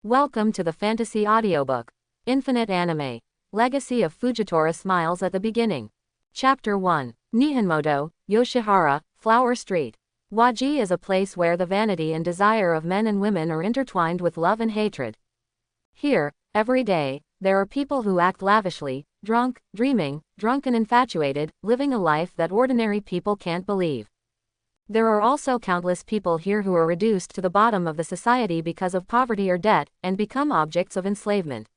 Welcome to the fantasy audiobook. Infinite Anime. Legacy of Fujitora smiles at the beginning. Chapter 1. Nihinmoto, Yoshihara, Flower Street. Waji is a place where the vanity and desire of men and women are intertwined with love and hatred. Here, every day, there are people who act lavishly, drunk, dreaming, drunk and infatuated, living a life that ordinary people can't believe. There are also countless people here who are reduced to the bottom of the society because of poverty or debt, and become objects of enslavement.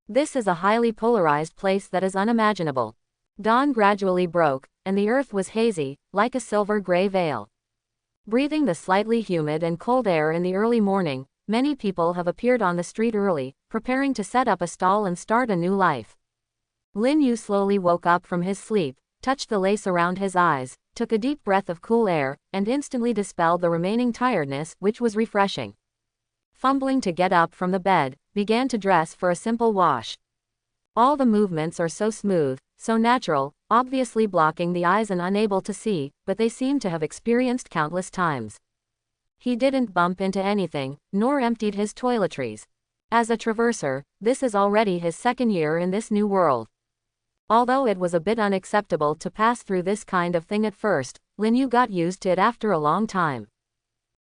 This is a highly polarized place that is unimaginable. Dawn gradually broke, and the earth was hazy, like a silver-gray veil. Breathing the slightly humid and cold air in the early morning, many people have appeared on the street early, preparing to set up a stall and start a new life. Lin Yu slowly woke up from his sleep, touched the lace around his eyes, took a deep breath of cool air, and instantly dispelled the remaining tiredness, which was refreshing. Fumbling to get up from the bed, began to dress for a simple wash. All the movements are so smooth, so natural, obviously blocking the eyes and unable to see, but they seem to have experienced countless times. He didn't bump into anything, nor emptied his toiletries. As a traverser, this is already his second year in this new world. Although it was a bit unacceptable to pass through this kind of thing at first, Lin Yu got used to it after a long time.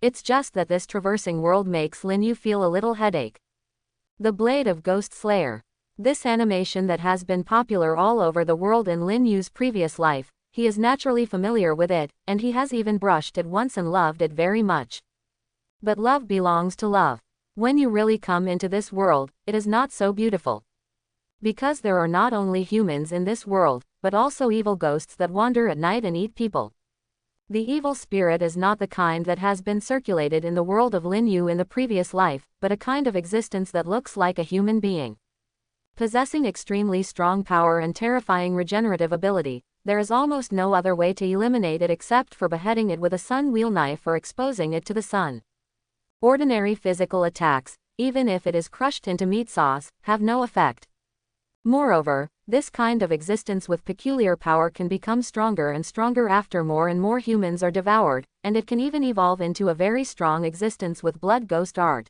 It's just that this traversing world makes Lin Yu feel a little headache. The Blade of Ghost Slayer. This animation that has been popular all over the world in Lin Yu's previous life, he is naturally familiar with it, and he has even brushed it once and loved it very much. But love belongs to love. When you really come into this world, it is not so beautiful. Because there are not only humans in this world, but also evil ghosts that wander at night and eat people. The evil spirit is not the kind that has been circulated in the world of Lin Yu in the previous life, but a kind of existence that looks like a human being. Possessing extremely strong power and terrifying regenerative ability, there is almost no other way to eliminate it except for beheading it with a sun wheel knife or exposing it to the sun. Ordinary physical attacks, even if it is crushed into meat sauce, have no effect. Moreover, this kind of existence with peculiar power can become stronger and stronger after more and more humans are devoured, and it can even evolve into a very strong existence with blood ghost art.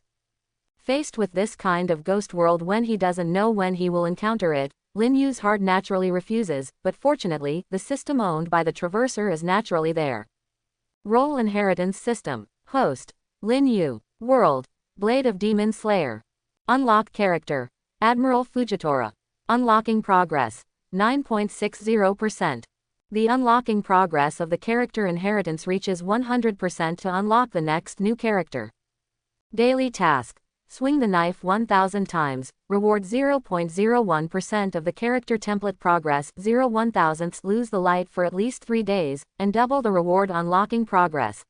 Faced with this kind of ghost world when he doesn't know when he will encounter it, Lin Yu's heart naturally refuses, but fortunately, the system owned by the Traverser is naturally there. Role Inheritance System. Host: Lin Yu. World: Blade of Demon Slayer. Unlock Character: Admiral Fujitora. Unlocking Progress: 9.60%. The unlocking progress of the character inheritance reaches 100% to unlock the next new character. Daily Task: Swing the knife 1000 times, reward 0.01% of the character template progress 0.001. Lose the light for at least 3 days, and double the reward unlocking progress.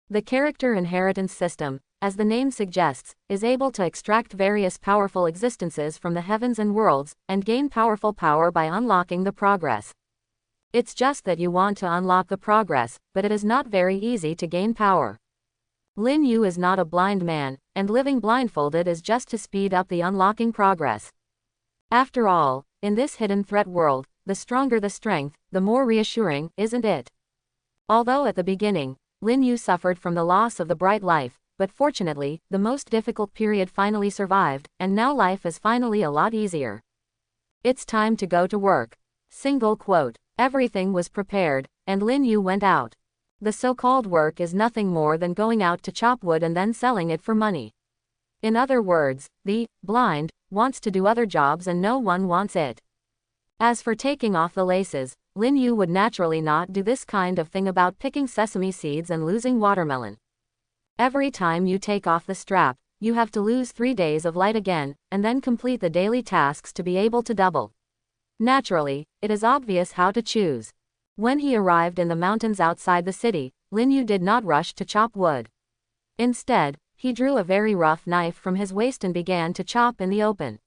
The character inheritance system, as the name suggests, is able to extract various powerful existences from the heavens and worlds, and gain powerful power by unlocking the progress. It's just that you want to unlock the progress, but it is not very easy to gain power. Lin Yu is not a blind man, and living blindfolded is just to speed up the unlocking progress. After all, in this hidden threat world, the stronger the strength, the more reassuring, isn't it? Although at the beginning, Lin Yu suffered from the loss of the bright life, but fortunately, the most difficult period finally survived, and now life is finally a lot easier. It's time to go to work. Single quote. Everything was prepared, and Lin Yu went out. The so-called work is nothing more than going out to chop wood and then selling it for money. In other words, the blind wants to do other jobs and no one wants it. As for taking off the laces, Lin Yu would naturally not do this kind of thing about picking sesame seeds and losing watermelon. Every time you take off the strap, you have to lose 3 days of light again, and then complete the daily tasks to be able to double. Naturally, it is obvious how to choose. When he arrived in the mountains outside the city, Lin Yu did not rush to chop wood. Instead, he drew a very rough knife from his waist and began to chop in the open.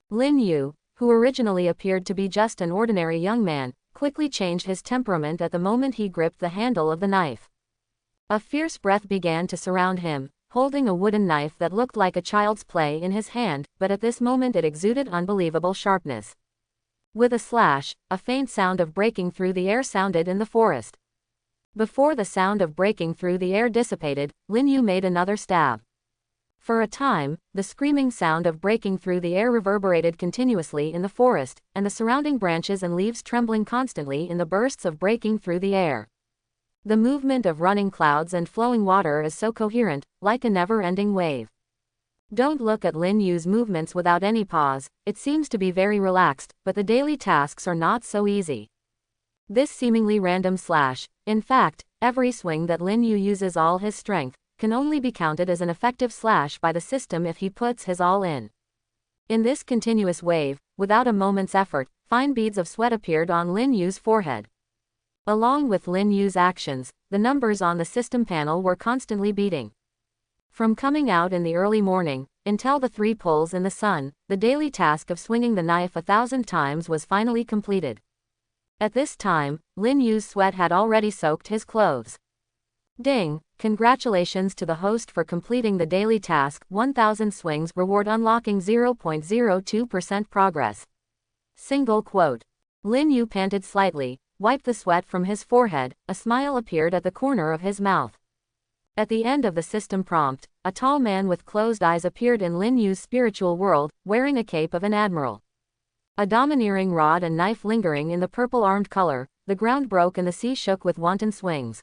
Lin Yu, who originally appeared to be just an ordinary young man, quickly changed his temperament at the moment he gripped the handle of the knife. A fierce breath began to surround him, holding a wooden knife that looked like a child's play in his hand, but at this moment it exuded unbelievable sharpness. With a slash, a faint sound of breaking through the air sounded in the forest. Before the sound of breaking through the air dissipated, Lin Yu made another stab. For a time, the screaming sound of breaking through the air reverberated continuously in the forest, and the surrounding branches and leaves trembling constantly in the bursts of breaking through the air. The movement of running clouds and flowing water is so coherent, like a never-ending wave. Don't look at Lin Yu's movements without any pause. It seems to be very relaxed, but the daily tasks are not so easy. This seemingly random slash, in fact, every swing that Lin Yu uses all his strength, can only be counted as an effective slash by the system if he puts his all in. In this continuous wave, without a moment's effort, fine beads of sweat appeared on Lin Yu's forehead. Along with Lin Yu's actions, the numbers on the system panel were constantly beating. From coming out in the early morning, until the 3 pulls in the sun, the daily task of swinging the knife 1,000 times was finally completed. At this time, Lin Yu's sweat had already soaked his clothes. Ding! Congratulations to the host for completing the daily task. 1,000 swings reward unlocking 0.02% progress. Single quote. Lin Yu panted slightly, wiped the sweat from his forehead, a smile appeared at the corner of his mouth. At the end of the system prompt, a tall man with closed eyes appeared in Lin Yu's spiritual world, wearing a cape of an admiral. A domineering rod and knife lingering in the purple-armed color, the ground broke and the sea shook with wanton swings.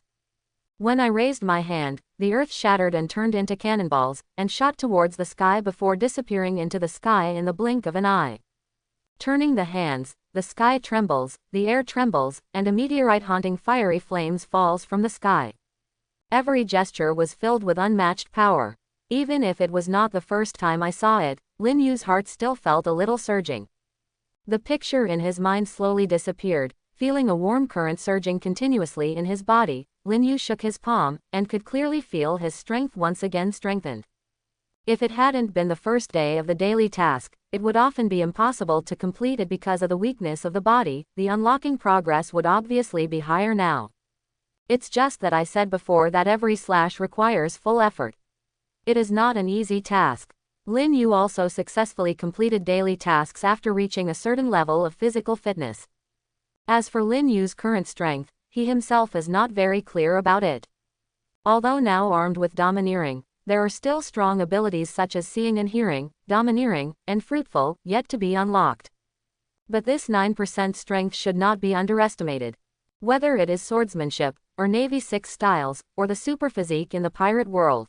When I raised my hand, the earth shattered and turned into cannonballs, and shot towards the sky before disappearing into the sky in the blink of an eye. Turning the hands, the sky trembles, the air trembles, and a meteorite haunting fiery flames falls from the sky. Every gesture was filled with unmatched power. Even if it was not the first time I saw it, Lin Yu's heart still felt a little surging. The picture in his mind slowly disappeared, feeling a warm current surging continuously in his body. Lin Yu shook his palm, and could clearly feel his strength once again strengthened. If it hadn't been the first day of the daily task, it would often be impossible to complete it because of the weakness of the body. The unlocking progress would obviously be higher now. It's just that I said before that every slash requires full effort. It is not an easy task. Lin Yu also successfully completed daily tasks after reaching a certain level of physical fitness. As for Lin Yu's current strength, he himself is not very clear about it. Although now armed with domineering, there are still strong abilities such as seeing and hearing, domineering, and fruitful, yet to be unlocked. But this 9% strength should not be underestimated. Whether it is swordsmanship, or Navy 6 styles, or the super physique in the pirate world.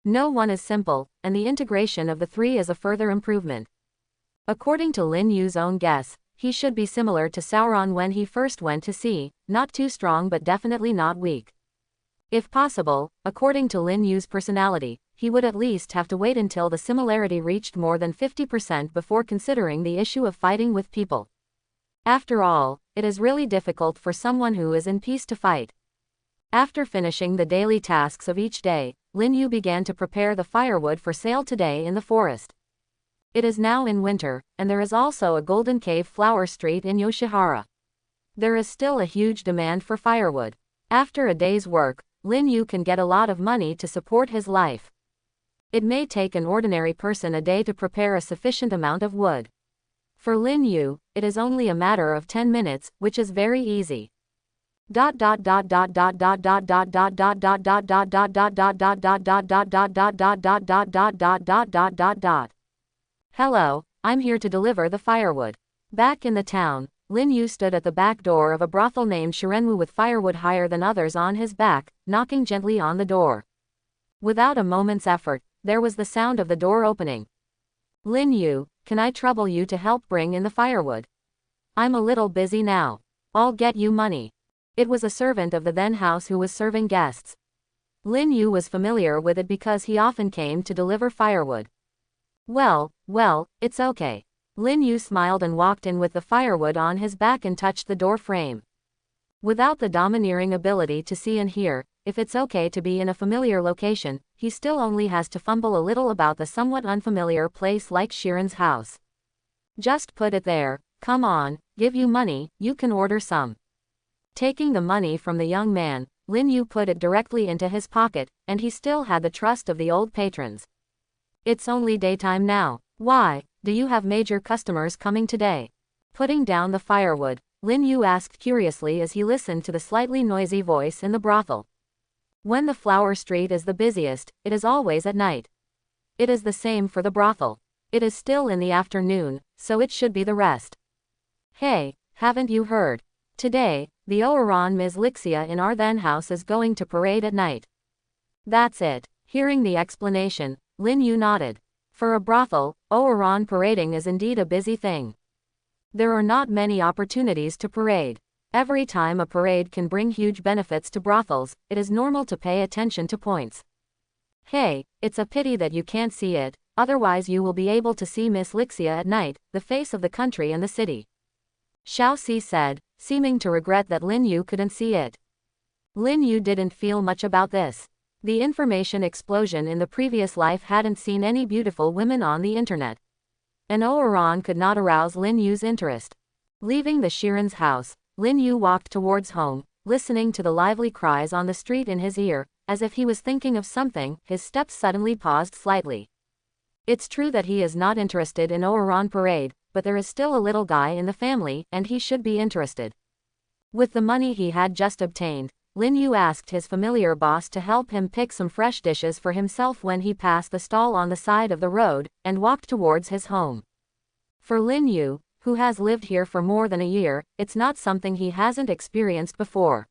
No one is simple, and the integration of the 3 is a further improvement. According to Lin Yu's own guess, he should be similar to Sauron when he first went to sea, not too strong but definitely not weak. If possible, according to Lin Yu's personality, he would at least have to wait until the similarity reached more than 50% before considering the issue of fighting with people. After all, it is really difficult for someone who is in peace to fight. After finishing the daily tasks of each day, Lin Yu began to prepare the firewood for sale today in the forest. It is now in winter, and there is also a Golden Cave Flower Street in Yoshihara. There is still a huge demand for firewood. After a day's work, Lin Yu can get a lot of money to support his life. It may take an ordinary person a day to prepare a sufficient amount of wood. For Lin Yu, it is only a matter of 10 minutes, which is very easy. Hello, I'm here to deliver the firewood. Back in the town, Lin Yu stood at the back door of a brothel named Shirenwu with firewood higher than others on his back, knocking gently on the door. Without a moment's effort, there was the sound of the door opening. Lin Yu, can I trouble you to help bring in the firewood? I'm a little busy now. I'll get you money. It was a servant of the then house who was serving guests. Lin Yu was familiar with it because he often came to deliver firewood. Well, it's okay. Lin Yu smiled and walked in with the firewood on his back and touched the door frame. Without the domineering ability to see and hear, if it's okay to be in a familiar location, he still only has to fumble a little about the somewhat unfamiliar place like Shiren's house. Just put it there, come on, give you money, you can order some. Taking the money from the young man, Lin Yu put it directly into his pocket, and he still had the trust of the old patrons. It's only daytime now. Why, do you have major customers coming today? Putting down the firewood, Lin Yu asked curiously as he listened to the slightly noisy voice in the brothel. When the flower street is the busiest, it is always at night. It is the same for the brothel. It is still in the afternoon, so it should be the rest. Hey, haven't you heard? Today, the Oran Ms. Lixia in our then house is going to parade at night. That's it. Hearing the explanation, Lin Yu nodded. For a brothel, Oran parading is indeed a busy thing. There are not many opportunities to parade. Every time a parade can bring huge benefits to brothels, it is normal to pay attention to points. Hey, it's a pity that you can't see it, otherwise you will be able to see Miss Lixia at night, the face of the country and the city. Xiao Si said, seeming to regret that Lin Yu couldn't see it. Lin Yu didn't feel much about this. The information explosion in the previous life hadn't seen any beautiful women on the internet. And Oran could not arouse Lin Yu's interest. Leaving the Shirin's house, Lin Yu walked towards home, listening to the lively cries on the street in his ear. As if he was thinking of something, his steps suddenly paused slightly. It's true that he is not interested in Oran parade, but there is still a little guy in the family, and he should be interested. With the money he had just obtained, Lin Yu asked his familiar boss to help him pick some fresh dishes for himself when he passed the stall on the side of the road, and walked towards his home. For Lin Yu, who has lived here for more than a year, it's not something he hasn't experienced before.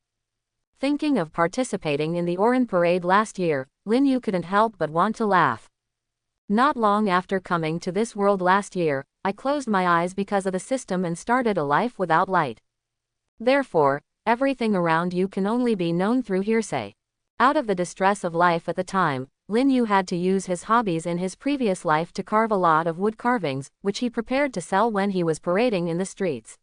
Thinking of participating in the Oran parade last year, Lin Yu couldn't help but want to laugh. Not long after coming to this world last year, I closed my eyes because of the system and started a life without light. Therefore, everything around you can only be known through hearsay. Out of the distress of life at the time, Lin Yu had to use his hobbies in his previous life to carve a lot of wood carvings, which he prepared to sell when he was parading in the streets.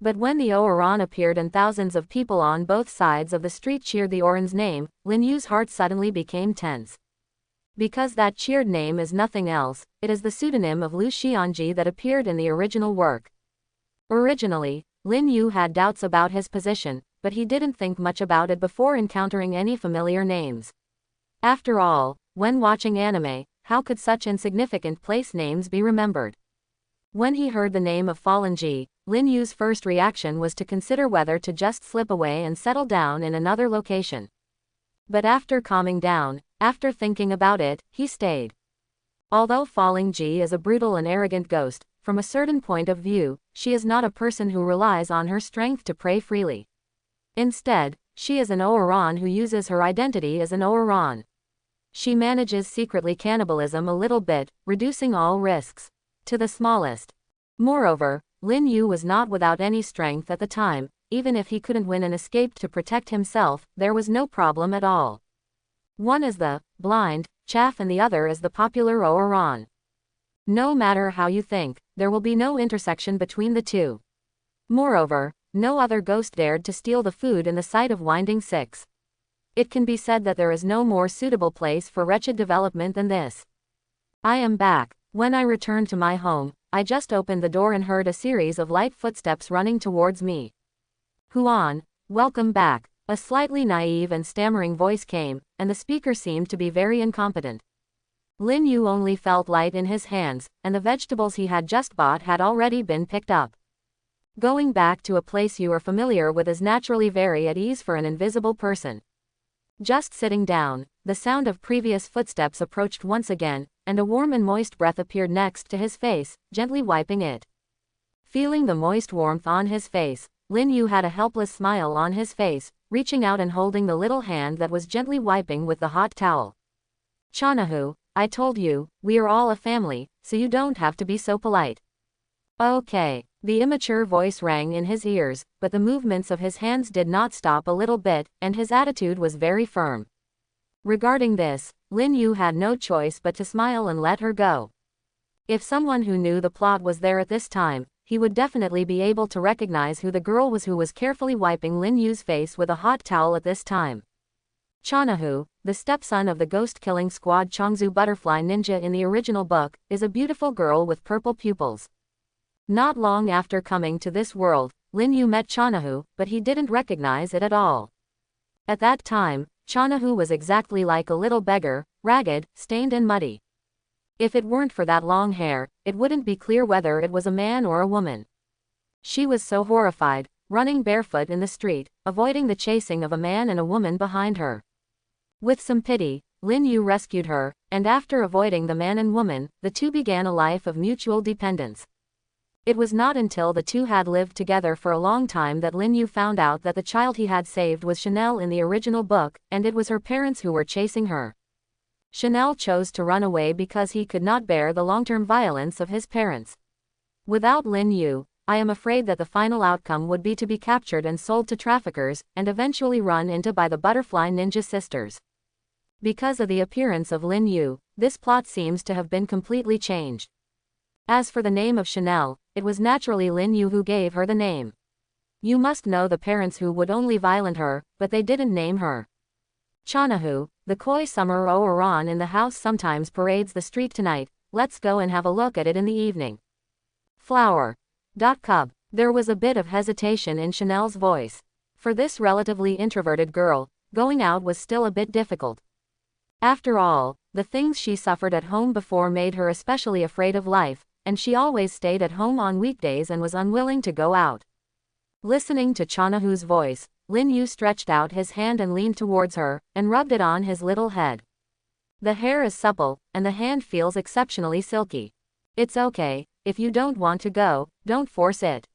But when the Oran appeared and thousands of people on both sides of the street cheered the Oran's name, Lin Yu's heart suddenly became tense. Because that cheered name is nothing else, it is the pseudonym of Lu Xianji that appeared in the original work. Originally, Lin Yu had doubts about his position, but he didn't think much about it before encountering any familiar names. After all, when watching anime, how could such insignificant place names be remembered? When he heard the name of Fallen Ji, Lin Yu's first reaction was to consider whether to just slip away and settle down in another location. But after calming down, after thinking about it, he stayed. Although Falling Ji is a brutal and arrogant ghost, from a certain point of view, she is not a person who relies on her strength to prey freely. Instead, she is an Oran who uses her identity as an Oran. She manages secretly cannibalism a little bit, reducing all risks to the smallest. Moreover, Lin Yu was not without any strength at the time. Even if he couldn't win and escaped to protect himself, there was no problem at all. One is the blind chaff and the other is the popular Oran. No matter how you think, there will be no intersection between the two. Moreover, no other ghost dared to steal the food in the sight of Winding Six. It can be said that there is no more suitable place for wretched development than this. I am back. When I returned to my home, I just opened the door and heard a series of light footsteps running towards me. Huan, welcome back. A slightly naive and stammering voice came, and the speaker seemed to be very incompetent. Lin Yu only felt light in his hands, and the vegetables he had just bought had already been picked up. Going back to a place you are familiar with is naturally very at ease for an invisible person. Just sitting down, the sound of previous footsteps approached once again, and a warm and moist breath appeared next to his face, gently wiping it. Feeling the moist warmth on his face, Lin Yu had a helpless smile on his face, reaching out and holding the little hand that was gently wiping with the hot towel. Chanahu, I told you, we are all a family, so you don't have to be so polite. Okay. The immature voice rang in his ears, but the movements of his hands did not stop a little bit, and his attitude was very firm. Regarding this, Lin Yu had no choice but to smile and let her go. If someone who knew the plot was there at this time, he would definitely be able to recognize who the girl was who was carefully wiping Lin Yu's face with a hot towel at this time. Chanahu, the stepson of the ghost-killing squad Chongzu Butterfly Ninja in the original book, is a beautiful girl with purple pupils. Not long after coming to this world, Lin Yu met Chanahu, but he didn't recognize it at all. At that time, Chanahu was exactly like a little beggar, ragged, stained and muddy. If it weren't for that long hair, it wouldn't be clear whether it was a man or a woman. She was so horrified, running barefoot in the street, avoiding the chasing of a man and a woman behind her. With some pity, Lin Yu rescued her, and after avoiding the man and woman, the two began a life of mutual dependence. It was not until the two had lived together for a long time that Lin Yu found out that the child he had saved was Chanel in the original book, and it was her parents who were chasing her. Chanel chose to run away because he could not bear the long-term violence of his parents. Without Lin Yu, I am afraid that the final outcome would be to be captured and sold to traffickers, and eventually run into by the Butterfly Ninja Sisters. Because of the appearance of Lin Yu, this plot seems to have been completely changed. As for the name of Chanel, it was naturally Lin Yu who gave her the name. You must know the parents who would only violate her, but they didn't name her. Chanahu, the koi summer Oran in the house sometimes parades the street tonight, let's go and have a look at it in the evening. Flower. Cub. There was a bit of hesitation in Chanel's voice. For this relatively introverted girl, going out was still a bit difficult. After all, the things she suffered at home before made her especially afraid of life, and she always stayed at home on weekdays and was unwilling to go out. Listening to Chanahu's voice, Lin Yu stretched out his hand and leaned towards her, and rubbed it on his little head. The hair is supple, and the hand feels exceptionally silky. It's okay, if you don't want to go, don't force it.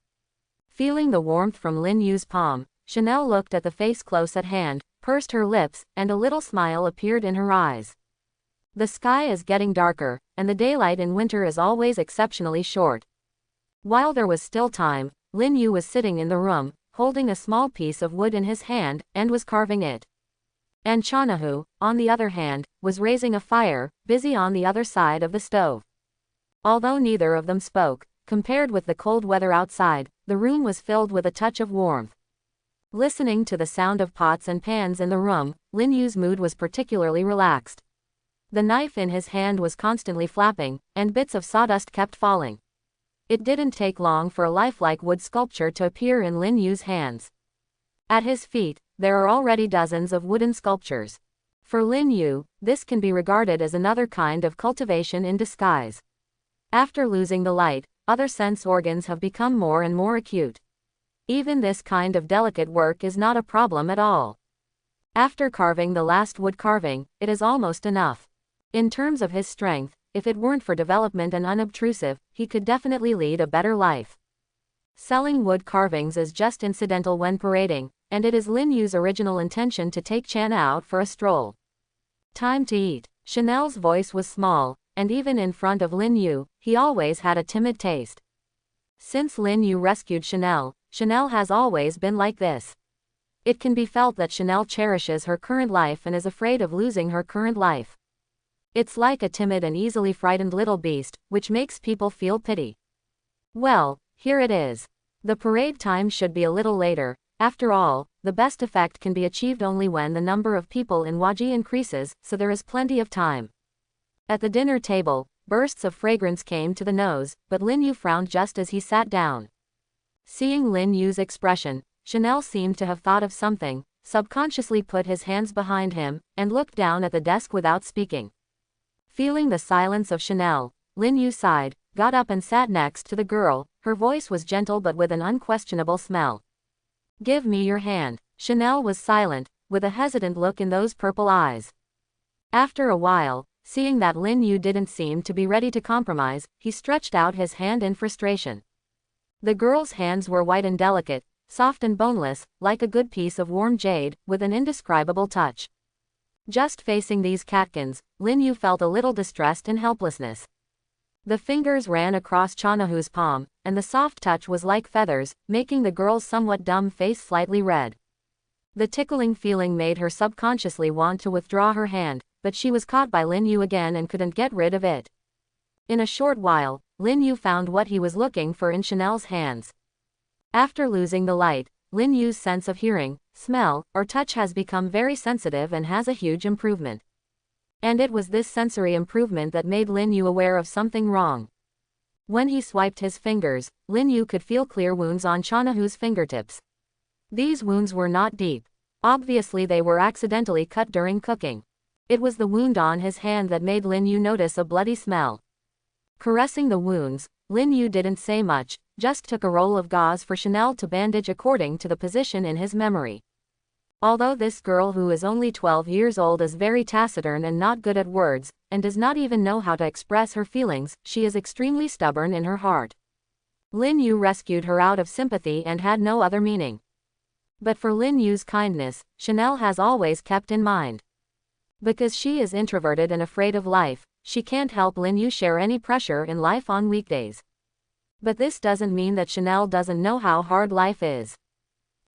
Feeling the warmth from Lin Yu's palm, Chanel looked at the face close at hand, pursed her lips, and a little smile appeared in her eyes. The sky is getting darker, and the daylight in winter is always exceptionally short. While there was still time, Lin Yu was sitting in the room, holding a small piece of wood in his hand, and was carving it. And Chanahu, on the other hand, was raising a fire, busy on the other side of the stove. Although neither of them spoke, compared with the cold weather outside, the room was filled with a touch of warmth. Listening to the sound of pots and pans in the room, Lin Yu's mood was particularly relaxed. The knife in his hand was constantly flapping, and bits of sawdust kept falling. It didn't take long for a lifelike wood sculpture to appear in Lin Yu's hands. At his feet, there are already dozens of wooden sculptures. For Lin Yu, this can be regarded as another kind of cultivation in disguise. After losing the light, other sense organs have become more and more acute. Even this kind of delicate work is not a problem at all. After carving the last wood carving, it is almost enough. In terms of his strength, if it weren't for development and unobtrusive, he could definitely lead a better life. Selling wood carvings is just incidental when parading, and it is Lin Yu's original intention to take Chana out for a stroll. Time to eat. Chanel's voice was small, and even in front of Lin Yu, he always had a timid taste. Since Lin Yu rescued Chanel, Chanel has always been like this. It can be felt that Chanel cherishes her current life and is afraid of losing her current life. It's like a timid and easily frightened little beast, which makes people feel pity. Well, here it is. The parade time should be a little later. After all, the best effect can be achieved only when the number of people in Waji increases, so there is plenty of time. At the dinner table, bursts of fragrance came to the nose, but Lin Yu frowned just as he sat down. Seeing Lin Yu's expression, Chanel seemed to have thought of something, subconsciously put his hands behind him, and looked down at the desk without speaking. Feeling the silence of Chanel, Lin Yu sighed, got up and sat next to the girl. Her voice was gentle but with an unquestionable smell. Give me your hand. Chanel was silent, with a hesitant look in those purple eyes. After a while, seeing that Lin Yu didn't seem to be ready to compromise, he stretched out his hand in frustration. The girl's hands were white and delicate, soft and boneless, like a good piece of warm jade, with an indescribable touch. Just facing these catkins, Lin Yu felt a little distressed and helplessness. The fingers ran across Chanahu's palm, and the soft touch was like feathers, making the girl's somewhat dumb face slightly red. The tickling feeling made her subconsciously want to withdraw her hand, but she was caught by Lin Yu again and couldn't get rid of it. In a short while, Lin Yu found what he was looking for in Chanel's hands. After losing the light, Lin Yu's sense of hearing, smell, or touch has become very sensitive and has a huge improvement. And it was this sensory improvement that made Lin Yu aware of something wrong. When he swiped his fingers, Lin Yu could feel clear wounds on Chanahu's fingertips. These wounds were not deep. Obviously they were accidentally cut during cooking. It was the wound on his hand that made Lin Yu notice a bloody smell. Caressing the wounds, Lin Yu didn't say much, just took a roll of gauze for Chanel to bandage according to the position in his memory. Although this girl who is only 12 years old is very taciturn and not good at words, and does not even know how to express her feelings, she is extremely stubborn in her heart. Lin Yu rescued her out of sympathy and had no other meaning. But for Lin Yu's kindness, Chanel has always kept in mind. Because she is introverted and afraid of life, she can't help Lin Yu share any pressure in life on weekdays. But this doesn't mean that Chanel doesn't know how hard life is.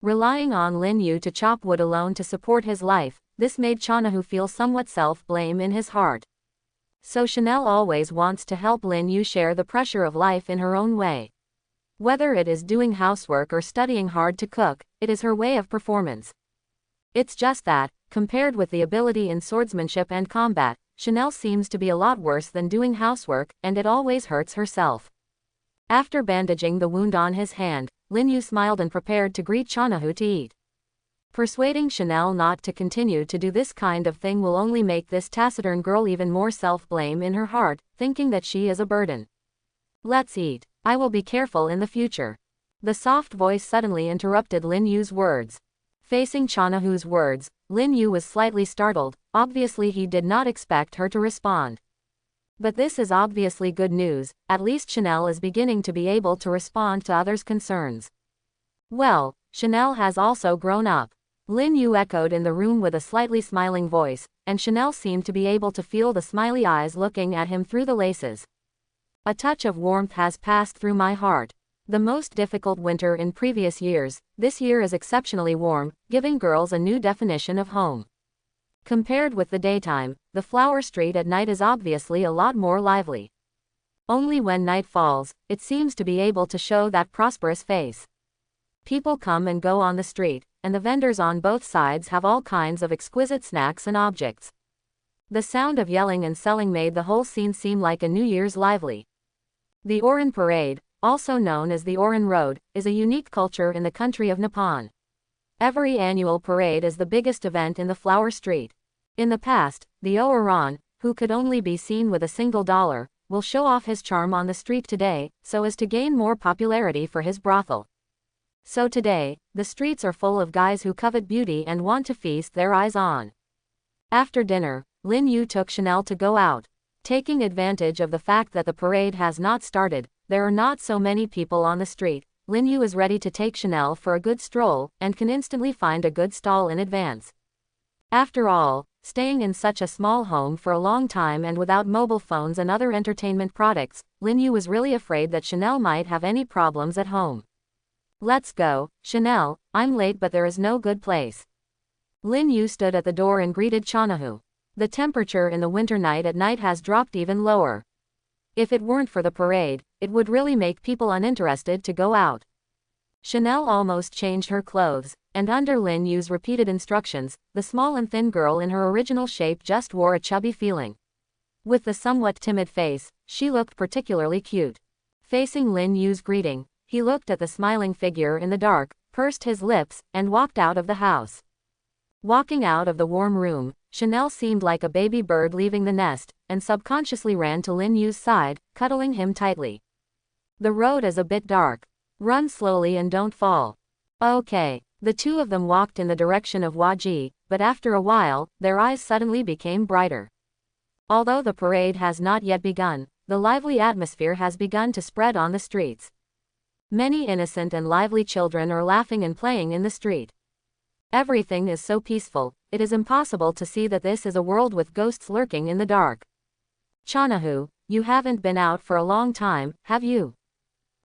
Relying on Lin Yu to chop wood alone to support his life, this made Chanahu feel somewhat self-blame in his heart. So Chanel always wants to help Lin Yu share the pressure of life in her own way. Whether it is doing housework or studying hard to cook, it is her way of performance. It's just that, compared with the ability in swordsmanship and combat, Chanel seems to be a lot worse than doing housework, and it always hurts herself. After bandaging the wound on his hand, Lin Yu smiled and prepared to greet Chanahu to eat. Persuading Chanel not to continue to do this kind of thing will only make this taciturn girl even more self-blame in her heart, thinking that she is a burden. Let's eat. I will be careful in the future. The soft voice suddenly interrupted Lin Yu's words. Facing Chanahu's words, Lin Yu was slightly startled. Obviously he did not expect her to respond. But this is obviously good news, at least Chanel is beginning to be able to respond to others' concerns. Well, Chanel has also grown up. Lin Yu echoed in the room with a slightly smiling voice, and Chanel seemed to be able to feel the smiley eyes looking at him through the laces. A touch of warmth has passed through my heart. The most difficult winter in previous years, this year is exceptionally warm, giving girls a new definition of home. Compared with the daytime, the flower street at night is obviously a lot more lively. Only when night falls, it seems to be able to show that prosperous face. People come and go on the street, and the vendors on both sides have all kinds of exquisite snacks and objects. The sound of yelling and selling made the whole scene seem like a New Year's lively. The Oran Parade, also known as the Oran Road, is a unique culture in the country of Nippon. Every annual parade is the biggest event in the flower street. In the past, the Oran, who could only be seen with a single dollar, will show off his charm on the street today, so as to gain more popularity for his brothel. So today, the streets are full of guys who covet beauty and want to feast their eyes on. After dinner, Lin Yu took Chanel to go out. Taking advantage of the fact that the parade has not started, there are not so many people on the street, Lin Yu is ready to take Chanel for a good stroll, and can instantly find a good stall in advance. After all, staying in such a small home for a long time and without mobile phones and other entertainment products, Lin Yu was really afraid that Chanel might have any problems at home. Let's go, Chanel, I'm late but there is no good place. Lin Yu stood at the door and greeted Chanahu. The temperature in the winter night at night has dropped even lower. If it weren't for the parade, it would really make people uninterested to go out. Chanel almost changed her clothes, and under Lin Yu's repeated instructions, the small and thin girl in her original shape just wore a chubby feeling. With the somewhat timid face, she looked particularly cute. Facing Lin Yu's greeting, he looked at the smiling figure in the dark, pursed his lips, and walked out of the house. Walking out of the warm room, Chanel seemed like a baby bird leaving the nest, and subconsciously ran to Lin Yu's side, cuddling him tightly. The road is a bit dark. Run slowly and don't fall. Okay. The two of them walked in the direction of Waji, but after a while, their eyes suddenly became brighter. Although the parade has not yet begun, the lively atmosphere has begun to spread on the streets. Many innocent and lively children are laughing and playing in the street. Everything is so peaceful, it is impossible to see that this is a world with ghosts lurking in the dark. Chanahu, you haven't been out for a long time, have you?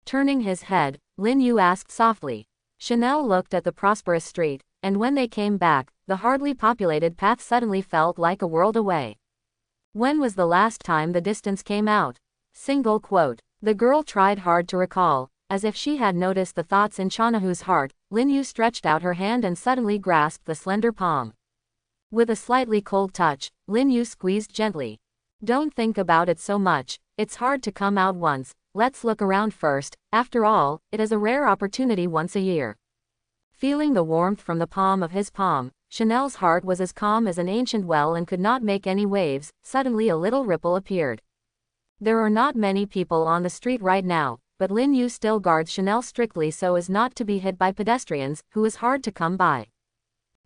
Turning his head, Lin Yu asked softly. Chanel looked at the prosperous street, and when they came back, the hardly populated path suddenly felt like a world away. When was the last time the distance came out? Single quote. The girl tried hard to recall. As if she had noticed the thoughts in Chanahu's heart, Lin Yu stretched out her hand and suddenly grasped the slender palm. With a slightly cold touch, Lin Yu squeezed gently. Don't think about it so much, it's hard to come out once, let's look around first, after all, it is a rare opportunity once a year. Feeling the warmth from the palm of his palm, Chanel's heart was as calm as an ancient well and could not make any waves. Suddenly a little ripple appeared. There are not many people on the street right now, but Lin Yu still guards Chanel strictly so as not to be hit by pedestrians, who is hard to come by.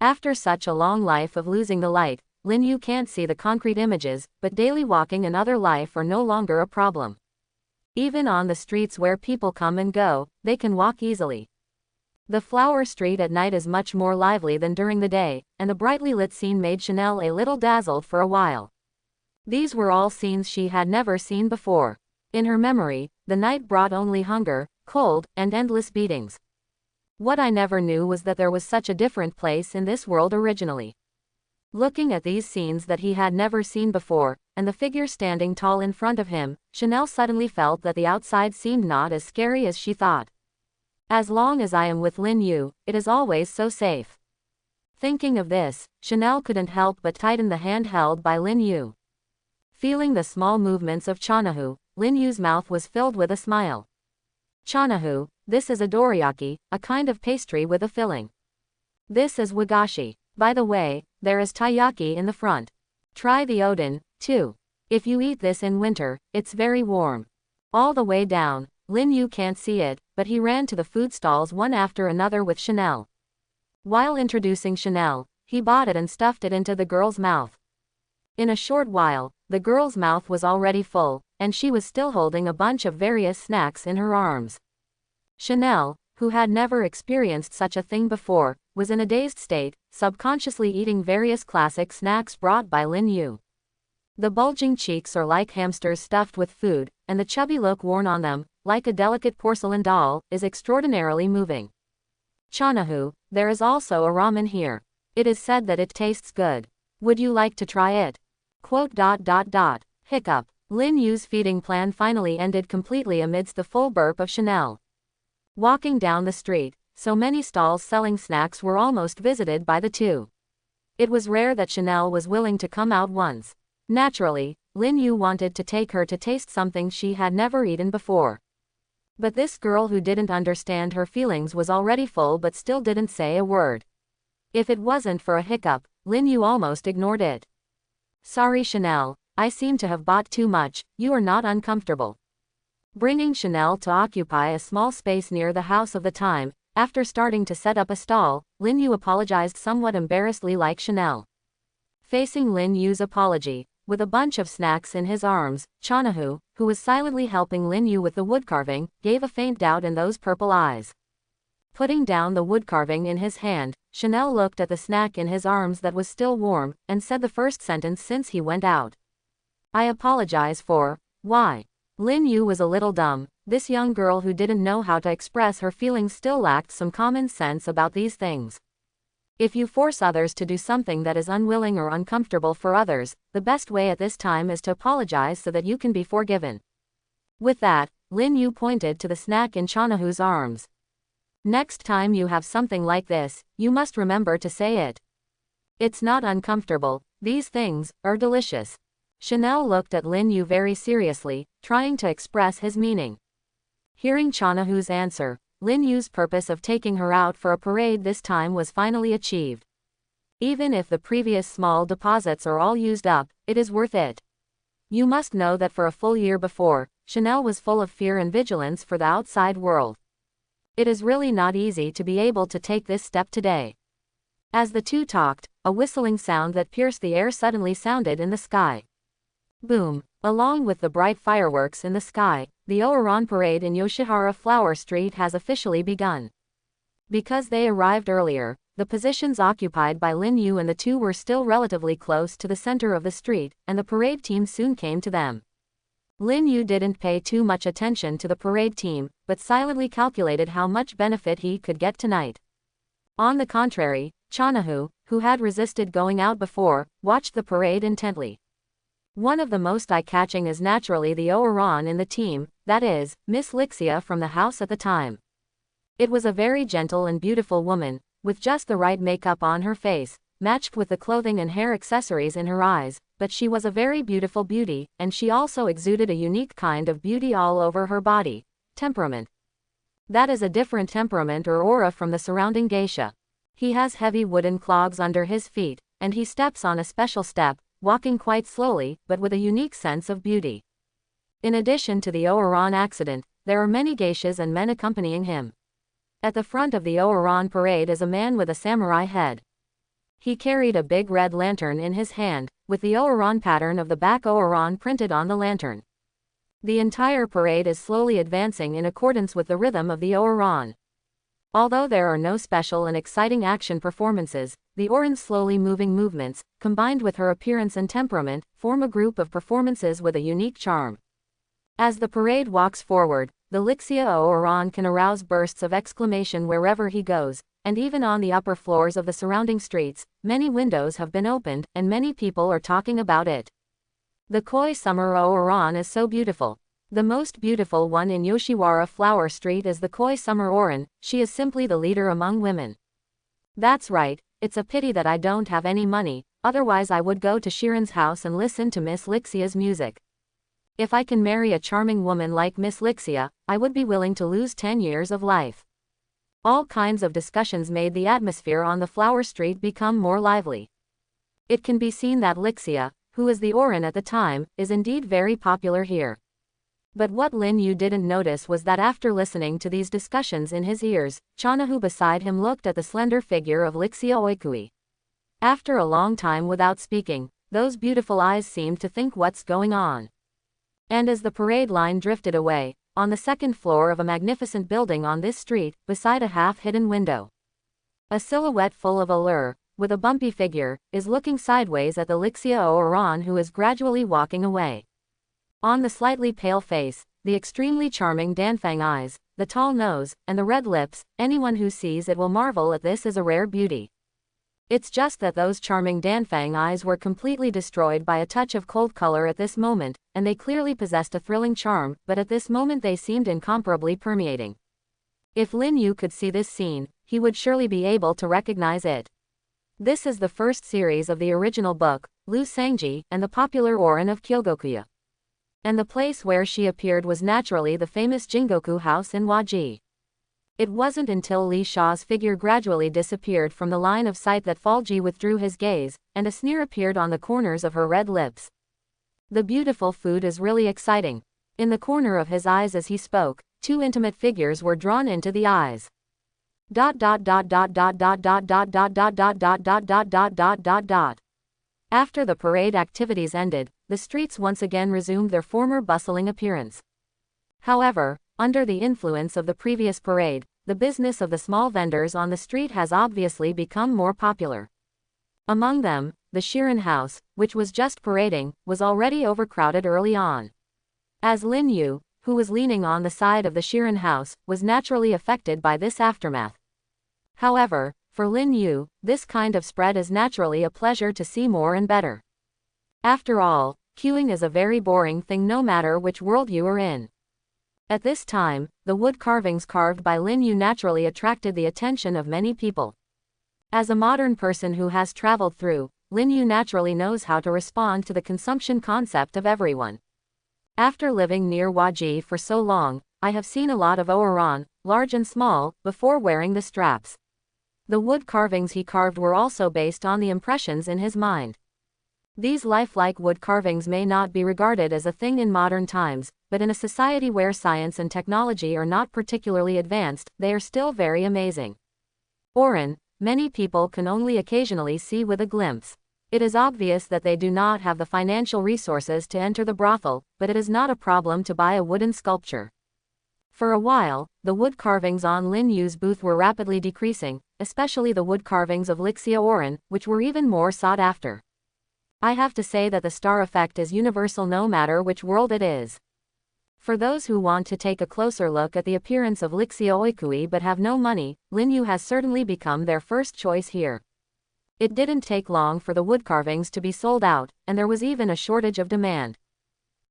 After such a long life of losing the light, Lin Yu can't see the concrete images, but daily walking and other life are no longer a problem. Even on the streets where people come and go, they can walk easily. The flower street at night is much more lively than during the day, and the brightly lit scene made Chanel a little dazzled for a while. These were all scenes she had never seen before. In her memory, the night brought only hunger, cold, and endless beatings. What I never knew was that there was such a different place in this world originally. Looking at these scenes that he had never seen before, and the figure standing tall in front of him, Chanel suddenly felt that the outside seemed not as scary as she thought. As long as I am with Lin Yu, it is always so safe. Thinking of this, Chanel couldn't help but tighten the hand held by Lin Yu. Feeling the small movements of Chanahu, Lin Yu's mouth was filled with a smile. Chanahu, this is a dorayaki, a kind of pastry with a filling. This is wagashi. By the way, there is taiyaki in the front. Try the oden, too. If you eat this in winter, it's very warm. All the way down, Lin Yu can't see it, but he ran to the food stalls one after another with Chanel. While introducing Chanel, he bought it and stuffed it into the girl's mouth. In a short while, the girl's mouth was already full, and she was still holding a bunch of various snacks in her arms. Chanel, who had never experienced such a thing before, was in a dazed state, subconsciously eating various classic snacks brought by Lin Yu. The bulging cheeks are like hamsters stuffed with food, and the chubby look worn on them, like a delicate porcelain doll, is extraordinarily moving. Chanahu, there is also a ramen here. It is said that it tastes good. Would you like to try it? Hiccup. Lin Yu's feeding plan finally ended completely amidst the full burp of Chanel. Walking down the street, so many stalls selling snacks were almost visited by the two. It was rare that Chanel was willing to come out once. Naturally, Lin Yu wanted to take her to taste something she had never eaten before. But this girl who didn't understand her feelings was already full but still didn't say a word. If it wasn't for a hiccup, Lin Yu almost ignored it. Sorry Chanel, I seem to have bought too much, you are not uncomfortable. Bringing Chanel to occupy a small space near the house of the time, after starting to set up a stall, Lin Yu apologized somewhat embarrassedly like Chanel. Facing Lin Yu's apology, with a bunch of snacks in his arms, Chanahu, who was silently helping Lin Yu with the woodcarving, gave a faint doubt in those purple eyes. Putting down the woodcarving in his hand, Chanel looked at the snack in his arms that was still warm, and said the first sentence since he went out. I apologize for, why? Lin Yu was a little dumb. This young girl who didn't know how to express her feelings still lacked some common sense about these things. If you force others to do something that is unwilling or uncomfortable for others, the best way at this time is to apologize so that you can be forgiven. With that, Lin Yu pointed to the snack in Chanahu's arms. Next time you have something like this, you must remember to say it. It's not uncomfortable, these things are delicious. Chanel looked at Lin Yu very seriously, trying to express his meaning. Hearing Chanahu's answer, Lin Yu's purpose of taking her out for a parade this time was finally achieved. Even if the previous small deposits are all used up, it is worth it. You must know that for a full year before, Chanel was full of fear and vigilance for the outside world. It is really not easy to be able to take this step today. As the two talked, a whistling sound that pierced the air suddenly sounded in the sky. Boom! Along with the bright fireworks in the sky, the Ouran parade in Yoshihara Flower Street has officially begun. Because they arrived earlier, the positions occupied by Lin Yu and the two were still relatively close to the center of the street, and the parade team soon came to them. Lin Yu didn't pay too much attention to the parade team, but silently calculated how much benefit he could get tonight. On the contrary, Chanahu, who had resisted going out before, watched the parade intently. One of the most eye-catching is naturally the Ouran in the team, that is, Miss Lixia from the house at the time. It was a very gentle and beautiful woman, with just the right makeup on her face, matched with the clothing and hair accessories in her eyes, but she was a very beautiful beauty, and she also exuded a unique kind of beauty all over her body, temperament. That is a different temperament or aura from the surrounding geisha. He has heavy wooden clogs under his feet, and he steps on a special step, walking quite slowly, but with a unique sense of beauty. In addition to the Ouran accident, there are many geishas and men accompanying him. At the front of the Ouran parade is a man with a samurai head. He carried a big red lantern in his hand, with the Oran pattern of the back Oran printed on the lantern. The entire parade is slowly advancing in accordance with the rhythm of the Oran. Although there are no special and exciting action performances, the Oran's slowly moving movements, combined with her appearance and temperament, form a group of performances with a unique charm. As the parade walks forward, the Lixia Oran can arouse bursts of exclamation wherever he goes, and even on the upper floors of the surrounding streets, many windows have been opened, and many people are talking about it. The Koi Summer Oran is so beautiful. The most beautiful one in Yoshiwara Flower Street is the Koi Summer Oran. She is simply the leader among women. That's right, it's a pity that I don't have any money, otherwise I would go to Shirin's house and listen to Miss Lixia's music. If I can marry a charming woman like Miss Lixia, I would be willing to lose 10 years of life. All kinds of discussions made the atmosphere on the Flower Street become more lively. It can be seen that Lixia, who is the Oran at the time, is indeed very popular here. But what Lin Yu didn't notice was that after listening to these discussions in his ears, Chanahu beside him looked at the slender figure of Lixia Oikui. After a long time without speaking, those beautiful eyes seemed to think what's going on. And as the parade line drifted away, on the second floor of a magnificent building on this street, beside a half-hidden window, a silhouette full of allure, with a bumpy figure, is looking sideways at the Lixia Oran who is gradually walking away. On the slightly pale face, the extremely charming Danfang eyes, the tall nose, and the red lips, anyone who sees it will marvel at this as a rare beauty. It's just that those charming Danfang eyes were completely destroyed by a touch of cold color at this moment, and they clearly possessed a thrilling charm, but at this moment they seemed incomparably permeating. If Lin Yu could see this scene, he would surely be able to recognize it. This is the first series of the original book, Lu Sangji, and the popular Oran of Kyogokuya. And the place where she appeared was naturally the famous Jingoku house in Waji. It wasn't until Li Sha's figure gradually disappeared from the line of sight that Falji withdrew his gaze, and a sneer appeared on the corners of her red lips. The beautiful food is really exciting. In the corner of his eyes as he spoke, two intimate figures were drawn into the eyes. ... After the parade activities ended, the streets once again resumed their former bustling appearance. However, under the influence of the previous parade, the business of the small vendors on the street has obviously become more popular. Among them, the Shirin house, which was just parading, was already overcrowded early on. As Lin Yu, who was leaning on the side of the Shirin house, was naturally affected by this aftermath. However, for Lin Yu, this kind of spread is naturally a pleasure to see more and better. After all, queuing is a very boring thing no matter which world you are in. At this time, the wood carvings carved by Lin Yu naturally attracted the attention of many people. As a modern person who has traveled through, Lin Yu naturally knows how to respond to the consumption concept of everyone. After living near Waji for so long, I have seen a lot of Oran, large and small, before wearing the straps. The wood carvings he carved were also based on the impressions in his mind. These lifelike wood carvings may not be regarded as a thing in modern times, but in a society where science and technology are not particularly advanced, they are still very amazing. Oran, many people can only occasionally see with a glimpse. It is obvious that they do not have the financial resources to enter the brothel, but it is not a problem to buy a wooden sculpture. For a while, the wood carvings on Lin Yu's booth were rapidly decreasing, especially the wood carvings of Lixia Oran, which were even more sought after. I have to say that the star effect is universal no matter which world it is. For those who want to take a closer look at the appearance of Lixia Oikui but have no money, Lin Yu has certainly become their first choice here. It didn't take long for the wood carvings to be sold out, and there was even a shortage of demand.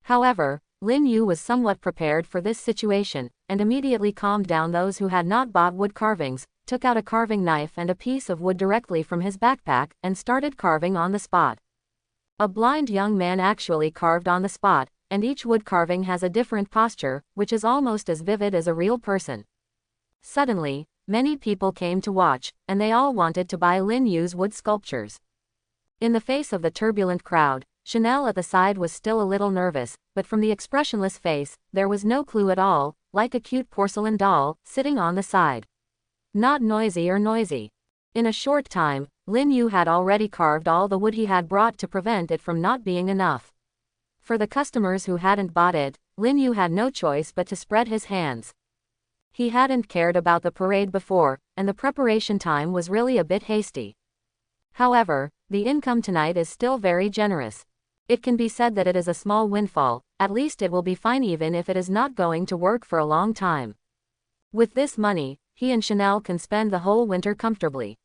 However, Lin Yu was somewhat prepared for this situation, and immediately calmed down those who had not bought wood carvings, took out a carving knife and a piece of wood directly from his backpack, and started carving on the spot. A blind young man actually carved on the spot, and each wood carving has a different posture, which is almost as vivid as a real person. Suddenly, many people came to watch, and they all wanted to buy Lin Yu's wood sculptures. In the face of the turbulent crowd, Chanel at the side was still a little nervous, but from the expressionless face, there was no clue at all, like a cute porcelain doll, sitting on the side. Not noisy or noisy. In a short time, Lin Yu had already carved all the wood he had brought to prevent it from not being enough. For the customers who hadn't bought it, Lin Yu had no choice but to spread his hands. He hadn't cared about the parade before, and the preparation time was really a bit hasty. However, the income tonight is still very generous. It can be said that it is a small windfall, at least it will be fine even if it is not going to work for a long time. With this money, he and Chanel can spend the whole winter comfortably.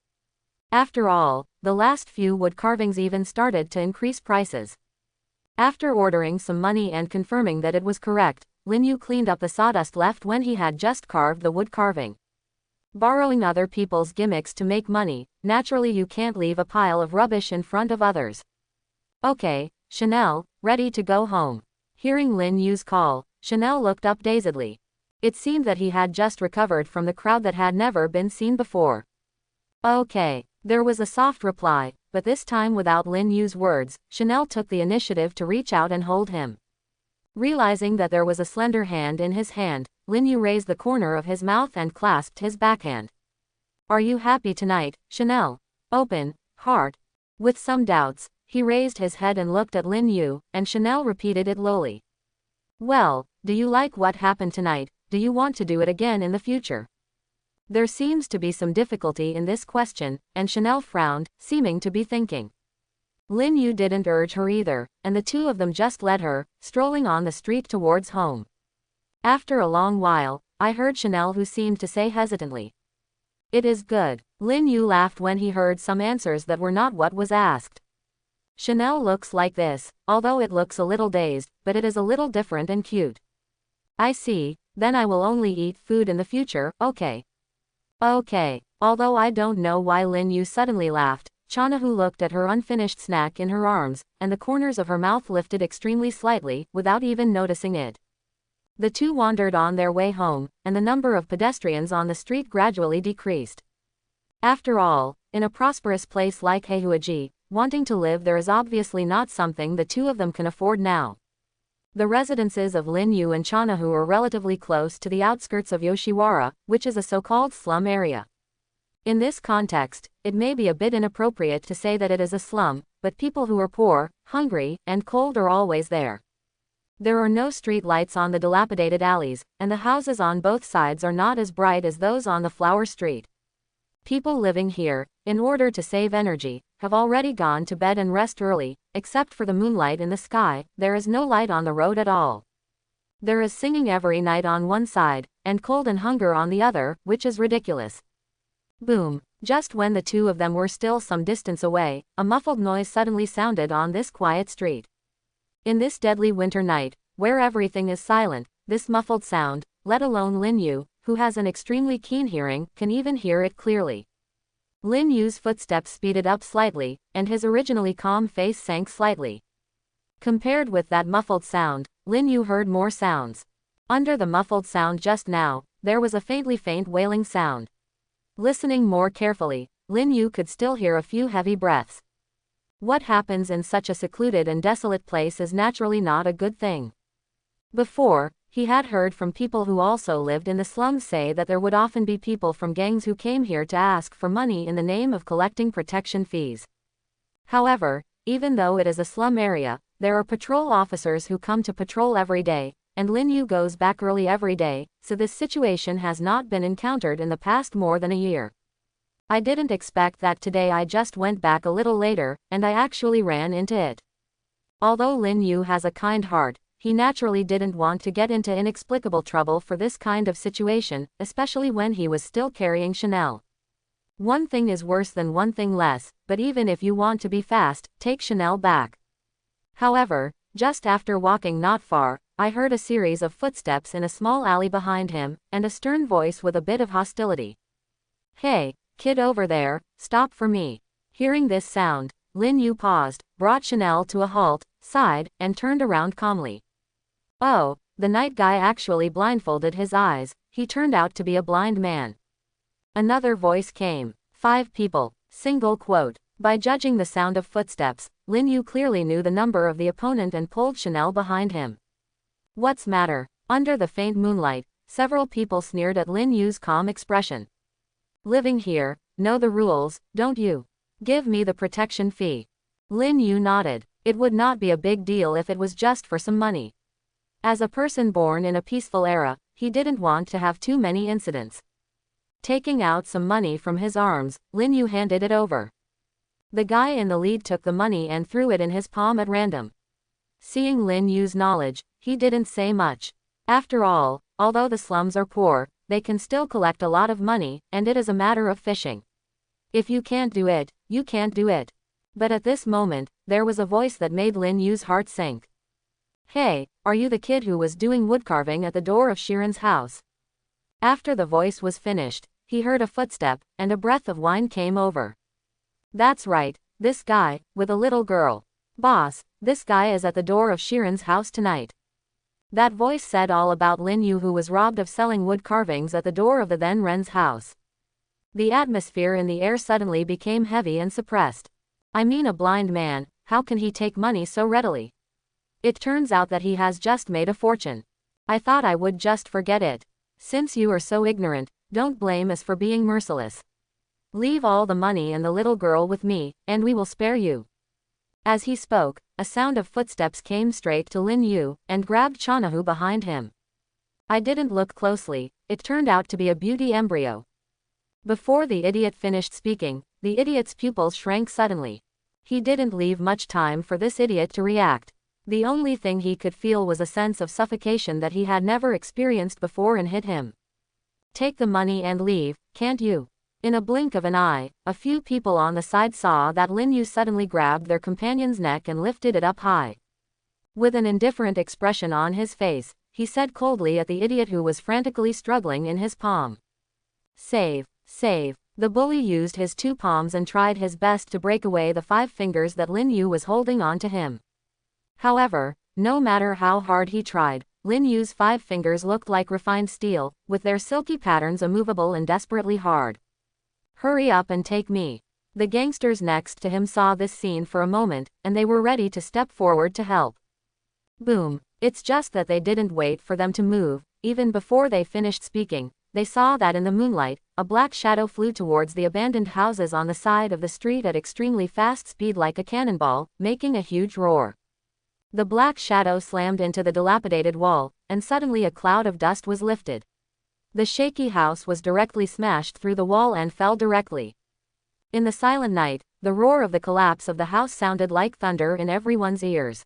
After all, the last few wood carvings even started to increase prices. After ordering some money and confirming that it was correct, Lin Yu cleaned up the sawdust left when he had just carved the wood carving. Borrowing other people's gimmicks to make money, naturally you can't leave a pile of rubbish in front of others. Okay, Chanel, ready to go home. Hearing Lin Yu's call, Chanel looked up dazedly. It seemed that he had just recovered from the crowd that had never been seen before. Okay. There was a soft reply, but this time without Lin Yu's words, Chanel took the initiative to reach out and hold him. Realizing that there was a slender hand in his hand, Lin Yu raised the corner of his mouth and clasped his backhand. Are you happy tonight, Chanel? Open, heart. With some doubts, he raised his head and looked at Lin Yu, and Chanel repeated it lowly. Well, do you like what happened tonight? Do you want to do it again in the future? There seems to be some difficulty in this question, and Chanel frowned, seeming to be thinking. Lin Yu didn't urge her either, and the two of them just led her, strolling on the street towards home. After a long while, I heard Chanel who seemed to say hesitantly. It is good. Lin Yu laughed when he heard some answers that were not what was asked. Chanel looks like this, although it looks a little dazed, but it is a little different and cute. I see, then I will only eat food in the future, okay. Okay. Although I don't know why Lin Yu suddenly laughed, Chanahu looked at her unfinished snack in her arms, and the corners of her mouth lifted extremely slightly, without even noticing it. The two wandered on their way home, and the number of pedestrians on the street gradually decreased. After all, in a prosperous place like Heihuaji, wanting to live there is obviously not something the two of them can afford now. The residences of Lin Yu and Chanahu are relatively close to the outskirts of Yoshiwara, which is a so-called slum area. In this context, it may be a bit inappropriate to say that it is a slum, but people who are poor, hungry, and cold are always there. There are no street lights on the dilapidated alleys, and the houses on both sides are not as bright as those on the Flower Street. People living here, in order to save energy, have already gone to bed and rest early. Except for the moonlight in the sky, there is no light on the road at all. There is singing every night on one side, and cold and hunger on the other, which is ridiculous. Boom. Just when the two of them were still some distance away, a muffled noise suddenly sounded on this quiet street. In this deadly winter night, where everything is silent, this muffled sound, let alone Lin Yu, who has an extremely keen hearing, can even hear it clearly. Lin Yu's footsteps speeded up slightly, and his originally calm face sank slightly. Compared with that muffled sound, Lin Yu heard more sounds. Under the muffled sound just now, there was a faint wailing sound. Listening more carefully, Lin Yu could still hear a few heavy breaths. What happens in such a secluded and desolate place is naturally not a good thing. Before, he had heard from people who also lived in the slums say that there would often be people from gangs who came here to ask for money in the name of collecting protection fees. However, even though it is a slum area, there are patrol officers who come to patrol every day, and Lin Yu goes back early every day, so this situation has not been encountered in the past more than a year. I didn't expect that today. I just went back a little later, and I actually ran into it. Although Lin Yu has a kind heart, he naturally didn't want to get into inexplicable trouble for this kind of situation, especially when he was still carrying Chanel. One thing is worse than one thing less, but even if you want to be fast, take Chanel back. However, just after walking not far, I heard a series of footsteps in a small alley behind him, and a stern voice with a bit of hostility. Hey, kid over there, stop for me. Hearing this sound, Lin Yu paused, brought Chanel to a halt, sighed, and turned around calmly. Oh, the night guy actually blindfolded his eyes. He turned out to be a blind man. Another voice came. 5 people. Single quote. By judging the sound of footsteps, Lin Yu clearly knew the number of the opponent and pulled Chanel behind him. What's matter? Under the faint moonlight, several people sneered at Lin Yu's calm expression. Living here, know the rules, don't you? Give me the protection fee. Lin Yu nodded. It would not be a big deal if it was just for some money. As a person born in a peaceful era, he didn't want to have too many incidents. Taking out some money from his arms, Lin Yu handed it over. The guy in the lead took the money and threw it in his palm at random. Seeing Lin Yu's knowledge, he didn't say much. After all, although the slums are poor, they can still collect a lot of money, and it is a matter of fishing. If you can't do it, you can't do it. But at this moment, there was a voice that made Lin Yu's heart sink. Hey, are you the kid who was doing woodcarving at the door of Shiren's house? After the voice was finished, he heard a footstep, and a breath of wine came over. That's right, this guy, with a little girl. Boss, this guy is at the door of Shiren's house tonight. That voice said all about Lin Yu, who was robbed of selling wood carvings at the door of the then Ren's house. The atmosphere in the air suddenly became heavy and suppressed. I mean, a blind man, how can he take money so readily? It turns out that he has just made a fortune. I thought I would just forget it. Since you are so ignorant, don't blame us for being merciless. Leave all the money and the little girl with me, and we will spare you. As he spoke, a sound of footsteps came straight to Lin Yu, and grabbed Chanahu behind him. I didn't look closely, it turned out to be a beauty embryo. Before the idiot finished speaking, the idiot's pupils shrank suddenly. He didn't leave much time for this idiot to react. The only thing he could feel was a sense of suffocation that he had never experienced before and hit him. Take the money and leave, can't you? In a blink of an eye, a few people on the side saw that Lin Yu suddenly grabbed their companion's neck and lifted it up high. With an indifferent expression on his face, he said coldly at the idiot who was frantically struggling in his palm. Save, save. The bully used his two palms and tried his best to break away the 5 fingers that Lin Yu was holding on to him. However, no matter how hard he tried, Lin Yu's 5 fingers looked like refined steel, with their silky patterns immovable and desperately hard. Hurry up and take me. The gangsters next to him saw this scene for a moment, and they were ready to step forward to help. Boom. It's just that they didn't wait for them to move. Even before they finished speaking, they saw that in the moonlight, a black shadow flew towards the abandoned houses on the side of the street at extremely fast speed like a cannonball, making a huge roar. The black shadow slammed into the dilapidated wall, and suddenly a cloud of dust was lifted. The shaky house was directly smashed through the wall and fell directly. In the silent night, the roar of the collapse of the house sounded like thunder in everyone's ears.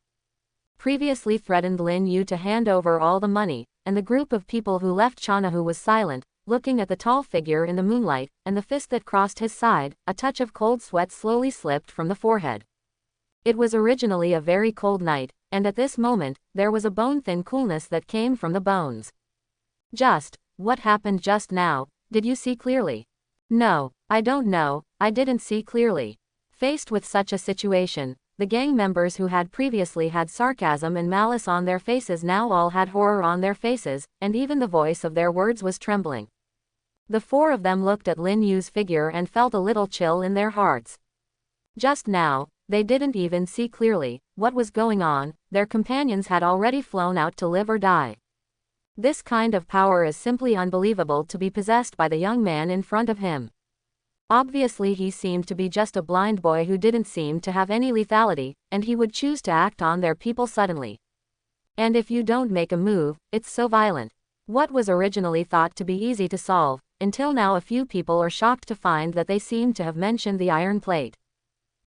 Previously threatened Lin Yu to hand over all the money, and the group of people who left Chanahu was silent, looking at the tall figure in the moonlight, and the fist that crossed his side. A touch of cold sweat slowly slipped from the forehead. It was originally a very cold night, and at this moment, there was a bone-thin coolness that came from the bones. What happened just now? Did you see clearly? No, I don't know, I didn't see clearly. Faced with such a situation, the gang members who had previously had sarcasm and malice on their faces now all had horror on their faces, and even the voice of their words was trembling. The 4 of them looked at Lin Yu's figure and felt a little chill in their hearts. Just now, they didn't even see clearly what was going on. Their companions had already flown out to live or die. This kind of power is simply unbelievable to be possessed by the young man in front of him. Obviously he seemed to be just a blind boy who didn't seem to have any lethality, and he would choose to act on their people suddenly. And if you don't make a move, it's so violent. What was originally thought to be easy to solve, until now a few people are shocked to find that they seem to have mentioned the iron plate.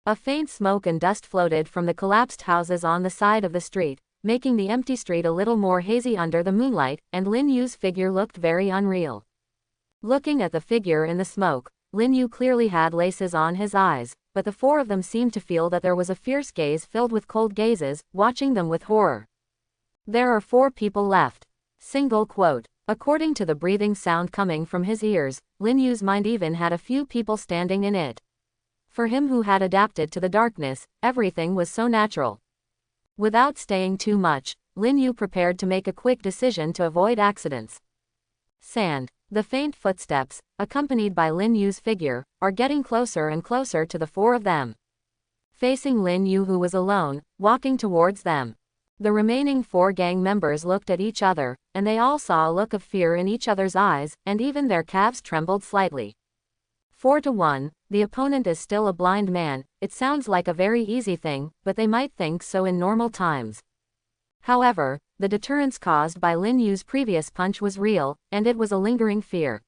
A faint smoke and dust floated from the collapsed houses on the side of the street, making the empty street a little more hazy under the moonlight, and Lin Yu's figure looked very unreal. Looking at the figure in the smoke, Lin Yu clearly had laces on his eyes, but the 4 of them seemed to feel that there was a fierce gaze filled with cold gazes, watching them with horror. There are 4 people left. Single quote. According to the breathing sound coming from his ears, Lin Yu's mind even had a few people standing in it. For him who had adapted to the darkness, everything was so natural. Without staying too much, Lin Yu prepared to make a quick decision to avoid accidents. Sand. The faint footsteps, accompanied by Lin Yu's figure, are getting closer and closer to the 4 of them. Facing Lin Yu, who was alone, walking towards them. The remaining 4 gang members looked at each other, and they all saw a look of fear in each other's eyes, and even their calves trembled slightly. 4-1, the opponent is still a blind man. It sounds like a very easy thing, but they might think so in normal times. However, the deterrence caused by Lin Yu's previous punch was real, and it was a lingering fear.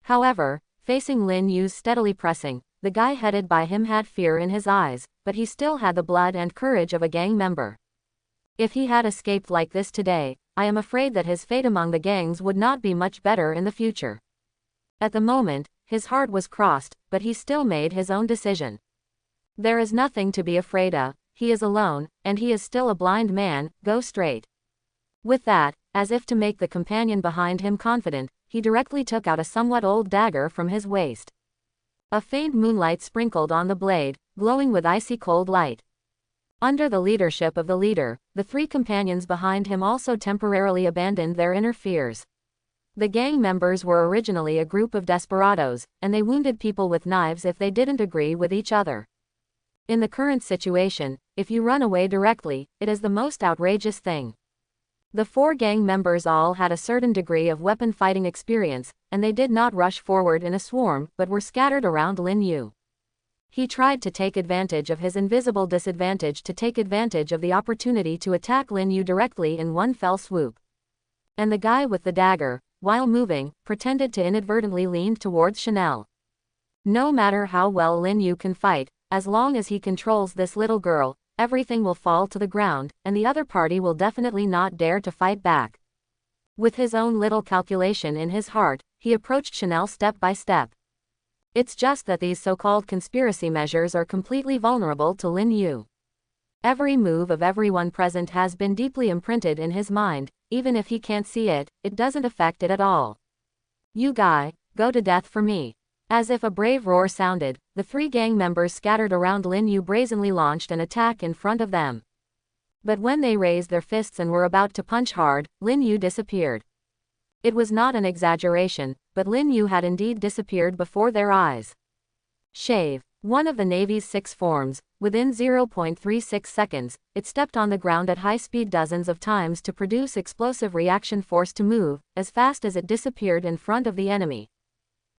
However, facing Lin Yu's steadily pressing, the guy headed by him had fear in his eyes, but he still had the blood and courage of a gang member. If he had escaped like this today, I am afraid that his fate among the gangs would not be much better in the future. At the moment, his heart was crossed, but he still made his own decision. There is nothing to be afraid of, he is alone, and he is still a blind man, go straight. With that, as if to make the companion behind him confident, he directly took out a somewhat old dagger from his waist. A faint moonlight sprinkled on the blade, glowing with icy cold light. Under the leadership of the leader, the three companions behind him also temporarily abandoned their inner fears. The gang members were originally a group of desperados, and they wounded people with knives if they didn't agree with each other. In the current situation, if you run away directly, it is the most outrageous thing. The four gang members all had a certain degree of weapon fighting experience, and they did not rush forward in a swarm, but were scattered around Lin Yu. He tried to take advantage of his invisible disadvantage to take advantage of the opportunity to attack Lin Yu directly in one fell swoop. And the guy with the dagger, while moving, pretended to inadvertently lean towards Chanel. No matter how well Lin Yu can fight, as long as he controls this little girl, everything will fall to the ground, and the other party will definitely not dare to fight back. With his own little calculation in his heart, he approached Chanel step by step. It's just that these so-called conspiracy measures are completely vulnerable to Lin Yu. Every move of everyone present has been deeply imprinted in his mind, even if he can't see it, it doesn't affect it at all. You guy, go to death for me. As if a brave roar sounded, the three gang members scattered around Lin Yu brazenly launched an attack in front of them. But when they raised their fists and were about to punch hard, Lin Yu disappeared. It was not an exaggeration, but Lin Yu had indeed disappeared before their eyes. Shave. One of the Navy's 6 forms, within 0.36 seconds, it stepped on the ground at high speed dozens of times to produce explosive reaction force to move, as fast as it disappeared in front of the enemy.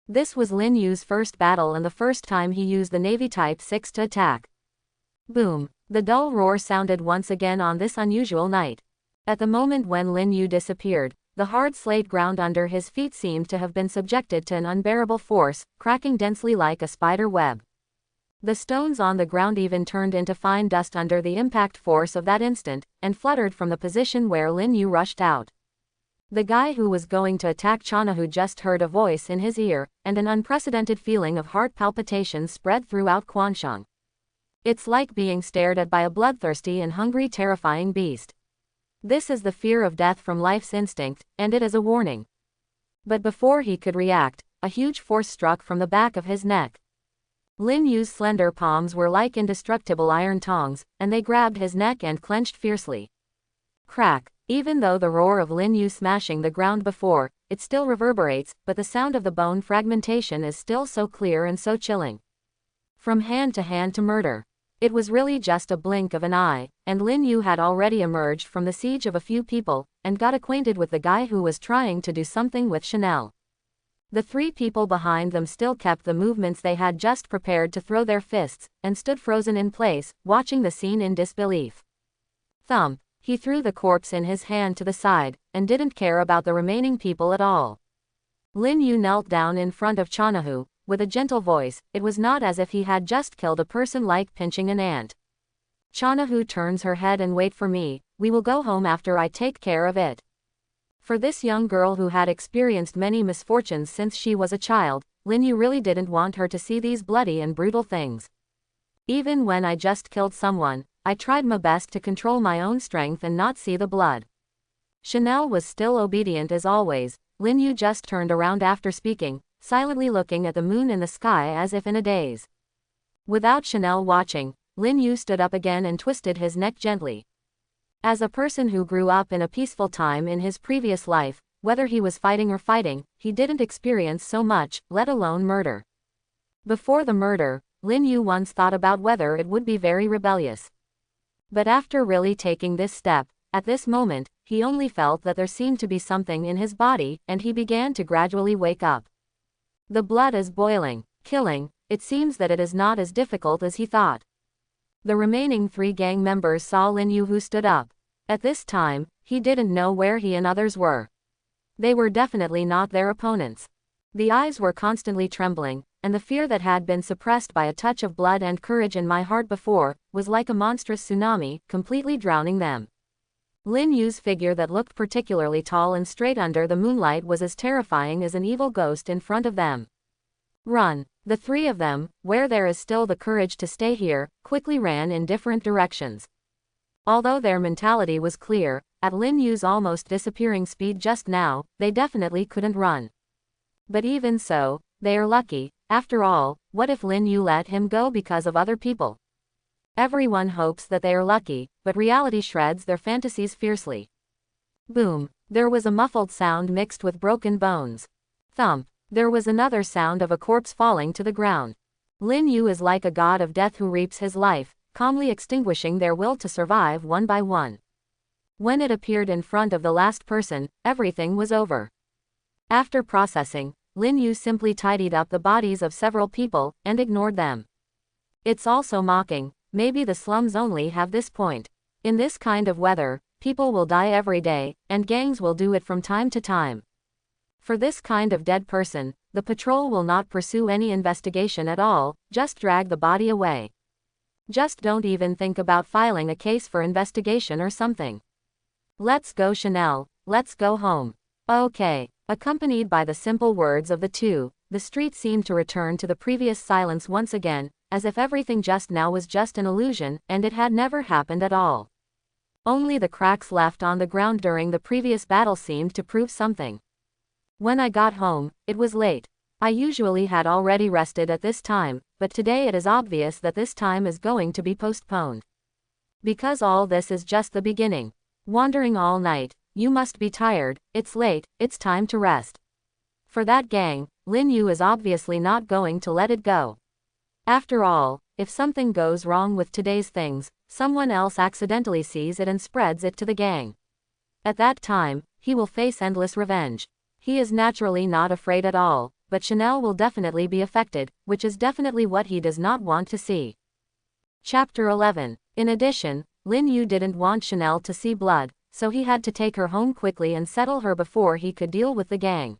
This was Lin Yu's first battle and the first time he used the Navy Type 6 to attack. Boom! The dull roar sounded once again on this unusual night. At the moment when Lin Yu disappeared, the hard slate ground under his feet seemed to have been subjected to an unbearable force, cracking densely like a spider web. The stones on the ground even turned into fine dust under the impact force of that instant, and fluttered from the position where Lin Yu rushed out. The guy who was going to attack Chanahu just heard a voice in his ear, and an unprecedented feeling of heart palpitations spread throughout Quansheng. It's like being stared at by a bloodthirsty and hungry terrifying beast. This is the fear of death from life's instinct, and it is a warning. But before he could react, a huge force struck from the back of his neck. Lin Yu's slender palms were like indestructible iron tongs, and they grabbed his neck and clenched fiercely. Crack! Even though the roar of Lin Yu smashing the ground before, it still reverberates, but the sound of the bone fragmentation is still so clear and so chilling. From hand to murder. It was really just a blink of an eye, and Lin Yu had already emerged from the siege of a few people, and got acquainted with the guy who was trying to do something with Chanel. The three people behind them still kept the movements they had just prepared to throw their fists, and stood frozen in place, watching the scene in disbelief. Thump! He threw the corpse in his hand to the side, and didn't care about the remaining people at all. Lin Yu knelt down in front of Chanahu, with a gentle voice. It was not as if he had just killed a person like pinching an ant. Chanahu turns her head and wait for me, we will go home after I take care of it. For this young girl who had experienced many misfortunes since she was a child, Lin Yu really didn't want her to see these bloody and brutal things. Even when I just killed someone, I tried my best to control my own strength and not see the blood. Chanel was still obedient as always. Lin Yu just turned around after speaking, silently looking at the moon in the sky as if in a daze. Without Chanel watching, Lin Yu stood up again and twisted his neck gently. As a person who grew up in a peaceful time in his previous life, whether he was fighting or fighting, he didn't experience so much, let alone murder. Before the murder, Lin Yu once thought about whether it would be very rebellious. But after really taking this step, at this moment, he only felt that there seemed to be something in his body, and he began to gradually wake up. The blood is boiling. killing, it seems that it is not as difficult as he thought. The remaining 3 gang members saw Lin Yu, who stood up. At this time, he didn't know where he and others were. They were definitely not their opponents. The eyes were constantly trembling, and the fear that had been suppressed by a touch of blood and courage in my heart before, was like a monstrous tsunami, completely drowning them. Lin Yu's figure, that looked particularly tall and straight under the moonlight, was as terrifying as an evil ghost in front of them. Run! The 3 of them, where there is still the courage to stay here, quickly ran in different directions. Although their mentality was clear, at Lin Yu's almost disappearing speed just now, they definitely couldn't run. But even so, they are lucky. After all, what if Lin Yu let him go because of other people? Everyone hopes that they are lucky, but reality shreds their fantasies fiercely. Boom! There was a muffled sound mixed with broken bones. Thump! There was another sound of a corpse falling to the ground. Lin Yu is like a god of death who reaps his life, calmly extinguishing their will to survive one by one. When it appeared in front of the last person, everything was over. After processing, Lin Yu simply tidied up the bodies of several people, and ignored them. It's also mocking. Maybe the slums only have this point. In this kind of weather, people will die every day, and gangs will do it from time to time. For this kind of dead person, the patrol will not pursue any investigation at all, just drag the body away. Just don't even think about filing a case for investigation or something. Let's go, Chanel, let's go home. Okay. Accompanied by the simple words of the 2, the street seemed to return to the previous silence once again, as if everything just now was just an illusion, and it had never happened at all. Only the cracks left on the ground during the previous battle seemed to prove something. When I got home, it was late. I usually had already rested at this time, but today it is obvious that this time is going to be postponed. Because all this is just the beginning. Wandering all night, you must be tired, it's late, it's time to rest. For that gang, Lin Yu is obviously not going to let it go. After all, if something goes wrong with today's things, someone else accidentally sees it and spreads it to the gang. At that time, he will face endless revenge. He is naturally not afraid at all, but Chanel will definitely be affected, which is definitely what he does not want to see. Chapter 11. In addition, Lin Yu didn't want Chanel to see blood, so he had to take her home quickly and settle her before he could deal with the gang.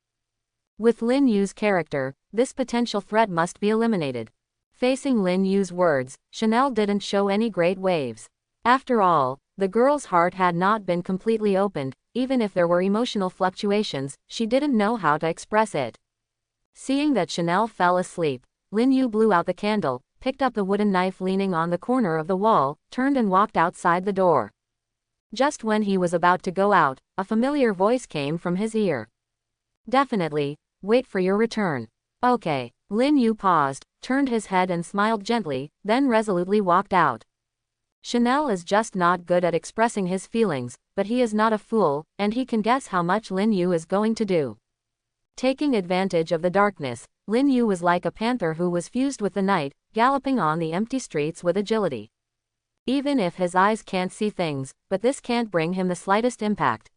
With Lin Yu's character, this potential threat must be eliminated. Facing Lin Yu's words, Chanel didn't show any great waves. After all, the girl's heart had not been completely opened. Even if there were emotional fluctuations, she didn't know how to express it. Seeing that Chanel fell asleep, Lin Yu blew out the candle, picked up the wooden knife leaning on the corner of the wall, turned and walked outside the door. Just when he was about to go out, a familiar voice came from his ear. Definitely, wait for your return. Okay. Lin Yu paused, turned his head and smiled gently, then resolutely walked out. Chanel is just not good at expressing his feelings, but he is not a fool, and he can guess how much Lin Yu is going to do. Taking advantage of the darkness, Lin Yu was like a panther who was fused with the night, galloping on the empty streets with agility. Even if his eyes can't see things, but this can't bring him the slightest impact.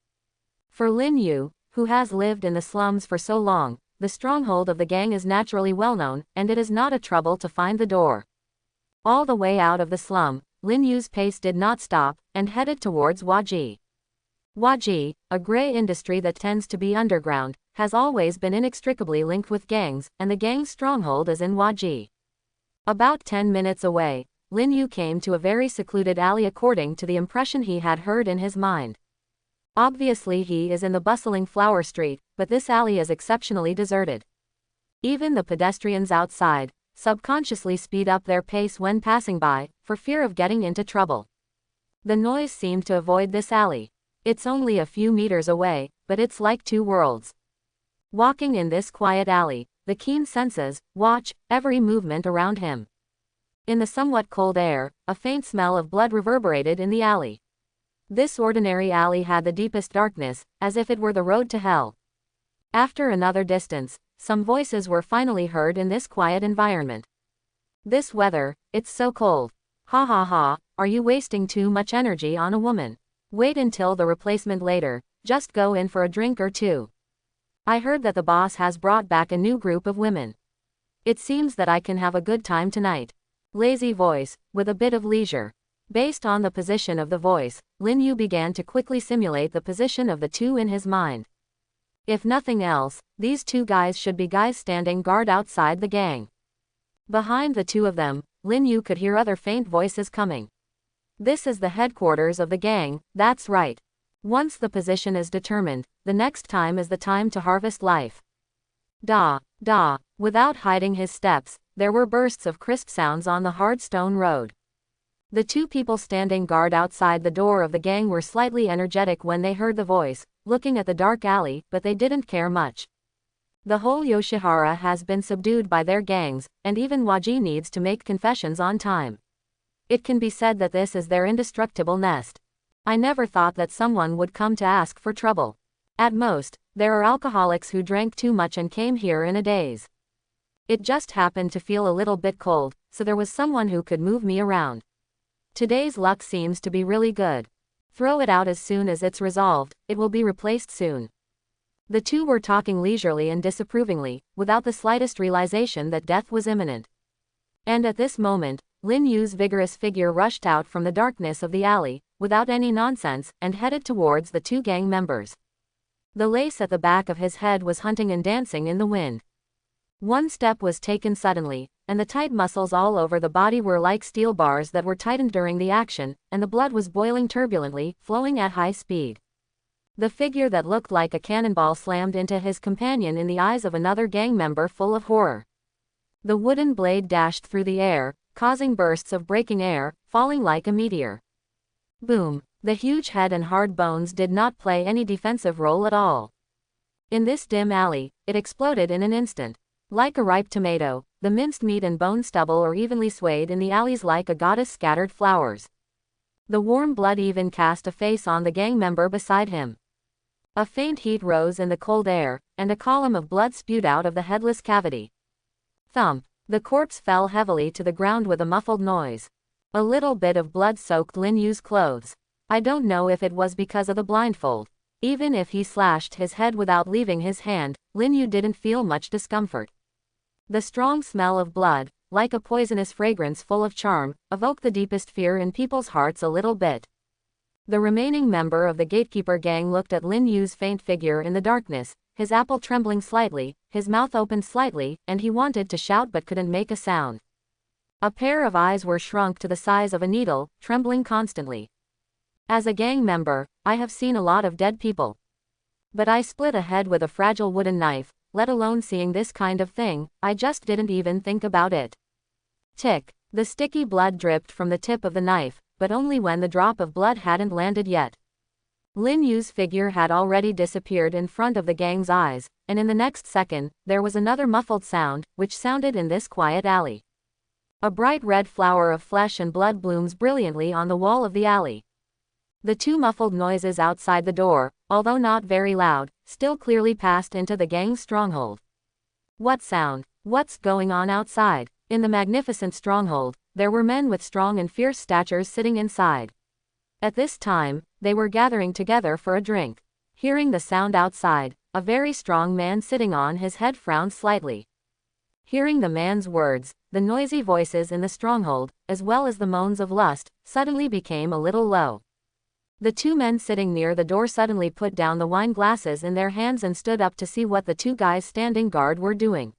For Lin Yu, who has lived in the slums for so long, the stronghold of the gang is naturally well known, and it is not a trouble to find the door. All the way out of the slum, Lin Yu's pace did not stop, and headed towards Waji. Waji, a gray industry that tends to be underground, has always been inextricably linked with gangs, and the gang's stronghold is in Waji. About 10 minutes away, Lin Yu came to a very secluded alley according to the impression he had heard in his mind. Obviously he is in the bustling flower street, but this alley is exceptionally deserted. Even the pedestrians outside subconsciously speed up their pace when passing by, for fear of getting into trouble. The noise seemed to avoid this alley. It's only a few meters away, but it's like two worlds. Walking in this quiet alley, the keen senses watch every movement around him. In the somewhat cold air, a faint smell of blood reverberated in the alley. This ordinary alley had the deepest darkness, as if it were the road to hell. After another distance, some voices were finally heard in this quiet environment. This weather, it's so cold. Ha ha ha, are you wasting too much energy on a woman? Wait until the replacement later, just go in for a drink or two. I heard that the boss has brought back a new group of women. It seems that I can have a good time tonight. Lazy voice, with a bit of leisure. Based on the position of the voice, Lin Yu began to quickly simulate the position of the two in his mind. If nothing else, these two guys should be guys standing guard outside the gang. Behind the two of them, Lin Yu could hear other faint voices coming. This is the headquarters of the gang, that's right. Once the position is determined, the next time is the time to harvest life. Da, da. Without hiding his steps, there were bursts of crisp sounds on the hard stone road. The two people standing guard outside the door of the gang were slightly energetic when they heard the voice, looking at the dark alley, but they didn't care much. The whole Yoshihara has been subdued by their gangs, and even Waji needs to make confessions on time. It can be said that this is their indestructible nest. I never thought that someone would come to ask for trouble. At most, there are alcoholics who drank too much and came here in a daze. It just happened to feel a little bit cold, so there was someone who could move me around. Today's luck seems to be really good. Throw it out as soon as it's resolved, it will be replaced soon. The two were talking leisurely and disapprovingly, without the slightest realization that death was imminent. And at this moment, Lin Yu's vigorous figure rushed out from the darkness of the alley, without any nonsense, and headed towards the two gang members. The lace at the back of his head was hunting and dancing in the wind. One step was taken suddenly, and the tight muscles all over the body were like steel bars that were tightened during the action, and the blood was boiling turbulently, flowing at high speed. The figure that looked like a cannonball slammed into his companion in the eyes of another gang member full of horror. The wooden blade dashed through the air, causing bursts of breaking air, falling like a meteor. Boom! The huge head and hard bones did not play any defensive role at all. In this dim alley, it exploded in an instant. Like a ripe tomato, the minced meat and bone stubble are evenly swayed in the alleys like a goddess scattered flowers. The warm blood even cast a face on the gang member beside him. A faint heat rose in the cold air, and a column of blood spewed out of the headless cavity. Thump! The corpse fell heavily to the ground with a muffled noise. A little bit of blood soaked Lin Yu's clothes. I don't know if it was because of the blindfold. Even if he slashed his head without leaving his hand, Lin Yu didn't feel much discomfort. The strong smell of blood, like a poisonous fragrance full of charm, evoked the deepest fear in people's hearts a little bit. The remaining member of the gatekeeper gang looked at Lin Yu's faint figure in the darkness, his apple trembling slightly, his mouth opened slightly, and he wanted to shout but couldn't make a sound. A pair of eyes were shrunk to the size of a needle, trembling constantly. As a gang member, I have seen a lot of dead people. But I split a head with a fragile wooden knife, let alone seeing this kind of thing, I just didn't even think about it. Tick! The sticky blood dripped from the tip of the knife, but only when the drop of blood hadn't landed yet. Lin Yu's figure had already disappeared in front of the gang's eyes, and in the next second, there was another muffled sound, which sounded in this quiet alley. A bright red flower of flesh and blood blooms brilliantly on the wall of the alley. The two muffled noises outside the door, although not very loud, still clearly passed into the gang's stronghold. What sound? What's going on outside? In the magnificent stronghold, there were men with strong and fierce statures sitting inside. At this time, they were gathering together for a drink. Hearing the sound outside, a very strong man sitting on his head frowned slightly. Hearing the man's words, the noisy voices in the stronghold, as well as the moans of lust, suddenly became a little low. The two men sitting near the door suddenly put down the wine glasses in their hands and stood up to see what the two guys standing guard were doing.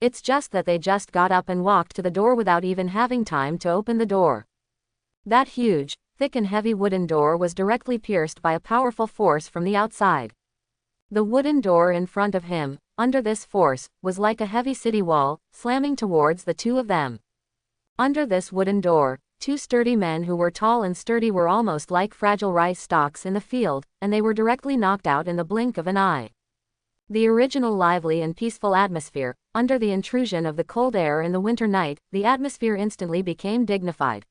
It's just that they just got up and walked to the door without even having time to open the door. That huge, thick and heavy wooden door was directly pierced by a powerful force from the outside. The wooden door in front of him, under this force, was like a heavy city wall, slamming towards the two of them. Under this wooden door, two sturdy men who were tall and sturdy were almost like fragile rice stalks in the field, and they were directly knocked out in the blink of an eye. The original lively and peaceful atmosphere, under the intrusion of the cold air in the winter night, the atmosphere instantly became dignified.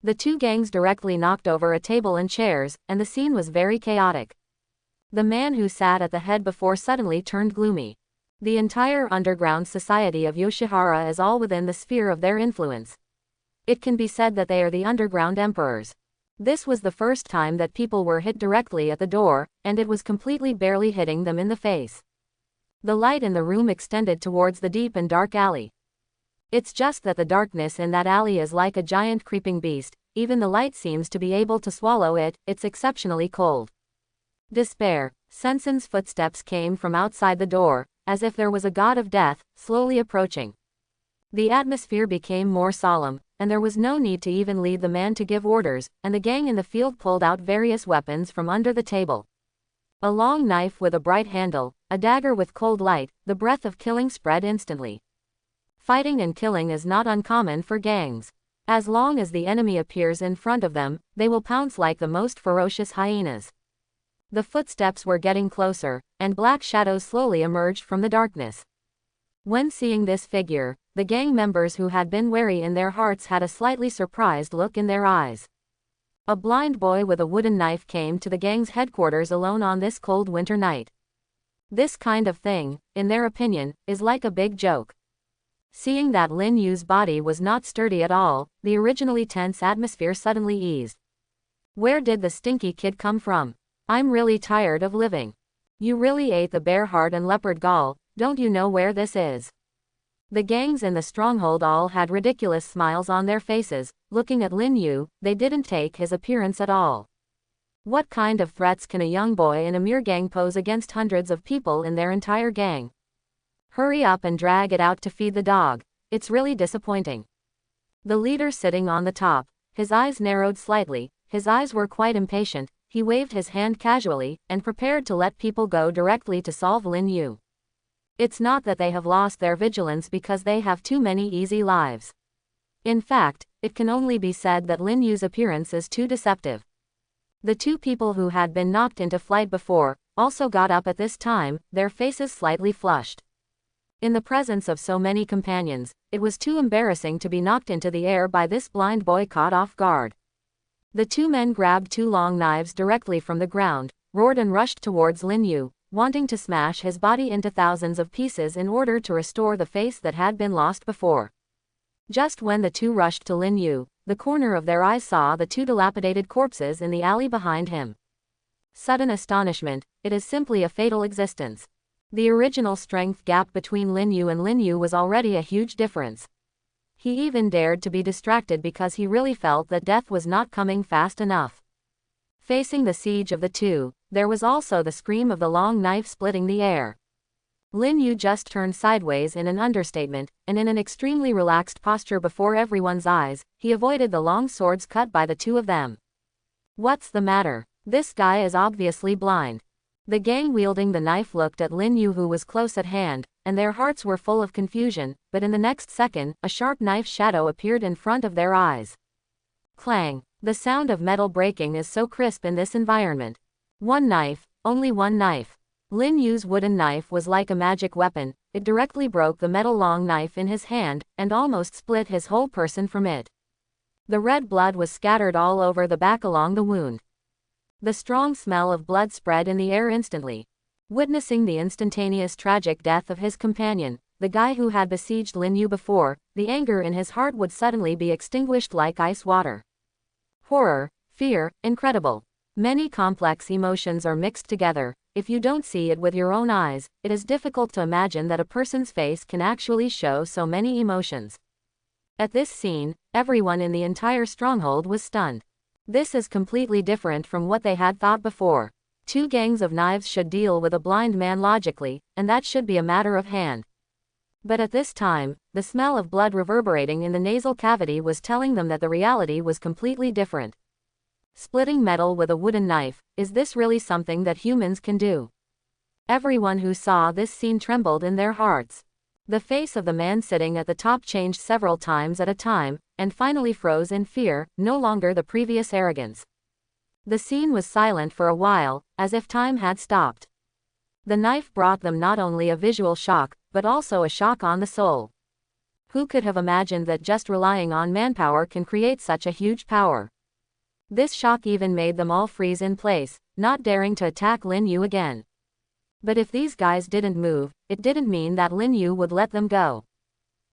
The two gangs directly knocked over a table and chairs, and the scene was very chaotic. The man who sat at the head before suddenly turned gloomy. The entire underground society of Yoshihara is all within the sphere of their influence. It can be said that they are the underground emperors. This was the first time that people were hit directly at the door, and it was completely barely hitting them in the face. The light in the room extended towards the deep and dark alley. It's just that the darkness in that alley is like a giant creeping beast, even the light seems to be able to swallow it, it's exceptionally cold. Despair. Sensen's footsteps came from outside the door, as if there was a god of death, slowly approaching. The atmosphere became more solemn, and there was no need to even lead the man to give orders, and the gang in the field pulled out various weapons from under the table. A long knife with a bright handle, a dagger with cold light, the breath of killing spread instantly. Fighting and killing is not uncommon for gangs. As long as the enemy appears in front of them, they will pounce like the most ferocious hyenas. The footsteps were getting closer, and black shadows slowly emerged from the darkness. When seeing this figure, the gang members who had been wary in their hearts had a slightly surprised look in their eyes. A blind boy with a wooden knife came to the gang's headquarters alone on this cold winter night. This kind of thing, in their opinion, is like a big joke. Seeing that Lin Yu's body was not sturdy at all, the originally tense atmosphere suddenly eased. Where did the stinky kid come from? I'm really tired of living. You really ate the bear heart and leopard gall, don't you know where this is? The gangs in the stronghold all had ridiculous smiles on their faces, looking at Lin Yu, they didn't take his appearance at all. What kind of threats can a young boy in a mere gang pose against hundreds of people in their entire gang? Hurry up and drag it out to feed the dog, it's really disappointing. The leader sitting on the top, his eyes narrowed slightly, his eyes were quite impatient, he waved his hand casually, and prepared to let people go directly to solve Lin Yu. It's not that they have lost their vigilance because they have too many easy lives. In fact, it can only be said that Lin Yu's appearance is too deceptive. The two people who had been knocked into flight before, also got up at this time, their faces slightly flushed. In the presence of so many companions, it was too embarrassing to be knocked into the air by this blind boy caught off guard. The two men grabbed two long knives directly from the ground, roared and rushed towards Lin Yu, wanting to smash his body into thousands of pieces in order to restore the face that had been lost before. Just when the two rushed to Lin Yu, the corner of their eyes saw the two dilapidated corpses in the alley behind him. Sudden astonishment, it is simply a fatal existence. The original strength gap between Lin Yu was already a huge difference. He even dared to be distracted because he really felt that death was not coming fast enough. Facing the siege of the two, there was also the scream of the long knife splitting the air. Lin Yu just turned sideways in an understatement, and in an extremely relaxed posture before everyone's eyes, he avoided the long swords cut by the two of them. What's the matter? This guy is obviously blind. The gang wielding the knife looked at Lin Yu, who was close at hand, and their hearts were full of confusion, but in the next second, a sharp knife shadow appeared in front of their eyes. Clang! The sound of metal breaking is so crisp in this environment. One knife, only one knife. Lin Yu's wooden knife was like a magic weapon, it directly broke the metal long knife in his hand, and almost split his whole person from it. The red blood was scattered all over the back along the wound. The strong smell of blood spread in the air instantly. Witnessing the instantaneous tragic death of his companion, the guy who had besieged Lin Yu before, the anger in his heart would suddenly be extinguished like ice water. Horror, fear, incredible. Many complex emotions are mixed together. If you don't see it with your own eyes, it is difficult to imagine that a person's face can actually show so many emotions. At this scene, everyone in the entire stronghold was stunned. This is completely different from what they had thought before. Two gangs of knives should deal with a blind man logically, and that should be a matter of hand. But at this time, the smell of blood reverberating in the nasal cavity was telling them that the reality was completely different. Splitting metal with a wooden knife, is this really something that humans can do? Everyone who saw this scene trembled in their hearts. The face of the man sitting at the top changed several times at a time, and finally froze in fear, no longer the previous arrogance. The scene was silent for a while, as if time had stopped. The knife brought them not only a visual shock, but also a shock on the soul. Who could have imagined that just relying on manpower can create such a huge power? This shock even made them all freeze in place, not daring to attack Lin Yu again. But if these guys didn't move, it didn't mean that Lin Yu would let them go.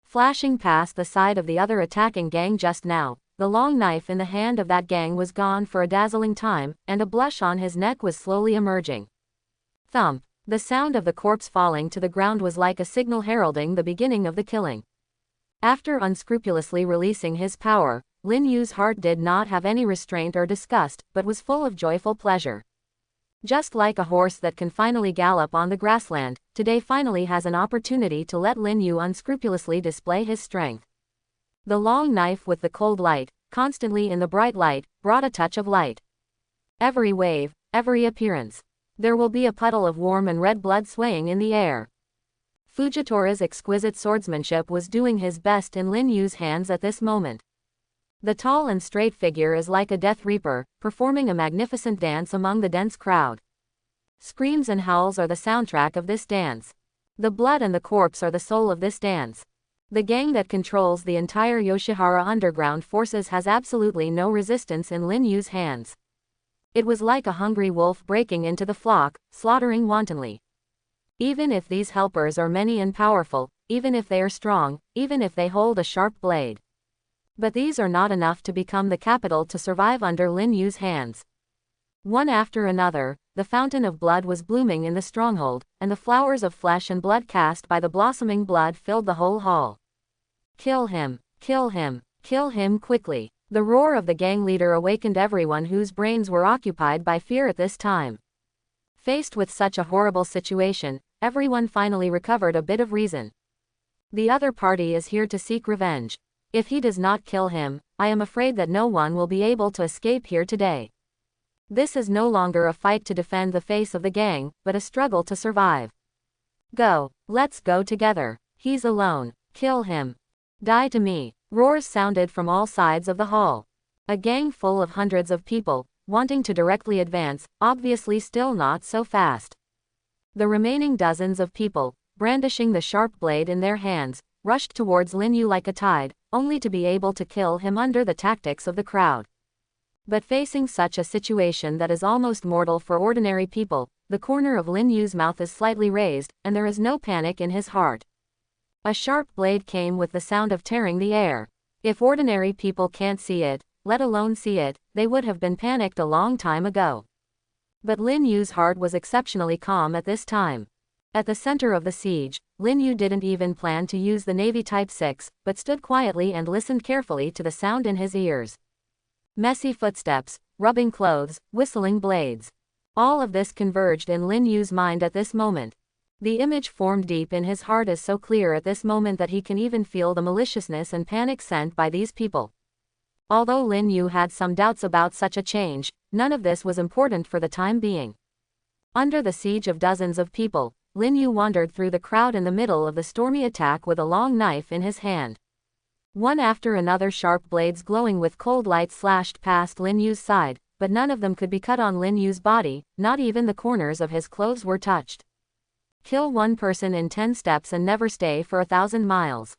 Flashing past the side of the other attacking gang just now, the long knife in the hand of that gang was gone for a dazzling time, and a blush on his neck was slowly emerging. Thump! The sound of the corpse falling to the ground was like a signal heralding the beginning of the killing. After unscrupulously releasing his power, Lin Yu's heart did not have any restraint or disgust, but was full of joyful pleasure. Just like a horse that can finally gallop on the grassland, today finally has an opportunity to let Lin Yu unscrupulously display his strength. The long knife with the cold light, constantly in the bright light, brought a touch of light. Every wave, every appearance. There will be a puddle of warm and red blood swaying in the air. Fujitora's exquisite swordsmanship was doing his best in Lin Yu's hands at this moment. The tall and straight figure is like a death reaper, performing a magnificent dance among the dense crowd. Screams and howls are the soundtrack of this dance. The blood and the corpse are the soul of this dance. The gang that controls the entire Yoshihara underground forces has absolutely no resistance in Lin Yu's hands. It was like a hungry wolf breaking into the flock, slaughtering wantonly. Even if these helpers are many and powerful, even if they are strong, even if they hold a sharp blade. But these are not enough to become the capital to survive under Lin Yu's hands. One after another, the fountain of blood was blooming in the stronghold, and the flowers of flesh and blood cast by the blossoming blood filled the whole hall. Kill him, kill him, kill him quickly. The roar of the gang leader awakened everyone whose brains were occupied by fear at this time. Faced with such a horrible situation, everyone finally recovered a bit of reason. The other party is here to seek revenge. If he does not kill him, I am afraid that no one will be able to escape here today. This is no longer a fight to defend the face of the gang, but a struggle to survive. Go, let's go together. He's alone. Kill him. Die to me. Roars sounded from all sides of the hall. A gang full of hundreds of people, wanting to directly advance, obviously still not so fast. The remaining dozens of people, brandishing the sharp blade in their hands, rushed towards Lin Yu like a tide, only to be able to kill him under the tactics of the crowd. But facing such a situation that is almost mortal for ordinary people, the corner of Lin Yu's mouth is slightly raised, and there is no panic in his heart. A sharp blade came with the sound of tearing the air. If ordinary people can't see it, let alone see it, they would have been panicked a long time ago. But Lin Yu's heart was exceptionally calm at this time. At the center of the siege, Lin Yu didn't even plan to use the Navy Type 6, but stood quietly and listened carefully to the sound in his ears. Messy footsteps, rubbing clothes, whistling blades. All of this converged in Lin Yu's mind at this moment. The image formed deep in his heart is so clear at this moment that he can even feel the maliciousness and panic sent by these people. Although Lin Yu had some doubts about such a change, none of this was important for the time being. Under the siege of dozens of people, Lin Yu wandered through the crowd in the middle of the stormy attack with a long knife in his hand. One after another sharp blades glowing with cold light slashed past Lin Yu's side, but none of them could be cut on Lin Yu's body, not even the corners of his clothes were touched. Kill one person in 10 steps and never stay for 1,000 miles.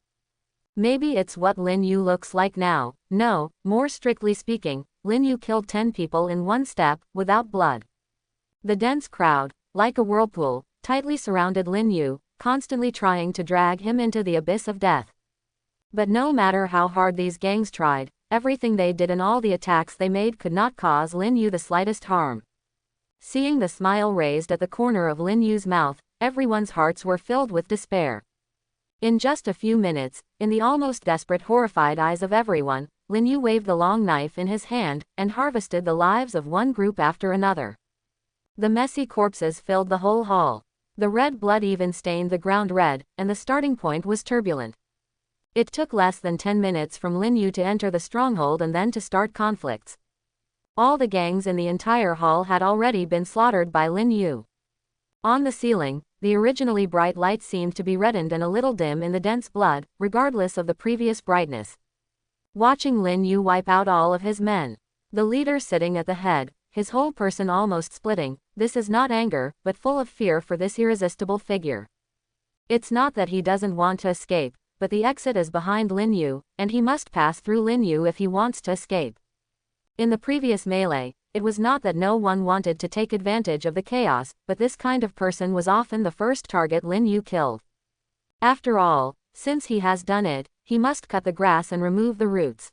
Maybe it's what Lin Yu looks like now. No, more strictly speaking, Lin Yu killed 10 people in 1 step, without blood. The dense crowd, like a whirlpool, tightly surrounded Lin Yu, constantly trying to drag him into the abyss of death. But no matter how hard these gangs tried, everything they did and all the attacks they made could not cause Lin Yu the slightest harm. Seeing the smile raised at the corner of Lin Yu's mouth, everyone's hearts were filled with despair. In just a few minutes, in the almost desperate horrified eyes of everyone, Lin Yu waved the long knife in his hand, and harvested the lives of one group after another. The messy corpses filled the whole hall. The red blood even stained the ground red, and the starting point was turbulent. It took less than 10 minutes from Lin Yu to enter the stronghold and then to start conflicts. All the gangs in the entire hall had already been slaughtered by Lin Yu. On the ceiling, the originally bright light seemed to be reddened and a little dim in the dense blood, regardless of the previous brightness. Watching Lin Yu wipe out all of his men, the leader sitting at the head, his whole person almost splitting, this is not anger, but full of fear for this irresistible figure. It's not that he doesn't want to escape, but the exit is behind Lin Yu, and he must pass through Lin Yu if he wants to escape. In the previous melee, it was not that no one wanted to take advantage of the chaos, but this kind of person was often the first target Lin Yu killed. After all, since he has done it, he must cut the grass and remove the roots.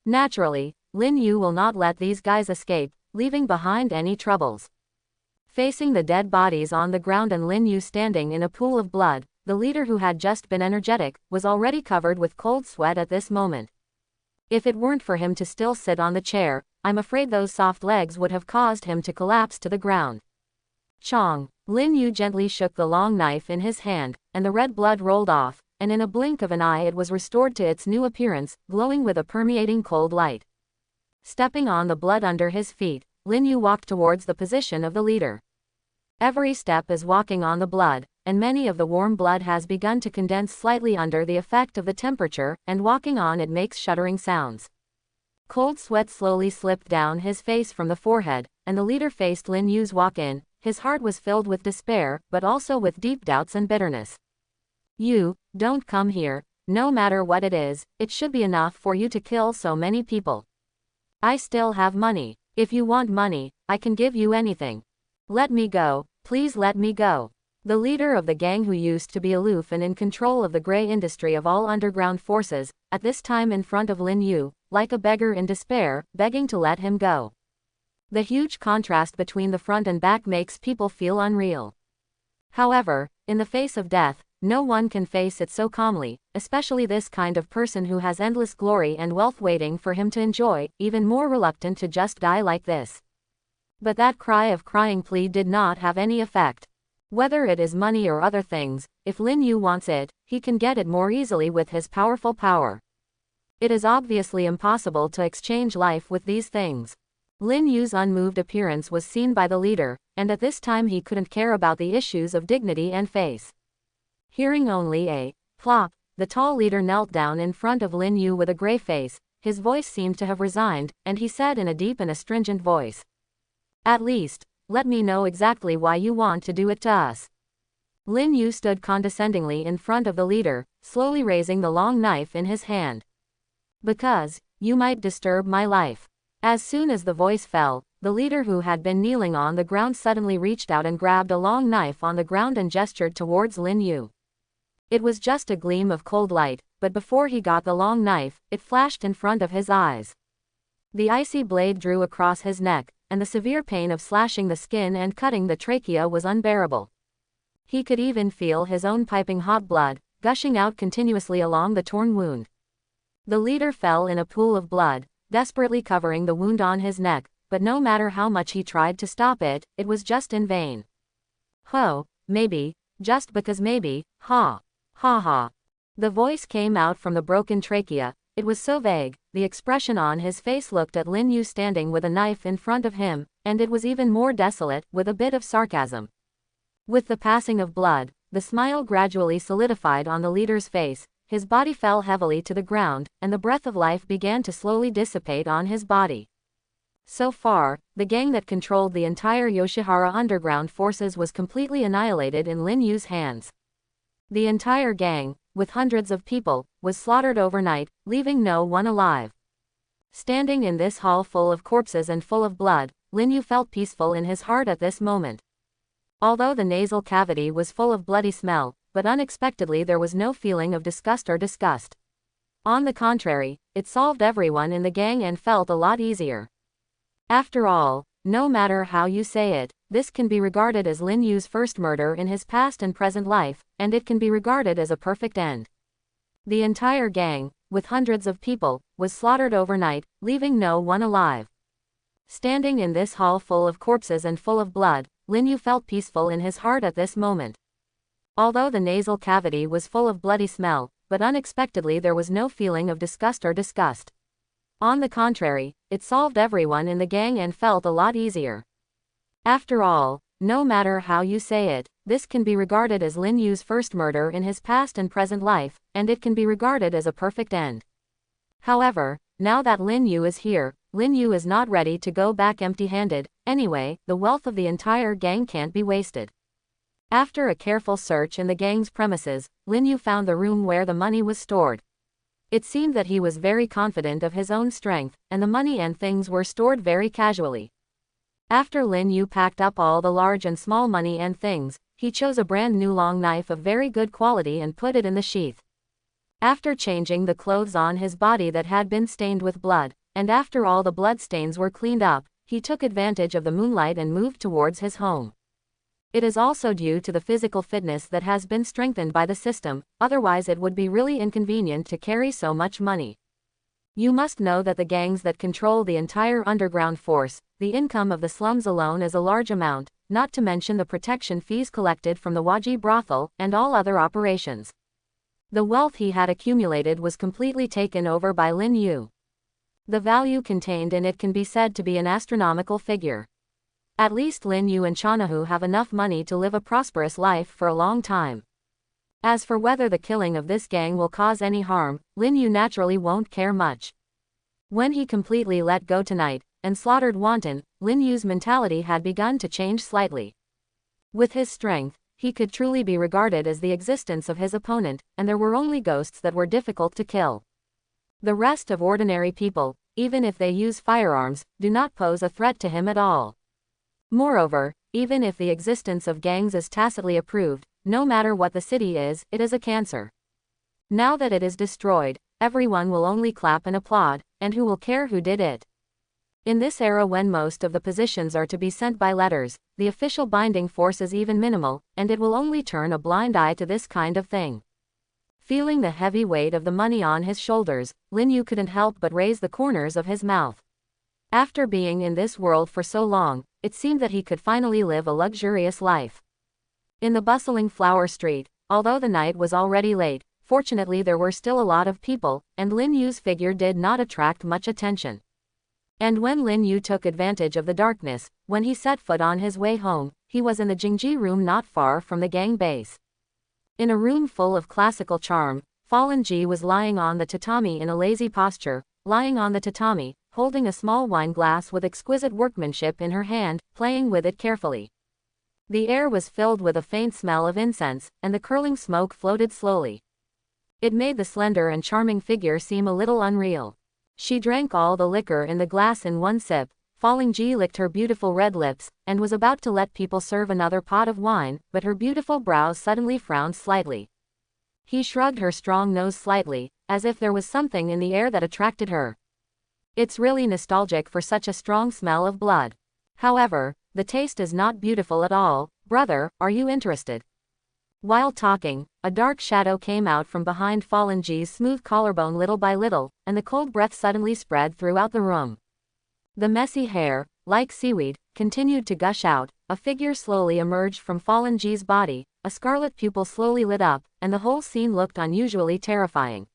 Naturally, Lin Yu will not let these guys escape, leaving behind any troubles. Facing the dead bodies on the ground and Lin Yu standing in a pool of blood, the leader who had just been energetic, was already covered with cold sweat at this moment. If it weren't for him to still sit on the chair, I'm afraid those soft legs would have caused him to collapse to the ground. Chong! Lin Yu gently shook the long knife in his hand, and the red blood rolled off, and in a blink of an eye it was restored to its new appearance, glowing with a permeating cold light. Stepping on the blood under his feet, Lin Yu walked towards the position of the leader. Every step is walking on the blood, and many of the warm blood has begun to condense slightly under the effect of the temperature, and walking on it makes shuddering sounds. Cold sweat slowly slipped down his face from the forehead, and the leader faced Lin Yu's walk-in. His heart was filled with despair, but also with deep doubts and bitterness. You, don't come here, no matter what it is, it should be enough for you to kill so many people. I still have money. If you want money, I can give you anything. Let me go, please let me go. The leader of the gang, who used to be aloof and in control of the gray industry of all underground forces, at this time in front of Lin Yu, like a beggar in despair, begging to let him go. The huge contrast between the front and back makes people feel unreal. However, in the face of death, no one can face it so calmly, especially this kind of person who has endless glory and wealth waiting for him to enjoy, even more reluctant to just die like this. But that cry of crying plea did not have any effect. Whether it is money or other things, if Lin Yu wants it, he can get it more easily with his powerful power. It is obviously impossible to exchange life with these things. Lin Yu's unmoved appearance was seen by the leader, and at this time he couldn't care about the issues of dignity and face. Hearing only a plop, the tall leader knelt down in front of Lin Yu with a gray face. His voice seemed to have resigned, and he said in a deep and astringent voice, "At least, let me know exactly why you want to do it to us." Lin Yu stood condescendingly in front of the leader, slowly raising the long knife in his hand. "Because you might disturb my life." As soon as the voice fell, the leader, who had been kneeling on the ground, suddenly reached out and grabbed a long knife on the ground and gestured towards Lin Yu. It was just a gleam of cold light, but before he got the long knife, it flashed in front of his eyes. The icy blade drew across his neck, and the severe pain of slashing the skin and cutting the trachea was unbearable. He could even feel his own piping hot blood, gushing out continuously along the torn wound. The leader fell in a pool of blood, desperately covering the wound on his neck, but no matter how much he tried to stop it, it was just in vain. "Ho, maybe, just because maybe, ha, ha ha." The voice came out from the broken trachea. It was so vague. The expression on his face looked at Lin Yu standing with a knife in front of him, and it was even more desolate, with a bit of sarcasm. With the passing of blood, the smile gradually solidified on the leader's face. His body fell heavily to the ground, and the breath of life began to slowly dissipate on his body. So far, the gang that controlled the entire Yoshihara underground forces was completely annihilated in Lin Yu's hands. The entire gang, with hundreds of people, was slaughtered overnight, leaving no one alive. Standing in this hall full of corpses and full of blood, Lin Yu felt peaceful in his heart at this moment. Although the nasal cavity was full of bloody smell, but unexpectedly there was no feeling of disgust or disgust. On the contrary, it solved everyone in the gang and felt a lot easier. After all, no matter how you say it, this can be regarded as Lin Yu's first murder in his past and present life, and it can be regarded as a perfect end. The entire gang, with hundreds of people, was slaughtered overnight, leaving no one alive. Standing in this hall full of corpses and full of blood, Lin Yu felt peaceful in his heart at this moment. Although the nasal cavity was full of bloody smell, but unexpectedly there was no feeling of disgust or disgust. On the contrary, it solved everyone in the gang and felt a lot easier. After all, no matter how you say it, this can be regarded as Lin Yu's first murder in his past and present life, and it can be regarded as a perfect end. However, now that Lin Yu is here, Lin Yu is not ready to go back empty-handed. Anyway, the wealth of the entire gang can't be wasted. After a careful search in the gang's premises, Lin Yu found the room where the money was stored. It seemed that he was very confident of his own strength, and the money and things were stored very casually. After Lin Yu packed up all the large and small money and things, he chose a brand new long knife of very good quality and put it in the sheath. After changing the clothes on his body that had been stained with blood, and after all the blood stains were cleaned up, he took advantage of the moonlight and moved towards his home. It is also due to the physical fitness that has been strengthened by the system, otherwise it would be really inconvenient to carry so much money. You must know that the gangs that control the entire underground force, the income of the slums alone is a large amount, not to mention the protection fees collected from the Waji brothel, and all other operations. The wealth he had accumulated was completely taken over by Lin Yu. The value contained in it can be said to be an astronomical figure. At least Lin Yu and Chanahu have enough money to live a prosperous life for a long time. As for whether the killing of this gang will cause any harm, Lin Yu naturally won't care much. When he completely let go tonight, and slaughtered Wanton, Lin Yu's mentality had begun to change slightly. With his strength, he could truly be regarded as the existence of his opponent, and there were only ghosts that were difficult to kill. The rest of ordinary people, even if they use firearms, do not pose a threat to him at all. Moreover, even if the existence of gangs is tacitly approved, no matter what the city is, it is a cancer. Now that it is destroyed, everyone will only clap and applaud, and who will care who did it? In this era when most of the positions are to be sent by letters, the official binding force is even minimal, and it will only turn a blind eye to this kind of thing. Feeling the heavy weight of the money on his shoulders, Lin Yu couldn't help but raise the corners of his mouth. After being in this world for so long, it seemed that he could finally live a luxurious life. In the bustling flower street, although the night was already late, fortunately there were still a lot of people, and Lin Yu's figure did not attract much attention. And when Lin Yu took advantage of the darkness, when he set foot on his way home, he was in the Jingji room not far from the gang base. In a room full of classical charm, Fallen Ji was lying on the tatami in a lazy posture, lying on the tatami, holding a small wine glass with exquisite workmanship in her hand, playing with it carefully. The air was filled with a faint smell of incense, and the curling smoke floated slowly. It made the slender and charming figure seem a little unreal. She drank all the liquor in the glass in one sip. Falling Ji licked her beautiful red lips, and was about to let people serve another pot of wine, but her beautiful brows suddenly frowned slightly. He shrugged her strong nose slightly, as if there was something in the air that attracted her. It's really nostalgic for such a strong smell of blood. However, the taste is not beautiful at all. Brother, are you interested? While talking, a dark shadow came out from behind Fallen Ji's smooth collarbone little by little, and the cold breath suddenly spread throughout the room. The messy hair, like seaweed, continued to gush out. A figure slowly emerged from Fallen Ji's body, a scarlet pupil slowly lit up, and the whole scene looked unusually terrifying.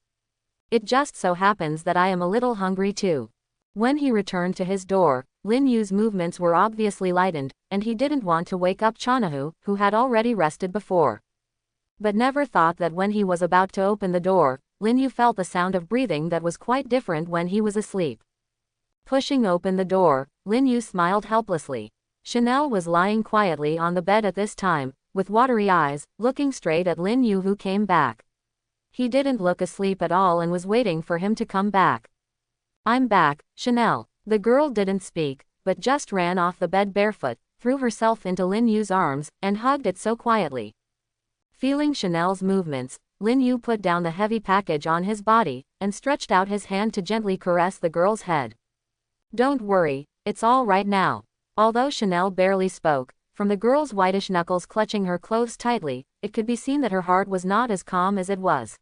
It just so happens that I am a little hungry too. When he returned to his door, Lin Yu's movements were obviously lightened, and he didn't want to wake up Chanahu, who had already rested before. But never thought that when he was about to open the door, Lin Yu felt the sound of breathing that was quite different when he was asleep. Pushing open the door, Lin Yu smiled helplessly. Chanel was lying quietly on the bed at this time, with watery eyes, looking straight at Lin Yu who came back. He didn't look asleep at all and was waiting for him to come back. I'm back, Chanel. The girl didn't speak, but just ran off the bed barefoot, threw herself into Lin Yu's arms, and hugged it so quietly. Feeling Chanel's movements, Lin Yu put down the heavy package on his body, and stretched out his hand to gently caress the girl's head. Don't worry, it's all right now. Although Chanel barely spoke, from the girl's whitish knuckles clutching her clothes tightly, it could be seen that her heart was not as calm as it was.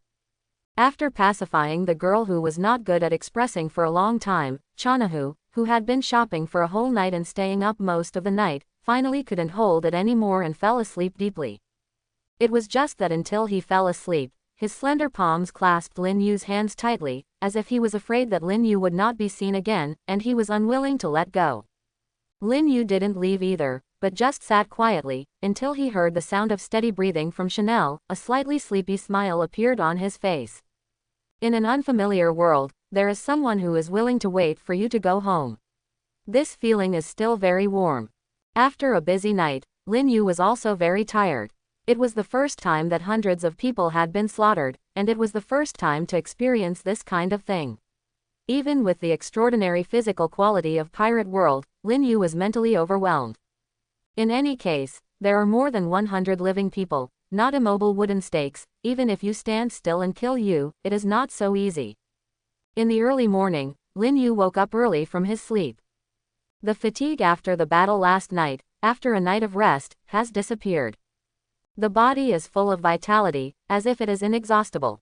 After pacifying the girl who was not good at expressing for a long time, Chanahu, who had been shopping for a whole night and staying up most of the night, finally couldn't hold it anymore and fell asleep deeply. It was just that until he fell asleep, his slender palms clasped Lin Yu's hands tightly, as if he was afraid that Lin Yu would not be seen again, and he was unwilling to let go. Lin Yu didn't leave either, but just sat quietly, until he heard the sound of steady breathing from Chanel. A slightly sleepy smile appeared on his face. In an unfamiliar world, there is someone who is willing to wait for you to go home. This feeling is still very warm. After a busy night, Lin Yu was also very tired. It was the first time that hundreds of people had been slaughtered, and it was the first time to experience this kind of thing. Even with the extraordinary physical quality of Pirate World, Lin Yu was mentally overwhelmed. In any case, there are more than 100 living people, not immobile wooden stakes. Even if you stand still and kill you, it is not so easy. In the early morning, Lin Yu woke up early from his sleep. The fatigue after the battle last night, after a night of rest, has disappeared. The body is full of vitality, as if it is inexhaustible.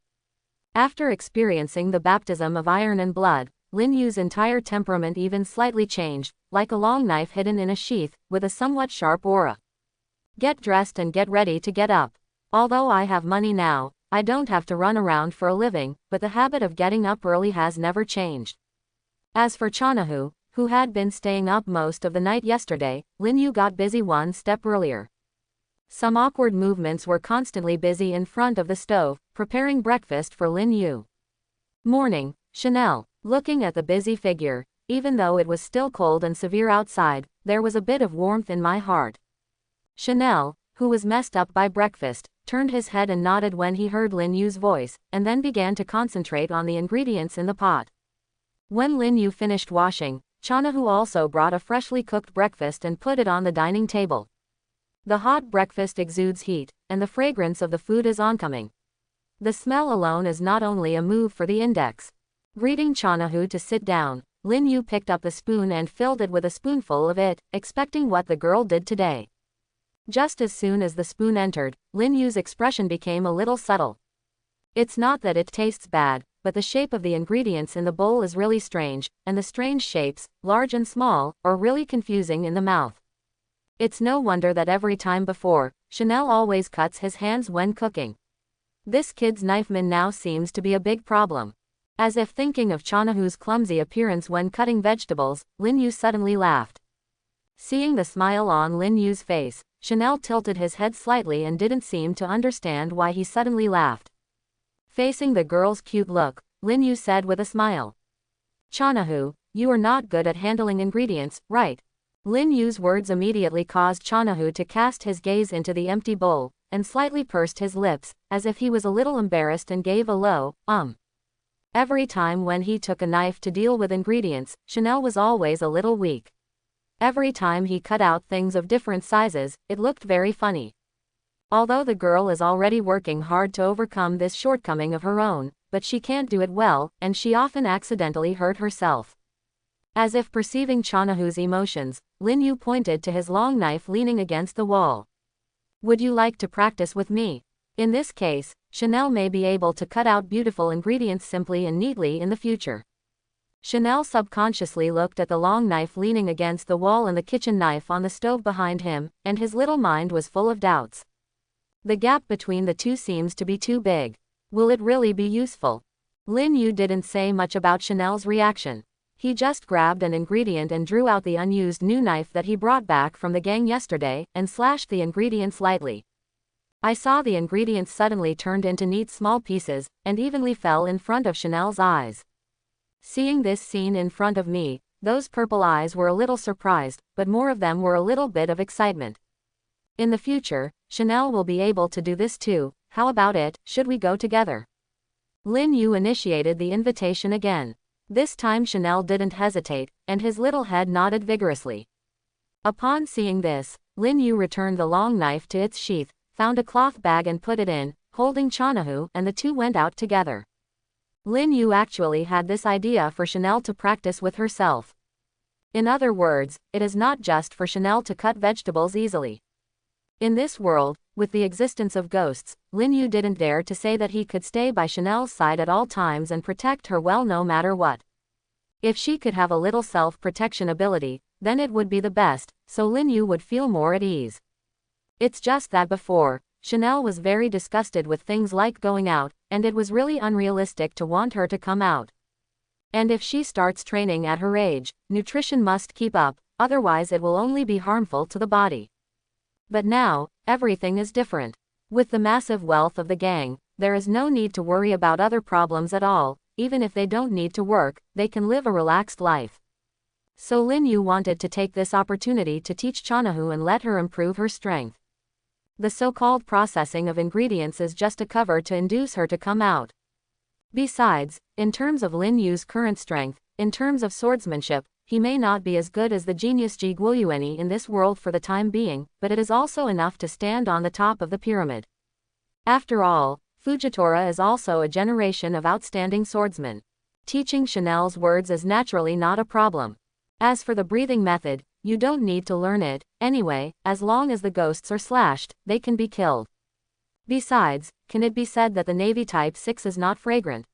After experiencing the baptism of iron and blood, Lin Yu's entire temperament even slightly changed, like a long knife hidden in a sheath, with a somewhat sharp aura. Get dressed and get ready to get up. Although I have money now, I don't have to run around for a living, but the habit of getting up early has never changed. As for Chanahu, who had been staying up most of the night yesterday, Lin Yu got busy one step earlier. Some awkward movements were constantly busy in front of the stove, preparing breakfast for Lin Yu. Morning, Chanel. Looking at the busy figure, even though it was still cold and severe outside, there was a bit of warmth in my heart. Chanel, who was messed up by breakfast, turned his head and nodded when he heard Lin Yu's voice, and then began to concentrate on the ingredients in the pot. When Lin Yu finished washing, Chanahu also brought a freshly cooked breakfast and put it on the dining table. The hot breakfast exudes heat, and the fragrance of the food is oncoming. The smell alone is not only a move for the index. Greeting Chanahu to sit down, Lin Yu picked up the spoon and filled it with a spoonful of it, expecting what the girl did today. Just as soon as the spoon entered, Lin Yu's expression became a little subtle. It's not that it tastes bad, but the shape of the ingredients in the bowl is really strange, and the strange shapes, large and small, are really confusing in the mouth. It's no wonder that every time before, Chanel always cuts his hands when cooking. This kid's knifeman now seems to be a big problem. As if thinking of Chanahu's clumsy appearance when cutting vegetables, Lin Yu suddenly laughed. Seeing the smile on Lin Yu's face, Chanel tilted his head slightly and didn't seem to understand why he suddenly laughed. Facing the girl's cute look, Lin Yu said with a smile. Chanahu, you are not good at handling ingredients, right? Lin Yu's words immediately caused Chanahu to cast his gaze into the empty bowl, and slightly pursed his lips, as if he was a little embarrassed and gave a low, Every time when he took a knife to deal with ingredients, Chanel was always a little weak. Every time he cut out things of different sizes, it looked very funny. Although the girl is already working hard to overcome this shortcoming of her own, but she can't do it well, and she often accidentally hurt herself. As if perceiving Chanahu's emotions, Lin Yu pointed to his long knife leaning against the wall. Would you like to practice with me? In this case, Chanel may be able to cut out beautiful ingredients simply and neatly in the future. Chanel subconsciously looked at the long knife leaning against the wall and the kitchen knife on the stove behind him, and his little mind was full of doubts. The gap between the two seems to be too big. Will it really be useful? Lin Yu didn't say much about Chanel's reaction. He just grabbed an ingredient and drew out the unused new knife that he brought back from the gang yesterday, and slashed the ingredients lightly. I saw the ingredients suddenly turned into neat small pieces, and evenly fell in front of Chanel's eyes. Seeing this scene in front of me, those purple eyes were a little surprised, but more of them were a little bit of excitement. In the future, Chanel will be able to do this too. How about it, should we go together? Lin Yu initiated the invitation again. This time Chanel didn't hesitate, and his little head nodded vigorously. Upon seeing this, Lin Yu returned the long knife to its sheath, found a cloth bag and put it in, holding Chanahu, and the two went out together. Lin Yu actually had this idea for Chanel to practice with herself. In other words, it is not just for Chanel to cut vegetables easily. In this world, with the existence of ghosts, Lin Yu didn't dare to say that he could stay by Chanel's side at all times and protect her well no matter what. If she could have a little self-protection ability, then it would be the best, so Lin Yu would feel more at ease. It's just that before, Chanel was very disgusted with things like going out, and it was really unrealistic to want her to come out. And if she starts training at her age, nutrition must keep up, otherwise it will only be harmful to the body. But now, everything is different. With the massive wealth of the gang, there is no need to worry about other problems at all. Even if they don't need to work, they can live a relaxed life. So Lin Yu wanted to take this opportunity to teach Chanahu and let her improve her strength. The so-called processing of ingredients is just a cover to induce her to come out. Besides, in terms of Lin Yu's current strength, in terms of swordsmanship, he may not be as good as the genius Ji Guoyuani in this world for the time being, but it is also enough to stand on the top of the pyramid. After all, Fujitora is also a generation of outstanding swordsmen. Teaching Chanel's words is naturally not a problem. As for the breathing method, You don't need to learn it, anyway, as long as the ghosts are slashed, they can be killed. Besides, can it be said that the Navy Type 6 is not fragrant?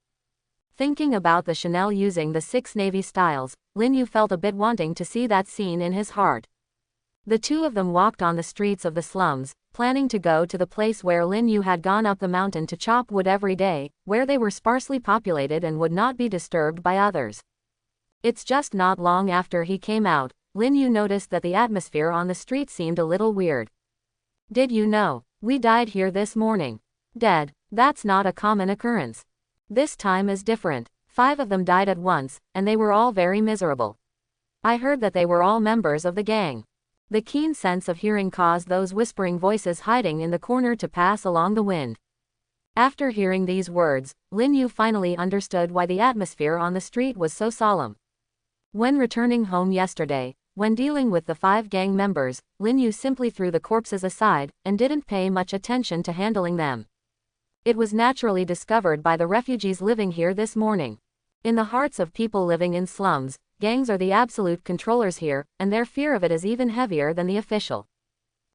Thinking about the Chanel using the 6 Navy styles, Lin Yu felt a bit wanting to see that scene in his heart. The two of them walked on the streets of the slums, planning to go to the place where Lin Yu had gone up the mountain to chop wood every day, where they were sparsely populated and would not be disturbed by others. It's just not long after he came out, Lin Yu noticed that the atmosphere on the street seemed a little weird. Did you know? We died here this morning. Dead. That's not a common occurrence. This time is different. 5 of them died at once, and they were all very miserable. I heard that they were all members of the gang. The keen sense of hearing caused those whispering voices hiding in the corner to pass along the wind. After hearing these words, Lin Yu finally understood why the atmosphere on the street was so solemn. When returning home yesterday, when dealing with the 5 gang members, Lin Yu simply threw the corpses aside, and didn't pay much attention to handling them. It was naturally discovered by the refugees living here this morning. In the hearts of people living in slums, gangs are the absolute controllers here, and their fear of it is even heavier than the official.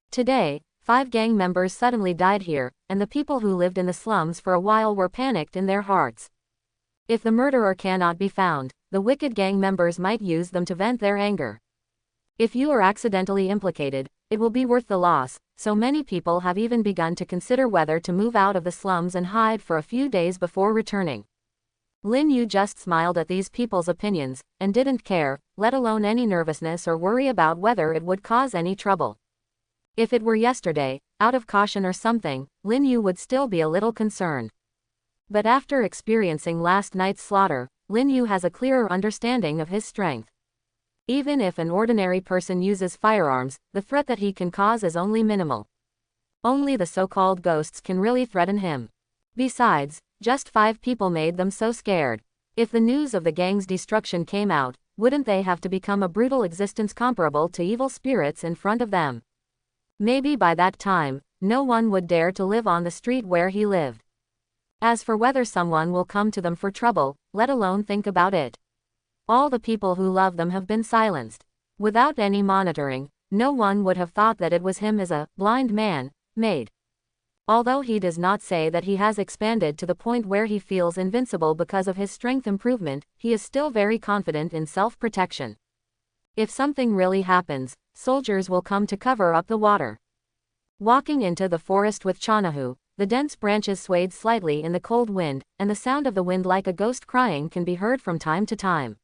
Today, 5 gang members suddenly died here, and the people who lived in the slums for a while were panicked in their hearts. If the murderer cannot be found, the wicked gang members might use them to vent their anger. If you are accidentally implicated, it will be worth the loss, so many people have even begun to consider whether to move out of the slums and hide for a few days before returning. Lin Yu just smiled at these people's opinions, and didn't care, let alone any nervousness or worry about whether it would cause any trouble. If it were yesterday, out of caution or something, Lin Yu would still be a little concerned. But after experiencing last night's slaughter, Lin Yu has a clearer understanding of his strength. Even if an ordinary person uses firearms, the threat that he can cause is only minimal. Only the so-called ghosts can really threaten him. Besides, just 5 people made them so scared. If the news of the gang's destruction came out, wouldn't they have to become a brutal existence comparable to evil spirits in front of them? Maybe by that time, no one would dare to live on the street where he lived. As for whether someone will come to them for trouble, let alone think about it. All the people who love them have been silenced. Without any monitoring, no one would have thought that it was him as a blind man made. Although he does not say that he has expanded to the point where he feels invincible because of his strength improvement, he is still very confident in self-protection. If something really happens, soldiers will come to cover up the water. Walking into the forest with Chanahu, the dense branches swayed slightly in the cold wind, and the sound of the wind like a ghost crying can be heard from time to time.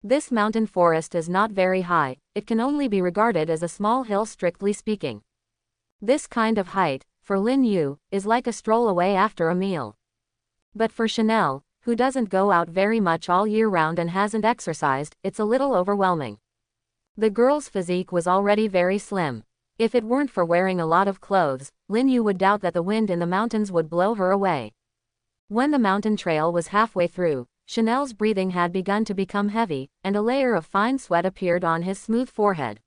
This mountain forest is not very high, it can only be regarded as a small hill strictly speaking. This kind of height, for Lin Yu, is like a stroll away after a meal. But for Chanel, who doesn't go out very much all year round and hasn't exercised, it's a little overwhelming. The girl's physique was already very slim. If it weren't for wearing a lot of clothes, Lin Yu would doubt that the wind in the mountains would blow her away. When the mountain trail was halfway through, Chanel's breathing had begun to become heavy, and a layer of fine sweat appeared on his smooth forehead.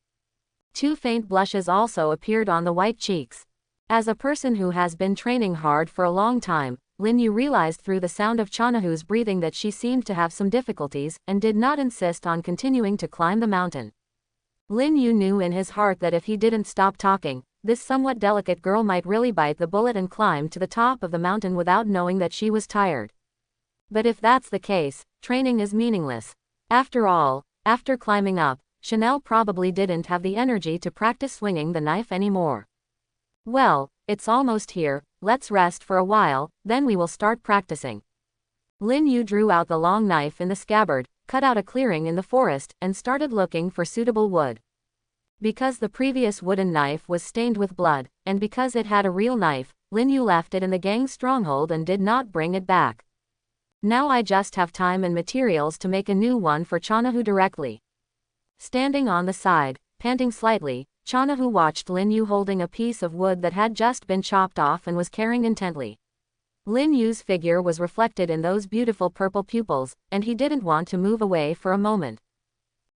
2 faint blushes also appeared on the white cheeks. As a person who has been training hard for a long time, Lin Yu realized through the sound of Chanahu's breathing that she seemed to have some difficulties, and did not insist on continuing to climb the mountain. Lin Yu knew in his heart that if he didn't stop talking, this somewhat delicate girl might really bite the bullet and climb to the top of the mountain without knowing that she was tired. But if that's the case, training is meaningless. After all, after climbing up, Chanel probably didn't have the energy to practice swinging the knife anymore. Well, it's almost here, let's rest for a while, then we will start practicing. Lin Yu drew out the long knife in the scabbard, cut out a clearing in the forest, and started looking for suitable wood. Because the previous wooden knife was stained with blood, and because it had a real knife, Lin Yu left it in the gang's stronghold and did not bring it back. Now I just have time and materials to make a new one for Chanahu directly. Standing on the side, panting slightly, Chanahu watched Lin Yu holding a piece of wood that had just been chopped off and was caring intently. Lin Yu's figure was reflected in those beautiful purple pupils, and he didn't want to move away for a moment.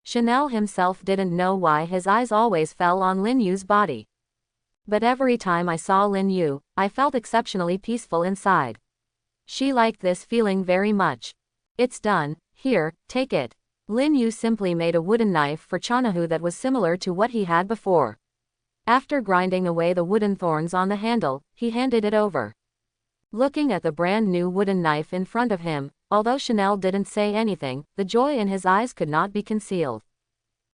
Chanel himself didn't know why his eyes always fell on Lin Yu's body. But every time I saw Lin Yu, I felt exceptionally peaceful inside. She liked this feeling very much. It's done, here, take it. Lin Yu simply made a wooden knife for Chanahu that was similar to what he had before. After grinding away the wooden thorns on the handle, he handed it over. Looking at the brand new wooden knife in front of him, although Chanel didn't say anything, the joy in his eyes could not be concealed.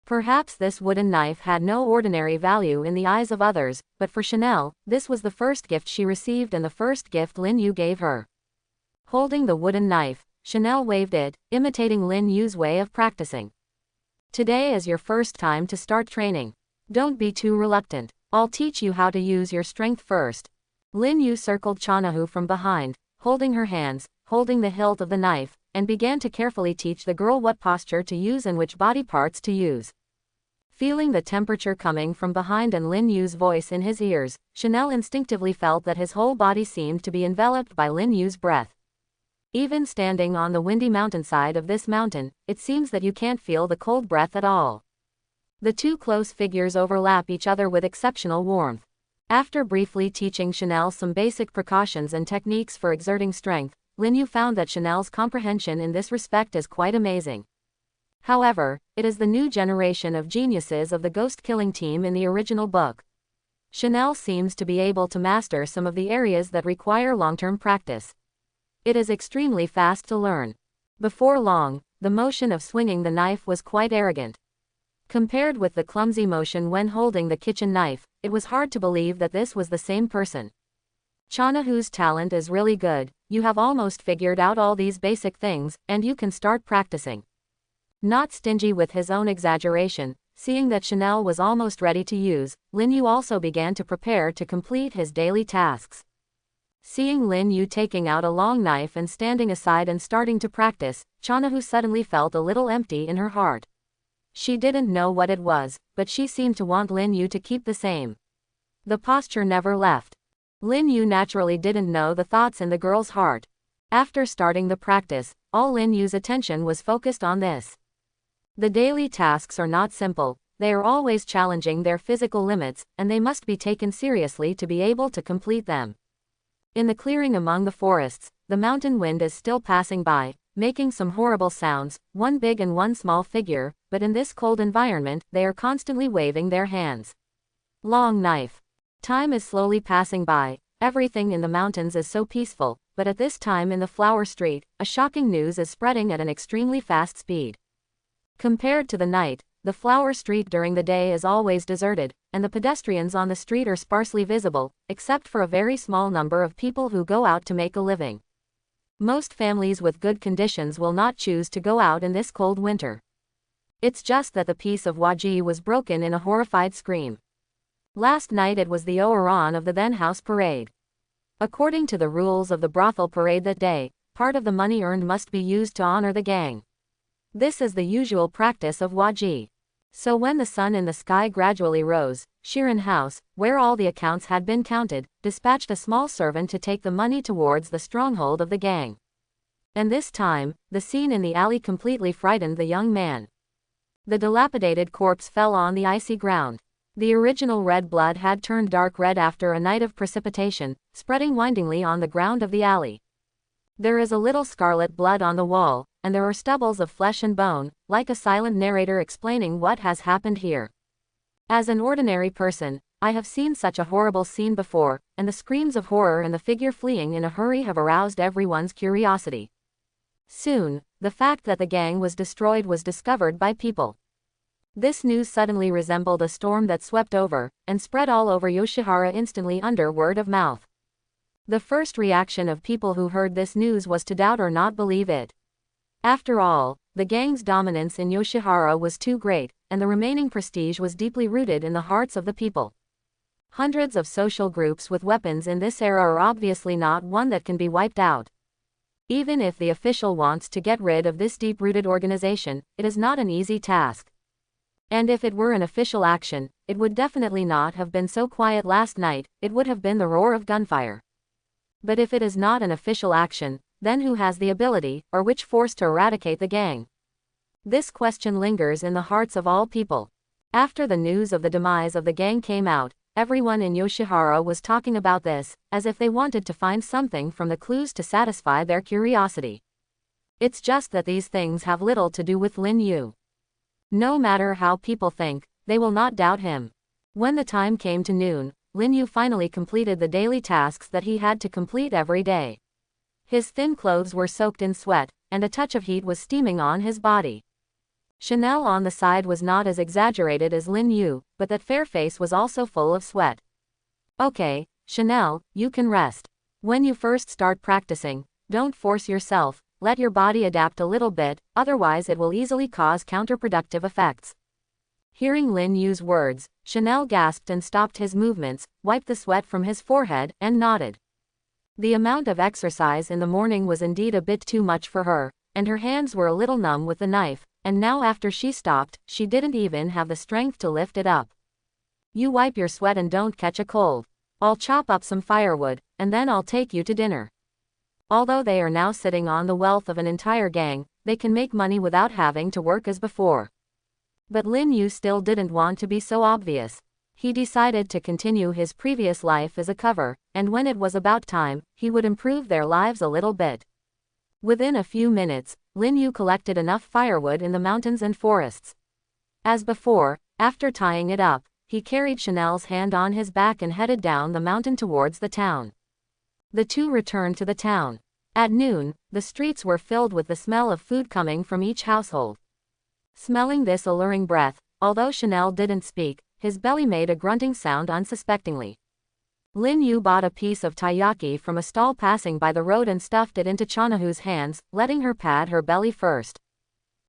Perhaps this wooden knife had no ordinary value in the eyes of others, but for Chanel, this was the first gift she received and the first gift Lin Yu gave her. Holding the wooden knife, Chanel waved it, imitating Lin Yu's way of practicing. Today is your first time to start training. Don't be too reluctant. I'll teach you how to use your strength first. Lin Yu circled Chanahu from behind, holding her hands, holding the hilt of the knife, and began to carefully teach the girl what posture to use and which body parts to use. Feeling the temperature coming from behind and Lin Yu's voice in his ears, Chanel instinctively felt that his whole body seemed to be enveloped by Lin Yu's breath. Even standing on the windy mountainside of this mountain, it seems that you can't feel the cold breath at all. The two close figures overlap each other with exceptional warmth. After briefly teaching Chanel some basic precautions and techniques for exerting strength, Lin Yu found that Chanel's comprehension in this respect is quite amazing. However, it is the new generation of geniuses of the ghost-killing team in the original book. Chanel seems to be able to master some of the areas that require long-term practice. It is extremely fast to learn. Before long, the motion of swinging the knife was quite arrogant. Compared with the clumsy motion when holding the kitchen knife, it was hard to believe that this was the same person. Chanahu's talent is really good, you have almost figured out all these basic things, and you can start practicing. Not stingy with his own exaggeration, seeing that Chanel was almost ready to use, Lin Yu also began to prepare to complete his daily tasks. Seeing Lin Yu taking out a long knife and standing aside and starting to practice, Chanahu suddenly felt a little empty in her heart. She didn't know what it was, but she seemed to want Lin Yu to keep the same. The posture never left. Lin Yu naturally didn't know the thoughts in the girl's heart. After starting the practice, all Lin Yu's attention was focused on this. The daily tasks are not simple, they are always challenging their physical limits, and they must be taken seriously to be able to complete them. In the clearing among the forests, the mountain wind is still passing by, making some horrible sounds, one big and one small figure, but in this cold environment, they are constantly waving their hands. Long knife. Time is slowly passing by, everything in the mountains is so peaceful, but at this time in the flower street, a shocking news is spreading at an extremely fast speed. Compared to the night, the flower street during the day is always deserted, and the pedestrians on the street are sparsely visible, except for a very small number of people who go out to make a living. Most families with good conditions will not choose to go out in this cold winter. It's just that the peace of Waji was broken in a horrified scream. Last night it was the Oran of the then house parade. According to the rules of the brothel parade that day, part of the money earned must be used to honor the gang. This is the usual practice of Waji. So when the sun in the sky gradually rose, Shirin House, where all the accounts had been counted, dispatched a small servant to take the money towards the stronghold of the gang. And this time, the scene in the alley completely frightened the young man. The dilapidated corpse fell on the icy ground. The original red blood had turned dark red after a night of precipitation, spreading windingly on the ground of the alley. There is a little scarlet blood on the wall, and there are stubbles of flesh and bone, like a silent narrator explaining what has happened here. As an ordinary person, I have seen such a horrible scene before, and the screams of horror and the figure fleeing in a hurry have aroused everyone's curiosity. Soon, the fact that the gang was destroyed was discovered by people. This news suddenly resembled a storm that swept over, and spread all over Yoshihara instantly under word of mouth. The first reaction of people who heard this news was to doubt or not believe it. After all, the gang's dominance in Yoshihara was too great, and the remaining prestige was deeply rooted in the hearts of the people. Hundreds of social groups with weapons in this era are obviously not one that can be wiped out. Even if the official wants to get rid of this deep-rooted organization, it is not an easy task. And if it were an official action, it would definitely not have been so quiet last night, it would have been the roar of gunfire. But if it is not an official action, then who has the ability, or which force to eradicate the gang? This question lingers in the hearts of all people. After the news of the demise of the gang came out, everyone in Yoshihara was talking about this, as if they wanted to find something from the clues to satisfy their curiosity. It's just that these things have little to do with Lin Yu. No matter how people think, they will not doubt him. When the time came to noon, Lin Yu finally completed the daily tasks that he had to complete every day. His thin clothes were soaked in sweat, and a touch of heat was steaming on his body. Chanel on the side was not as exaggerated as Lin Yu, but that fair face was also full of sweat. Okay, Chanel, you can rest. When you first start practicing, don't force yourself, let your body adapt a little bit, otherwise it will easily cause counterproductive effects. Hearing Lin Yu's words, Chanel gasped and stopped his movements, wiped the sweat from his forehead, and nodded. The amount of exercise in the morning was indeed a bit too much for her, and her hands were a little numb with the knife, and now after she stopped, she didn't even have the strength to lift it up. You wipe your sweat and don't catch a cold. I'll chop up some firewood, and then I'll take you to dinner. Although they are now sitting on the wealth of an entire gang, they can make money without having to work as before. But Lin Yu still didn't want to be so obvious. He decided to continue his previous life as a cover, and when it was about time, he would improve their lives a little bit. Within a few minutes, Lin Yu collected enough firewood in the mountains and forests. As before, after tying it up, he carried Chanel's hand on his back and headed down the mountain towards the town. The two returned to the town. At noon, the streets were filled with the smell of food coming from each household. Smelling this alluring breath, although Chanel didn't speak, his belly made a grunting sound unsuspectingly. Lin Yu bought a piece of taiyaki from a stall passing by the road and stuffed it into Chanahu's hands, letting her pat her belly first.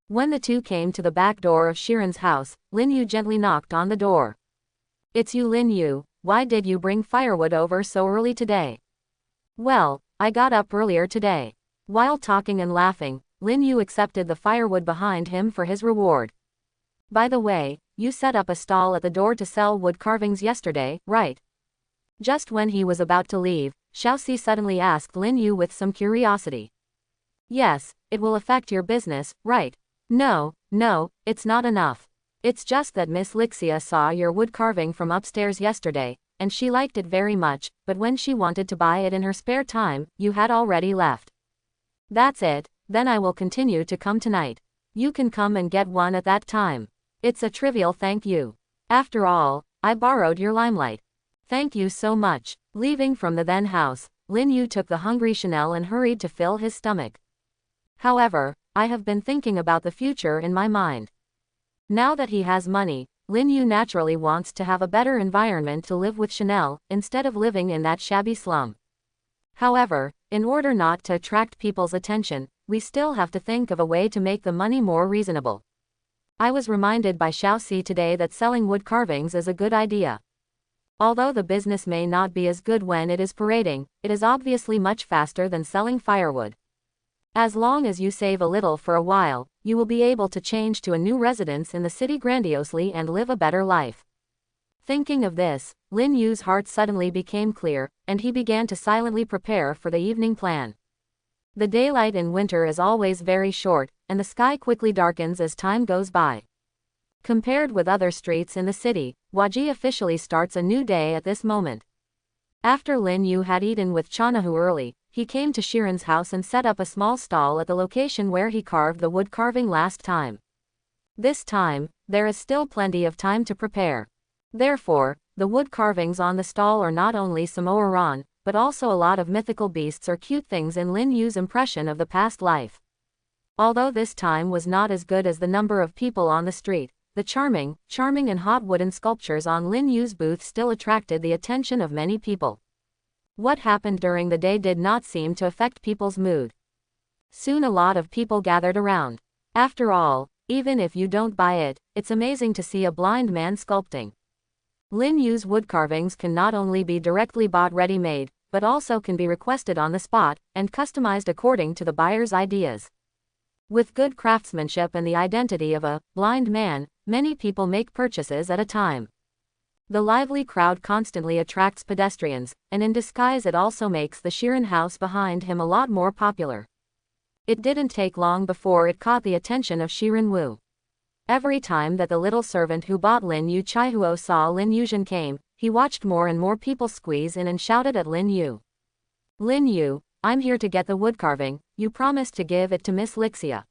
When the two came to the back door of Shiren's house, Lin Yu gently knocked on the door. "It's you, Lin Yu, why did you bring firewood over so early today?" "Well, I got up earlier today." While talking and laughing, Lin Yu accepted the firewood behind him for his reward. "By the way, you set up a stall at the door to sell wood carvings yesterday, right?" Just when he was about to leave, Xiaoxi suddenly asked Lin Yu with some curiosity. "Yes, it will affect your business, right?" No, it's not enough. It's just that Miss Lixia saw your wood carving from upstairs yesterday, and she liked it very much, but when she wanted to buy it in her spare time, you had already left." "That's it, then I will continue to come tonight. You can come and get one at that time. It's a trivial thank you. After all, I borrowed your limelight. Thank you so much." Leaving from the then house, Lin Yu took the hungry Chanel and hurried to fill his stomach. "However, I have been thinking about the future in my mind. Now that he has money, Lin Yu naturally wants to have a better environment to live with Chanel, instead of living in that shabby slum. However, in order not to attract people's attention, we still have to think of a way to make the money more reasonable. I was reminded by Xiaoxi today that selling wood carvings is a good idea. Although the business may not be as good when it is parading, it is obviously much faster than selling firewood. As long as you save a little for a while, you will be able to change to a new residence in the city grandiosely and live a better life." Thinking of this, Lin Yu's heart suddenly became clear, and he began to silently prepare for the evening plan. The daylight in winter is always very short, and the sky quickly darkens as time goes by. Compared with other streets in the city, Waji officially starts a new day at this moment. After Lin Yu had eaten with Chanahu early, he came to Shiren's house and set up a small stall at the location where he carved the wood carving last time. This time, there is still plenty of time to prepare. Therefore, the wood carvings on the stall are not only Samoaran, but also a lot of mythical beasts or cute things in Lin Yu's impression of the past life. Although this time was not as good as the number of people on the street, the charming and hot wooden sculptures on Lin Yu's booth still attracted the attention of many people. What happened during the day did not seem to affect people's mood. Soon a lot of people gathered around. After all, even if you don't buy it, it's amazing to see a blind man sculpting. Lin Yu's wood carvings can not only be directly bought ready-made, but also can be requested on the spot, and customized according to the buyer's ideas. With good craftsmanship and the identity of a blind man, many people make purchases at a time. The lively crowd constantly attracts pedestrians, and in disguise it also makes the Shiren house behind him a lot more popular. It didn't take long before it caught the attention of Shiren Wu. Every time that the little servant who bought Lin Yu Chaihuo saw Lin Yuzhen came, he watched more and more people squeeze in and shouted at Lin Yu. "Lin Yu, I'm here to get the wood carving. You promised to give it to Miss Lixia.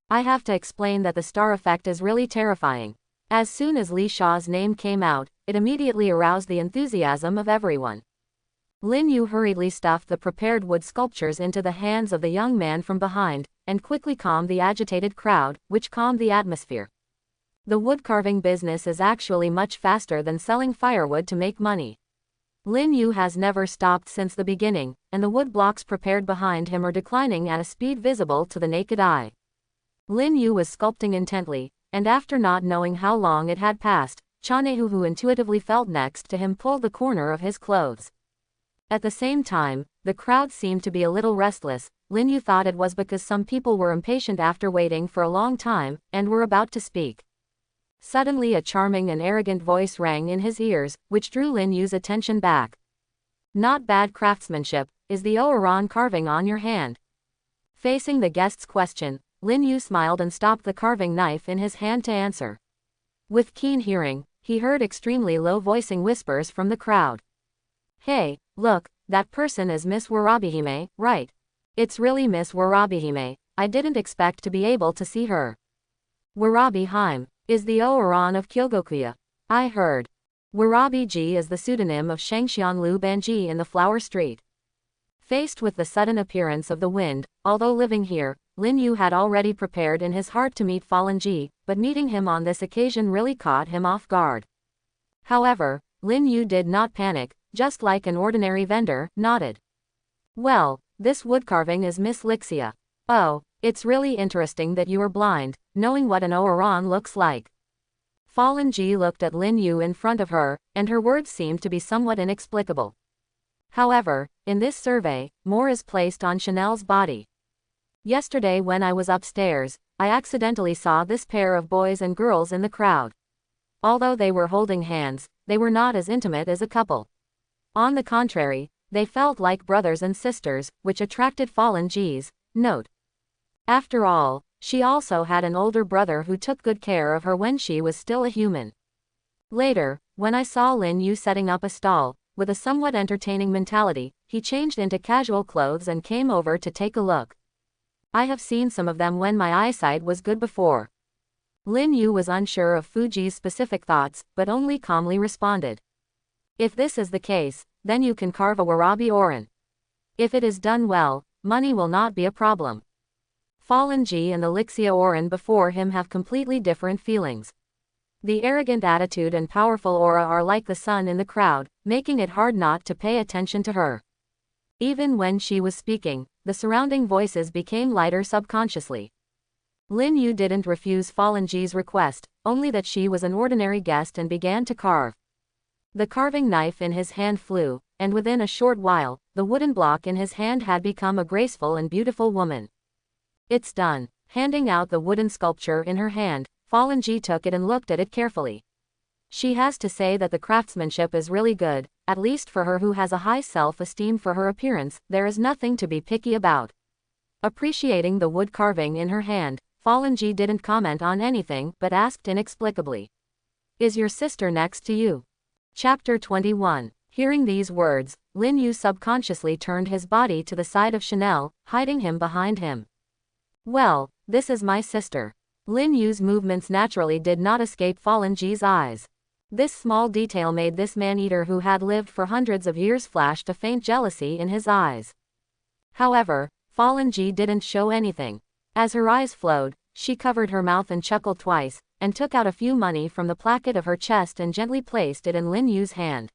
I have to explain that the star effect is really terrifying. As soon as Li Sha's name came out, it immediately aroused the enthusiasm of everyone. Lin Yu hurriedly stuffed the prepared wood sculptures into the hands of the young man from behind, and quickly calmed the agitated crowd, which calmed the atmosphere. The wood carving business is actually much faster than selling firewood to make money. Lin Yu has never stopped since the beginning, and the wood blocks prepared behind him are declining at a speed visible to the naked eye. Lin Yu was sculpting intently, and after not knowing how long it had passed, Chanehu, who intuitively felt next to him, pulled the corner of his clothes. At the same time, the crowd seemed to be a little restless. Lin Yu thought it was because some people were impatient after waiting for a long time, and were about to speak. Suddenly a charming and arrogant voice rang in his ears, which drew Lin Yu's attention back. Not bad craftsmanship, is the Oran carving on your hand? Facing the guest's question, Lin Yu smiled and stopped the carving knife in his hand to answer. With keen hearing, he heard extremely low voicing whispers from the crowd. Hey, look, that person is Miss Warabihime, right? It's really Miss Warabihime. I didn't expect to be able to see her. Warabihime is the Oran of Kyogokuya. I heard. Warabi-ji is the pseudonym of Shangxian Lu Banji in the Flower Street. Faced with the sudden appearance of the wind, although living here, Lin Yu had already prepared in his heart to meet Fallen Ji, but meeting him on this occasion really caught him off guard. However, Lin Yu did not panic, just like an ordinary vendor, nodded. Well, this wood carving is Miss Lixia. Oh, it's really interesting that you are blind, knowing what an Oran looks like. Fallen Ji looked at Lin Yu in front of her, and her words seemed to be somewhat inexplicable. However, in this survey, more is placed on Chanel's body. Yesterday when I was upstairs, I accidentally saw this pair of boys and girls in the crowd. Although they were holding hands, they were not as intimate as a couple. On the contrary, they felt like brothers and sisters, which attracted Fallen Ji's note. After all, she also had an older brother who took good care of her when she was still a human. Later, when I saw Lin Yu setting up a stall, with a somewhat entertaining mentality, he changed into casual clothes and came over to take a look. I have seen some of them when my eyesight was good before. Lin Yu was unsure of Fuji's specific thoughts, but only calmly responded. If this is the case, then you can carve a Warabi Oran. If it is done well, money will not be a problem. Fallen Ji and the Lixia Oran before him have completely different feelings. The arrogant attitude and powerful aura are like the sun in the crowd, making it hard not to pay attention to her. Even when she was speaking, the surrounding voices became lighter subconsciously. Lin Yu didn't refuse Fallen Ji's request, only that she was an ordinary guest, and began to carve. The carving knife in his hand flew, and within a short while, the wooden block in his hand had become a graceful and beautiful woman. It's done. Handing out the wooden sculpture in her hand, Fallen Ji took it and looked at it carefully. She has to say that the craftsmanship is really good, at least for her who has a high self-esteem for her appearance. There is nothing to be picky about. Appreciating the wood carving in her hand, Fallen Ji didn't comment on anything but asked inexplicably. Is your sister next to you? Chapter 21. Hearing these words, Lin Yu subconsciously turned his body to the side of Chanel, hiding him behind him. Well, this is my sister. Lin Yu's movements naturally did not escape Fallen Ji's eyes. This small detail made this man-eater who had lived for hundreds of years flashed a faint jealousy in his eyes. However, Fallen Ji didn't show anything. As her eyes flowed, she covered her mouth and chuckled twice, and took out a few money from the placket of her chest and gently placed it in Lin Yu's hand.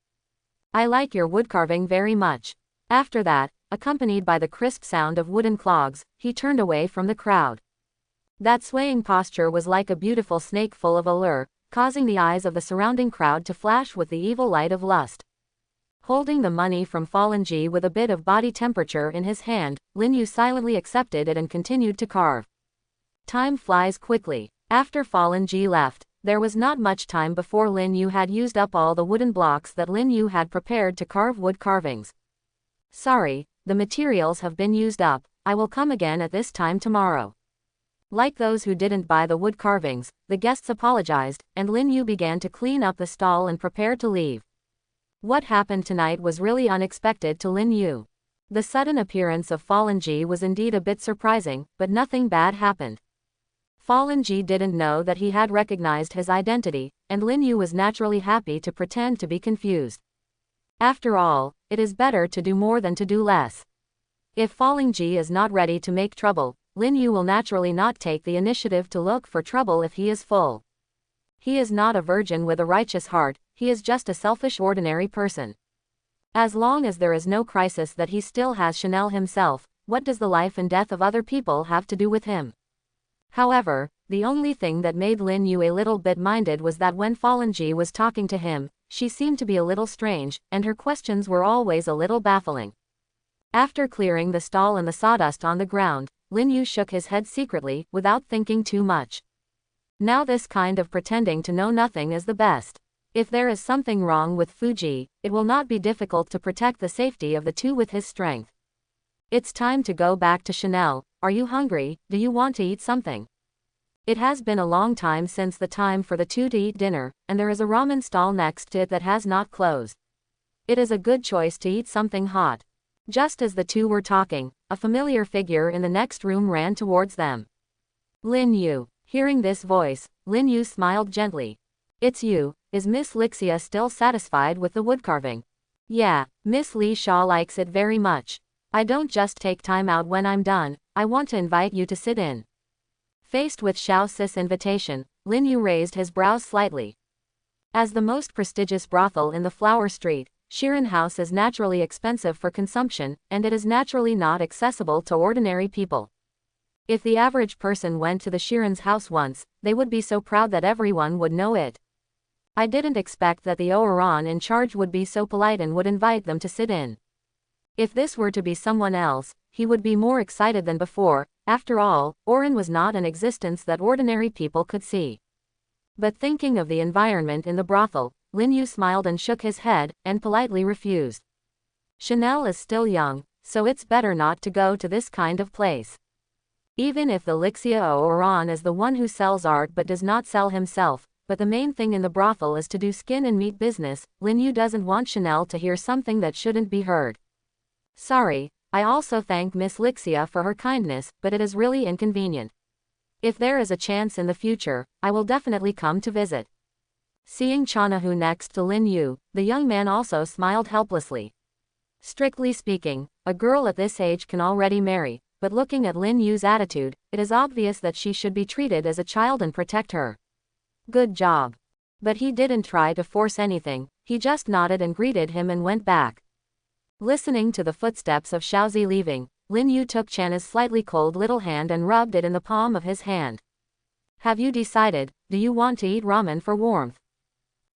I like your wood carving very much. After that, accompanied by the crisp sound of wooden clogs, he turned away from the crowd. That swaying posture was like a beautiful snake full of allure, causing the eyes of the surrounding crowd to flash with the evil light of lust. Holding the money from Fallen Ji with a bit of body temperature in his hand, Lin Yu silently accepted it and continued to carve. Time flies quickly. After Fallen Ji left, there was not much time before Lin Yu had used up all the wooden blocks that Lin Yu had prepared to carve wood carvings. Sorry, the materials have been used up. I will come again at this time tomorrow. Like those who didn't buy the wood carvings, the guests apologized, and Lin Yu began to clean up the stall and prepare to leave. What happened tonight was really unexpected to Lin Yu. The sudden appearance of Fallen Ji was indeed a bit surprising, but nothing bad happened. Fallen Ji didn't know that he had recognized his identity, and Lin Yu was naturally happy to pretend to be confused. After all, it is better to do more than to do less. If Fallen Ji is not ready to make trouble, Lin Yu will naturally not take the initiative to look for trouble if he is full. He is not a virgin with a righteous heart, he is just a selfish ordinary person. As long as there is no crisis that he still has Chanel himself, what does the life and death of other people have to do with him? However, the only thing that made Lin Yu a little bit minded was that when Fallen Ji was talking to him, she seemed to be a little strange, and her questions were always a little baffling. After clearing the stall and the sawdust on the ground, Lin Yu shook his head secretly, without thinking too much. Now this kind of pretending to know nothing is the best. If there is something wrong with Fuji, it will not be difficult to protect the safety of the two with his strength. It's time to go back to Chanel. Are you hungry? Do you want to eat something? It has been a long time since the time for the two to eat dinner, and there is a ramen stall next to it that has not closed. It is a good choice to eat something hot. Just as the two were talking, a familiar figure in the next room ran towards them. Lin Yu. Hearing this voice, Lin Yu smiled gently. It's you. Is Miss Lixia still satisfied with the woodcarving? Yeah, Miss Li Sha likes it very much. I don't just take time out when I'm done, I want to invite you to sit in. Faced with Xiao Si's invitation, Lin Yu raised his brows slightly. As the most prestigious brothel in the Flower Street, Shirin House is naturally expensive for consumption, and it is naturally not accessible to ordinary people. If the average person went to the Shirin's house once, they would be so proud that everyone would know it. I didn't expect that the Oran in charge would be so polite and would invite them to sit in. If this were to be someone else, he would be more excited than before. After all, Oran was not an existence that ordinary people could see. But thinking of the environment in the brothel, Lin Yu smiled and shook his head, and politely refused. Chanel is still young, so it's better not to go to this kind of place. Even if the Lixia Oran is the one who sells art but does not sell himself, but the main thing in the brothel is to do skin and meat business, Lin Yu doesn't want Chanel to hear something that shouldn't be heard. Sorry, I also thank Miss Lixia for her kindness, but it is really inconvenient. If there is a chance in the future, I will definitely come to visit. Seeing Chanahu next to Lin Yu, the young man also smiled helplessly. Strictly speaking, a girl at this age can already marry, but looking at Lin Yu's attitude, it is obvious that she should be treated as a child and protect her. Good job. But he didn't try to force anything, he just nodded and greeted him and went back. Listening to the footsteps of Xiaozi leaving, Lin Yu took Chana's slightly cold little hand and rubbed it in the palm of his hand. Have you decided, do you want to eat ramen for warmth?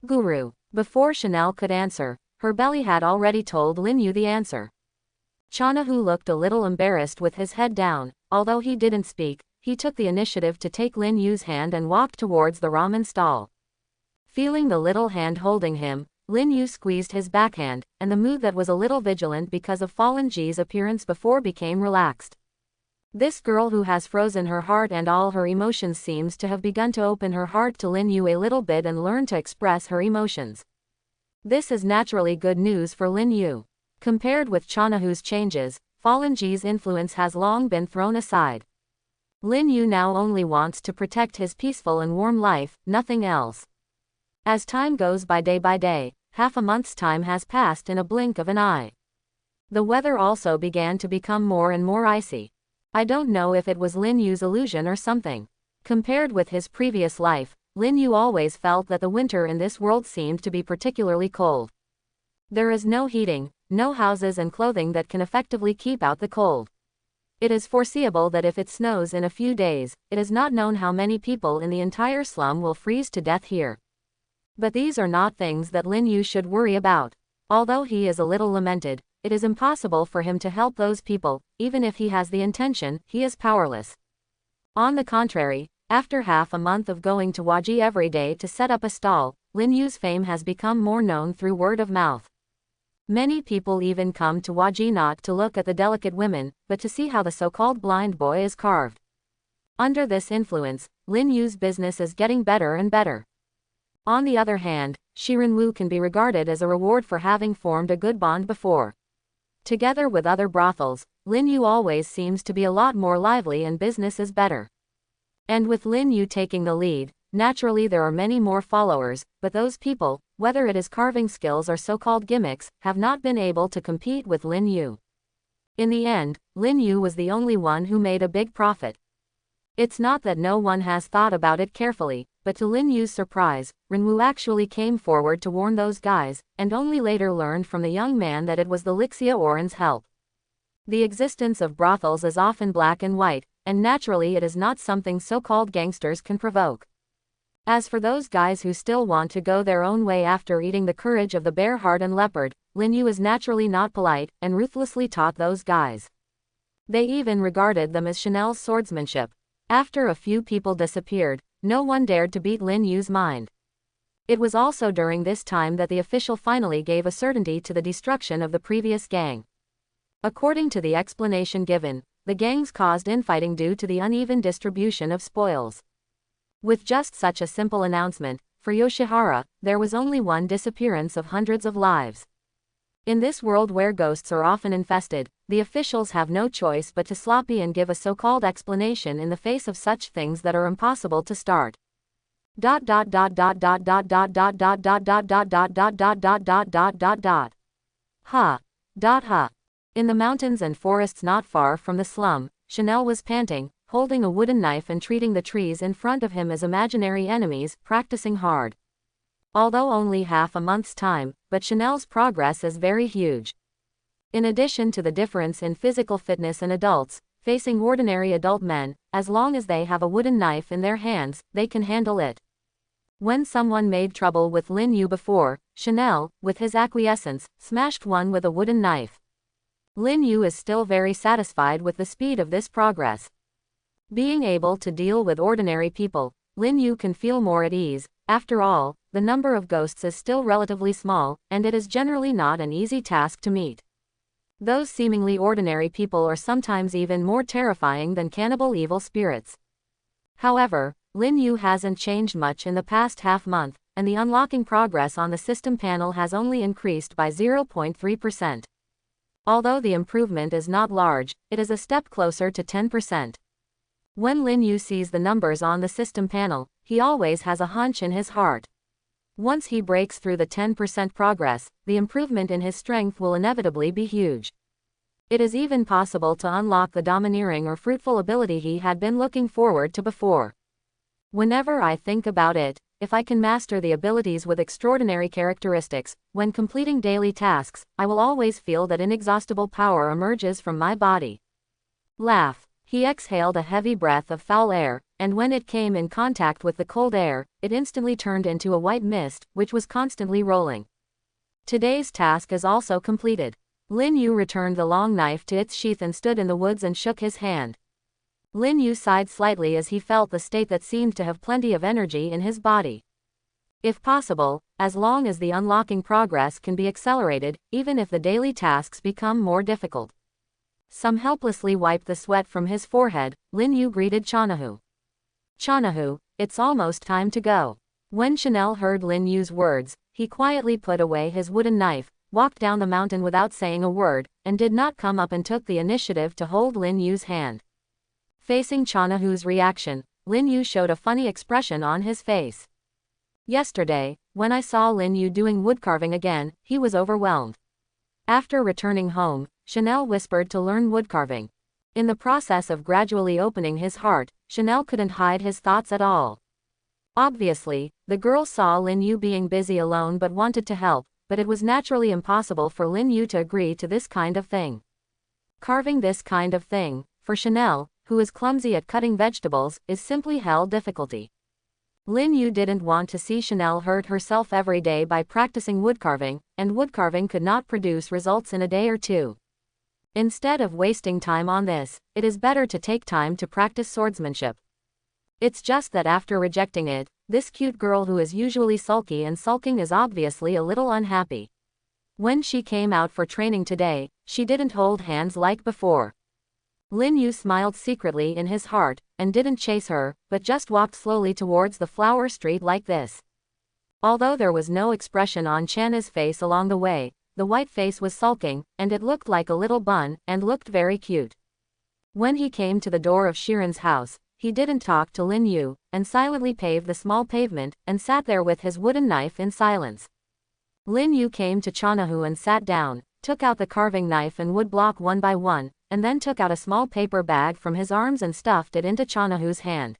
Guru. Before Chanel could answer, her belly had already told Lin Yu the answer. Chanahu looked a little embarrassed with his head down. Although he didn't speak, he took the initiative to take Lin Yu's hand and walked towards the ramen stall. Feeling the little hand holding him, Lin Yu squeezed his backhand, and the mood that was a little vigilant because of Fallen Ji's appearance before became relaxed. This girl who has frozen her heart and all her emotions seems to have begun to open her heart to Lin Yu a little bit and learn to express her emotions. This is naturally good news for Lin Yu. Compared with Chanahu's changes, Fallen Ji's influence has long been thrown aside. Lin Yu now only wants to protect his peaceful and warm life, nothing else. As time goes by day, half a month's time has passed in a blink of an eye. The weather also began to become more and more icy. I don't know if it was Lin Yu's illusion or something. Compared with his previous life, Lin Yu always felt that the winter in this world seemed to be particularly cold. There is no heating, no houses and clothing that can effectively keep out the cold. It is foreseeable that if it snows in a few days, it is not known how many people in the entire slum will freeze to death here. But these are not things that Lin Yu should worry about. Although he is a little lamented, it is impossible for him to help those people. Even if he has the intention, he is powerless. On the contrary, after half a month of going to Waji every day to set up a stall, Lin Yu's fame has become more known through word of mouth. Many people even come to Waji not to look at the delicate women, but to see how the so-called blind boy is carved. Under this influence, Lin Yu's business is getting better and better. On the other hand, Shirin Wu can be regarded as a reward for having formed a good bond before. Together with other brothels, Lin Yu always seems to be a lot more lively and business is better. And with Lin Yu taking the lead, naturally there are many more followers, but those people, whether it is carving skills or so-called gimmicks, have not been able to compete with Lin Yu. In the end, Lin Yu was the only one who made a big profit. It's not that no one has thought about it carefully, but to Lin Yu's surprise, Renwu actually came forward to warn those guys, and only later learned from the young man that it was the Lixia Oran's help. The existence of brothels is often black and white, and naturally it is not something so-called gangsters can provoke. As for those guys who still want to go their own way after eating the courage of the bear heart and leopard, Lin Yu is naturally not polite, and ruthlessly taught those guys. They even regarded them as Chanel's swordsmanship. After a few people disappeared, no one dared to beat Lin Yu's mind. It was also during this time that the official finally gave a certainty to the destruction of the previous gang. According to the explanation given, the gangs caused infighting due to the uneven distribution of spoils. With just such a simple announcement, for Yoshihara, there was only one disappearance of hundreds of lives. In this world where ghosts are often infested, the officials have no choice but to sloppy and give a so-called explanation in the face of such things that are impossible to start. Ha. Ha. In the mountains and forests not far from the slum, Chanel was panting, holding a wooden knife and treating the trees in front of him as imaginary enemies, practicing hard. Although only half a month's time, but Chanel's progress is very huge. In addition to the difference in physical fitness in adults, facing ordinary adult men, as long as they have a wooden knife in their hands, they can handle it. When someone made trouble with Lin Yu before, Chanel, with his acquiescence, smashed one with a wooden knife. Lin Yu is still very satisfied with the speed of this progress. Being able to deal with ordinary people, Lin Yu can feel more at ease. After all, the number of ghosts is still relatively small, and it is generally not an easy task to meet. Those seemingly ordinary people are sometimes even more terrifying than cannibal evil spirits. However, Lin Yu hasn't changed much in the past half-month, and the unlocking progress on the system panel has only increased by 0.3%. Although the improvement is not large, it is a step closer to 10%. When Lin Yu sees the numbers on the system panel, he always has a hunch in his heart. Once he breaks through the 10% progress, the improvement in his strength will inevitably be huge. It is even possible to unlock the domineering or fruitful ability he had been looking forward to before. Whenever I think about it, if I can master the abilities with extraordinary characteristics, when completing daily tasks, I will always feel that inexhaustible power emerges from my body. Laugh. He exhaled a heavy breath of foul air, and when it came in contact with the cold air, it instantly turned into a white mist, which was constantly rolling. Today's task is also completed. Lin Yu returned the long knife to its sheath and stood in the woods and shook his hand. Lin Yu sighed slightly as he felt the state that seemed to have plenty of energy in his body. If possible, as long as the unlocking progress can be accelerated, even if the daily tasks become more difficult. Some helplessly wiped the sweat from his forehead. Lin Yu greeted Chanahu. Chanahu, it's almost time to go. When Chanel heard Lin Yu's words, he quietly put away his wooden knife, walked down the mountain without saying a word, and did not come up and took the initiative to hold Lin Yu's hand. Facing Chanahu's reaction, Lin Yu showed a funny expression on his face. Yesterday, when I saw Lin Yu doing woodcarving again, he was overwhelmed. After returning home, Chanel whispered to learn woodcarving. In the process of gradually opening his heart, Chanel couldn't hide his thoughts at all. Obviously, the girl saw Lin Yu being busy alone but wanted to help, but it was naturally impossible for Lin Yu to agree to this kind of thing. Carving this kind of thing, for Chanel, who is clumsy at cutting vegetables, is simply hell difficulty. Lin Yu didn't want to see Chanel hurt herself every day by practicing woodcarving, and woodcarving could not produce results in a day or two. Instead of wasting time on this, it is better to take time to practice swordsmanship. It's just that after rejecting it, this cute girl who is usually sulky and sulking is obviously a little unhappy. When she came out for training today, she didn't hold hands like before. Lin Yu smiled secretly in his heart, and didn't chase her, but just walked slowly towards the flower street like this. Although there was no expression on Chana's face along the way, the white face was sulking, and it looked like a little bun, and looked very cute. When he came to the door of Shiren's house, he didn't talk to Lin Yu, and silently paved the small pavement, and sat there with his wooden knife in silence. Lin Yu came to Chanahu and sat down, took out the carving knife and wood block one by one, and then took out a small paper bag from his arms and stuffed it into Chanahu's hand.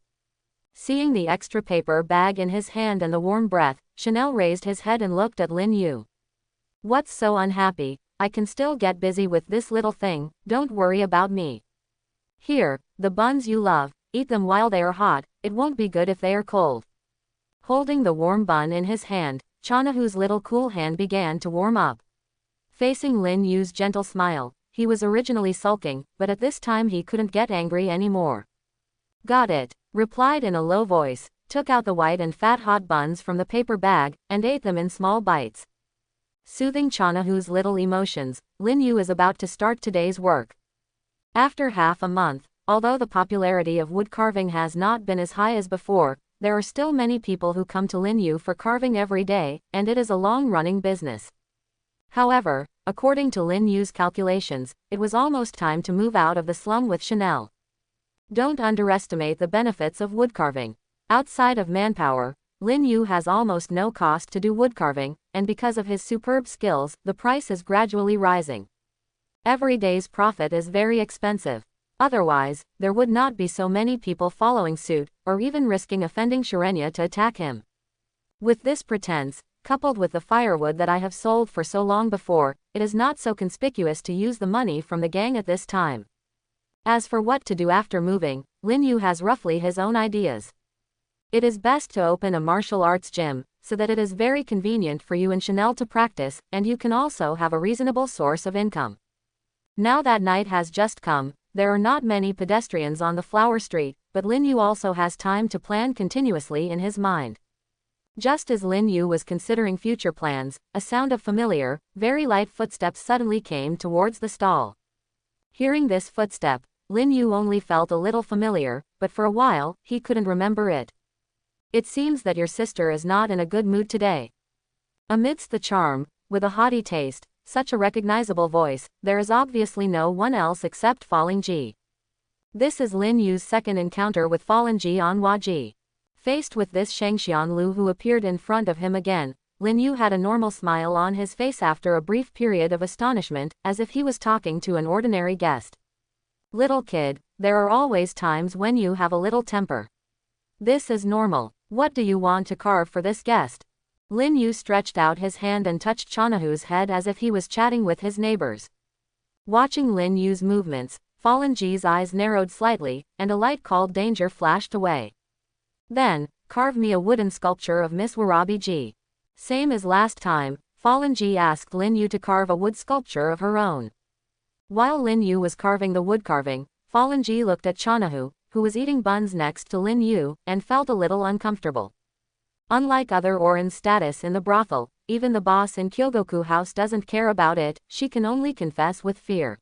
Seeing the extra paper bag in his hand and the warm breath, Chanel raised his head and looked at Lin Yu. "What's so unhappy? I can still get busy with this little thing, don't worry about me. Here, the buns you love, eat them while they are hot, it won't be good if they are cold." Holding the warm bun in his hand, Chanahu's little cool hand began to warm up. Facing Lin Yu's gentle smile, he was originally sulking, but at this time he couldn't get angry anymore. "Got it," replied in a low voice, took out the white and fat hot buns from the paper bag, and ate them in small bites. Soothing Chanahu's little emotions, Lin Yu is about to start today's work. After half a month, although the popularity of wood carving has not been as high as before, there are still many people who come to Lin Yu for carving every day, and it is a long-running business. However, according to Lin Yu's calculations, it was almost time to move out of the slum with Chanel. Don't underestimate the benefits of wood carving. Outside of manpower, Lin Yu has almost no cost to do wood carving, and because of his superb skills, the price is gradually rising. Every day's profit is very expensive. Otherwise, there would not be so many people following suit, or even risking offending Shirenya to attack him. With this pretense, coupled with the firewood that I have sold for so long before, it is not so conspicuous to use the money from the gang at this time. As for what to do after moving, Lin Yu has roughly his own ideas. It is best to open a martial arts gym, so that it is very convenient for you and Chanel to practice, and you can also have a reasonable source of income. Now that night has just come, there are not many pedestrians on the flower street, but Lin Yu also has time to plan continuously in his mind. Just as Lin Yu was considering future plans, a sound of familiar, very light footsteps suddenly came towards the stall. Hearing this footstep, Lin Yu only felt a little familiar, but for a while, he couldn't remember it. "It seems that your sister is not in a good mood today." Amidst the charm, with a haughty taste, such a recognizable voice, there is obviously no one else except Falling Ji. This is Lin Yu's second encounter with Fallen Ji on Huaji. Faced with this Shangxian Lu who appeared in front of him again, Lin Yu had a normal smile on his face after a brief period of astonishment, as if he was talking to an ordinary guest. "Little kid, there are always times when you have a little temper. This is normal. What do you want to carve for this guest?" Lin Yu stretched out his hand and touched Chanahu's head as if he was chatting with his neighbors. Watching Lin Yu's movements, Fallen Ji's eyes narrowed slightly, and a light called danger flashed away. "Then, carve me a wooden sculpture of Miss Warabi Ji." Same as last time, Fallen Ji asked Lin Yu to carve a wood sculpture of her own. While Lin Yu was carving the wood carving, Fallen Ji looked at Chanahu, who was eating buns next to Lin Yu, and felt a little uncomfortable. Unlike other Orin's status in the brothel, even the boss in Kyogoku house doesn't care about it, she can only confess with fear.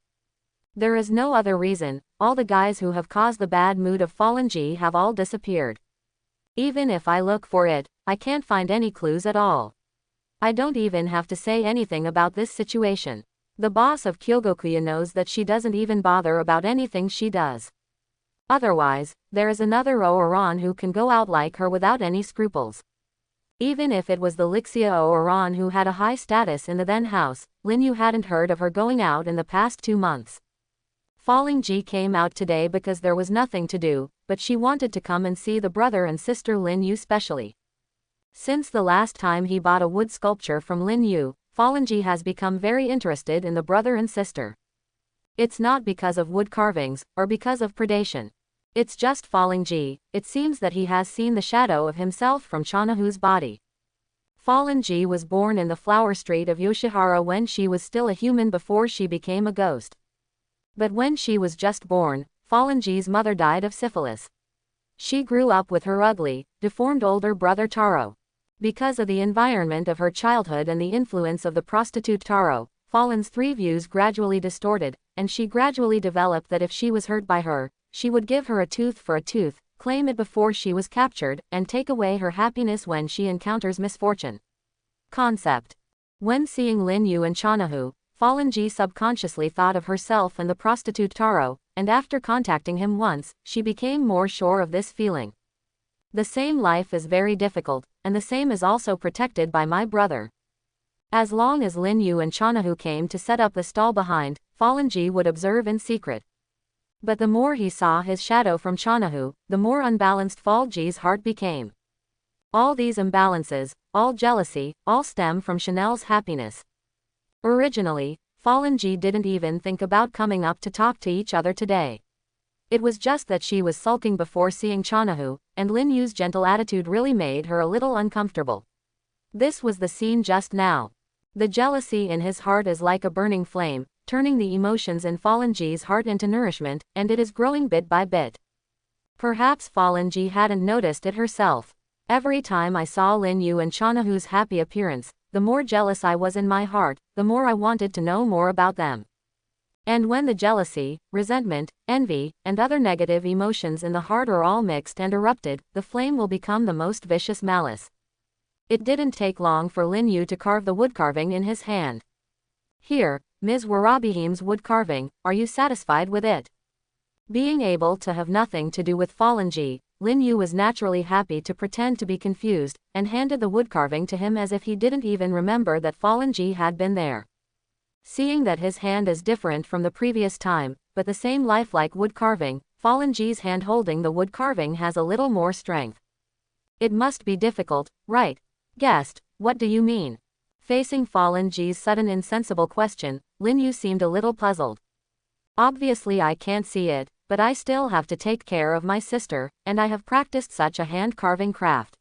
There is no other reason, all the guys who have caused the bad mood of Fallen Ji have all disappeared. Even if I look for it, I can't find any clues at all. I don't even have to say anything about this situation. The boss of Kyogokuya knows that she doesn't even bother about anything she does. Otherwise, there is another Oran who can go out like her without any scruples. Even if it was the Lixia Oran who had a high status in the then house, Lin Yu hadn't heard of her going out in the past 2 months. Falling Ji came out today because there was nothing to do, but she wanted to come and see the brother and sister Lin Yu specially. Since the last time he bought a wood sculpture from Lin Yu, Fallen Ji has become very interested in the brother and sister. It's not because of wood carvings, or because of predation. It's just Falling Ji. It seems that he has seen the shadow of himself from Chanahu's body. Fallen Ji was born in the flower street of Yoshihara when she was still a human before she became a ghost. But when she was just born, Fallen Ji's mother died of syphilis. She grew up with her ugly, deformed older brother Taro. Because of the environment of her childhood and the influence of the prostitute Taro, Fallen's 3 views gradually distorted, and she gradually developed that if she was hurt by her, she would give her a tooth for a tooth, claim it before she was captured, and take away her happiness when she encounters misfortune. Concept. When seeing Lin Yu and Chanahu, Fallen Ji subconsciously thought of herself and the prostitute Taro, and after contacting him once, she became more sure of this feeling. The same life is very difficult, and the same is also protected by my brother. As long as Lin Yu and Chanahu came to set up the stall behind, Fallen Ji would observe in secret. But the more he saw his shadow from Chanahu, the more unbalanced Fallen Ji's heart became. All these imbalances, all jealousy, all stem from Chanel's happiness. Originally, Fallen Ji didn't even think about coming up to talk to each other today. It was just that she was sulking before seeing Chanahu, and Lin Yu's gentle attitude really made her a little uncomfortable. This was the scene just now. The jealousy in his heart is like a burning flame, turning the emotions in Fallen Ji's heart into nourishment, and it is growing bit by bit. Perhaps Fallen Ji hadn't noticed it herself. Every time I saw Lin Yu and Chanahu's happy appearance, the more jealous I was in my heart, the more I wanted to know more about them. And when the jealousy, resentment, envy, and other negative emotions in the heart are all mixed and erupted, the flame will become the most vicious malice. It didn't take long for Lin Yu to carve the wood carving in his hand. Here, Ms. Warabihim's wood carving, are you satisfied with it? Being able to have nothing to do with Fallen Ji, Lin Yu was naturally happy to pretend to be confused, and handed the wood carving to him as if he didn't even remember that Fallen Ji had been there. Seeing that his hand is different from the previous time, but the same lifelike wood carving, Fallen Ji's hand holding the wood carving has a little more strength. It must be difficult, right? Guest, what do you mean? Facing Fallen Ji's sudden insensible question, Lin Yu seemed a little puzzled. Obviously I can't see it, but I still have to take care of my sister, and I have practiced such a hand-carving craft.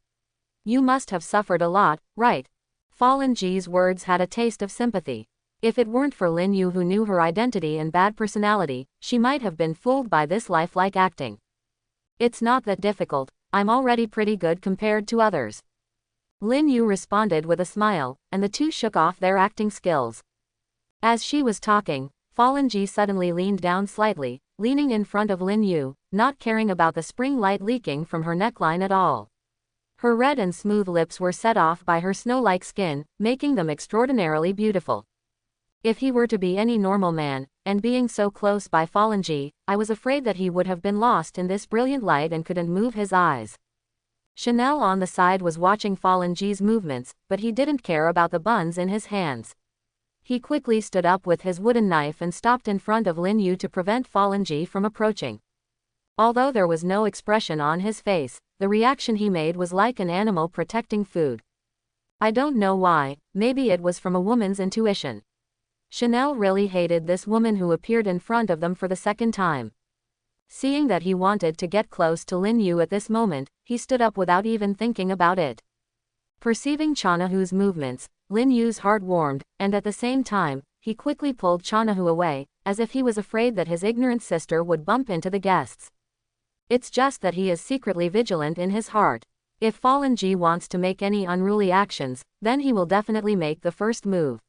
You must have suffered a lot, right? Fallen Ji's words had a taste of sympathy. If it weren't for Lin Yu who knew her identity and bad personality, she might have been fooled by this lifelike acting. It's not that difficult, I'm already pretty good compared to others. Lin Yu responded with a smile, and the two shook off their acting skills. As she was talking, Fallen Ji suddenly leaned down slightly, leaning in front of Lin Yu, not caring about the spring light leaking from her neckline at all. Her red and smooth lips were set off by her snow-like skin, making them extraordinarily beautiful. If he were to be any normal man, and being so close by Fallen Ji, I was afraid that he would have been lost in this brilliant light and couldn't move his eyes. Chanel on the side was watching Fallen Ji's movements, but he didn't care about the buns in his hands. He quickly stood up with his wooden knife and stopped in front of Lin Yu to prevent Fallen Ji from approaching. Although there was no expression on his face, the reaction he made was like an animal protecting food. I don't know why, maybe it was from a woman's intuition. Chanel really hated this woman who appeared in front of them for the second time. Seeing that he wanted to get close to Lin Yu at this moment, he stood up without even thinking about it. Perceiving Chanahu's movements, Lin Yu's heart warmed, and at the same time, he quickly pulled Chanahu away, as if he was afraid that his ignorant sister would bump into the guests. It's just that he is secretly vigilant in his heart. If Fallen Ji wants to make any unruly actions, then he will definitely make the first move.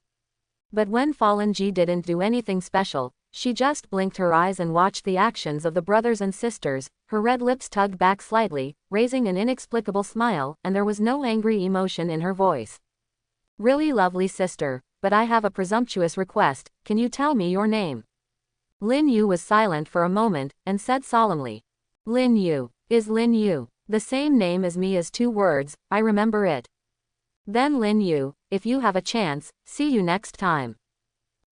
But when Fallen Ji didn't do anything special, she just blinked her eyes and watched the actions of the brothers and sisters, her red lips tugged back slightly, raising an inexplicable smile, and there was no angry emotion in her voice. Really lovely sister, but I have a presumptuous request, can you tell me your name? Lin Yu was silent for a moment, and said solemnly. Lin Yu. Is Lin Yu the same name as me as 2 words, I remember it. Then Lin Yu, if you have a chance, see you next time.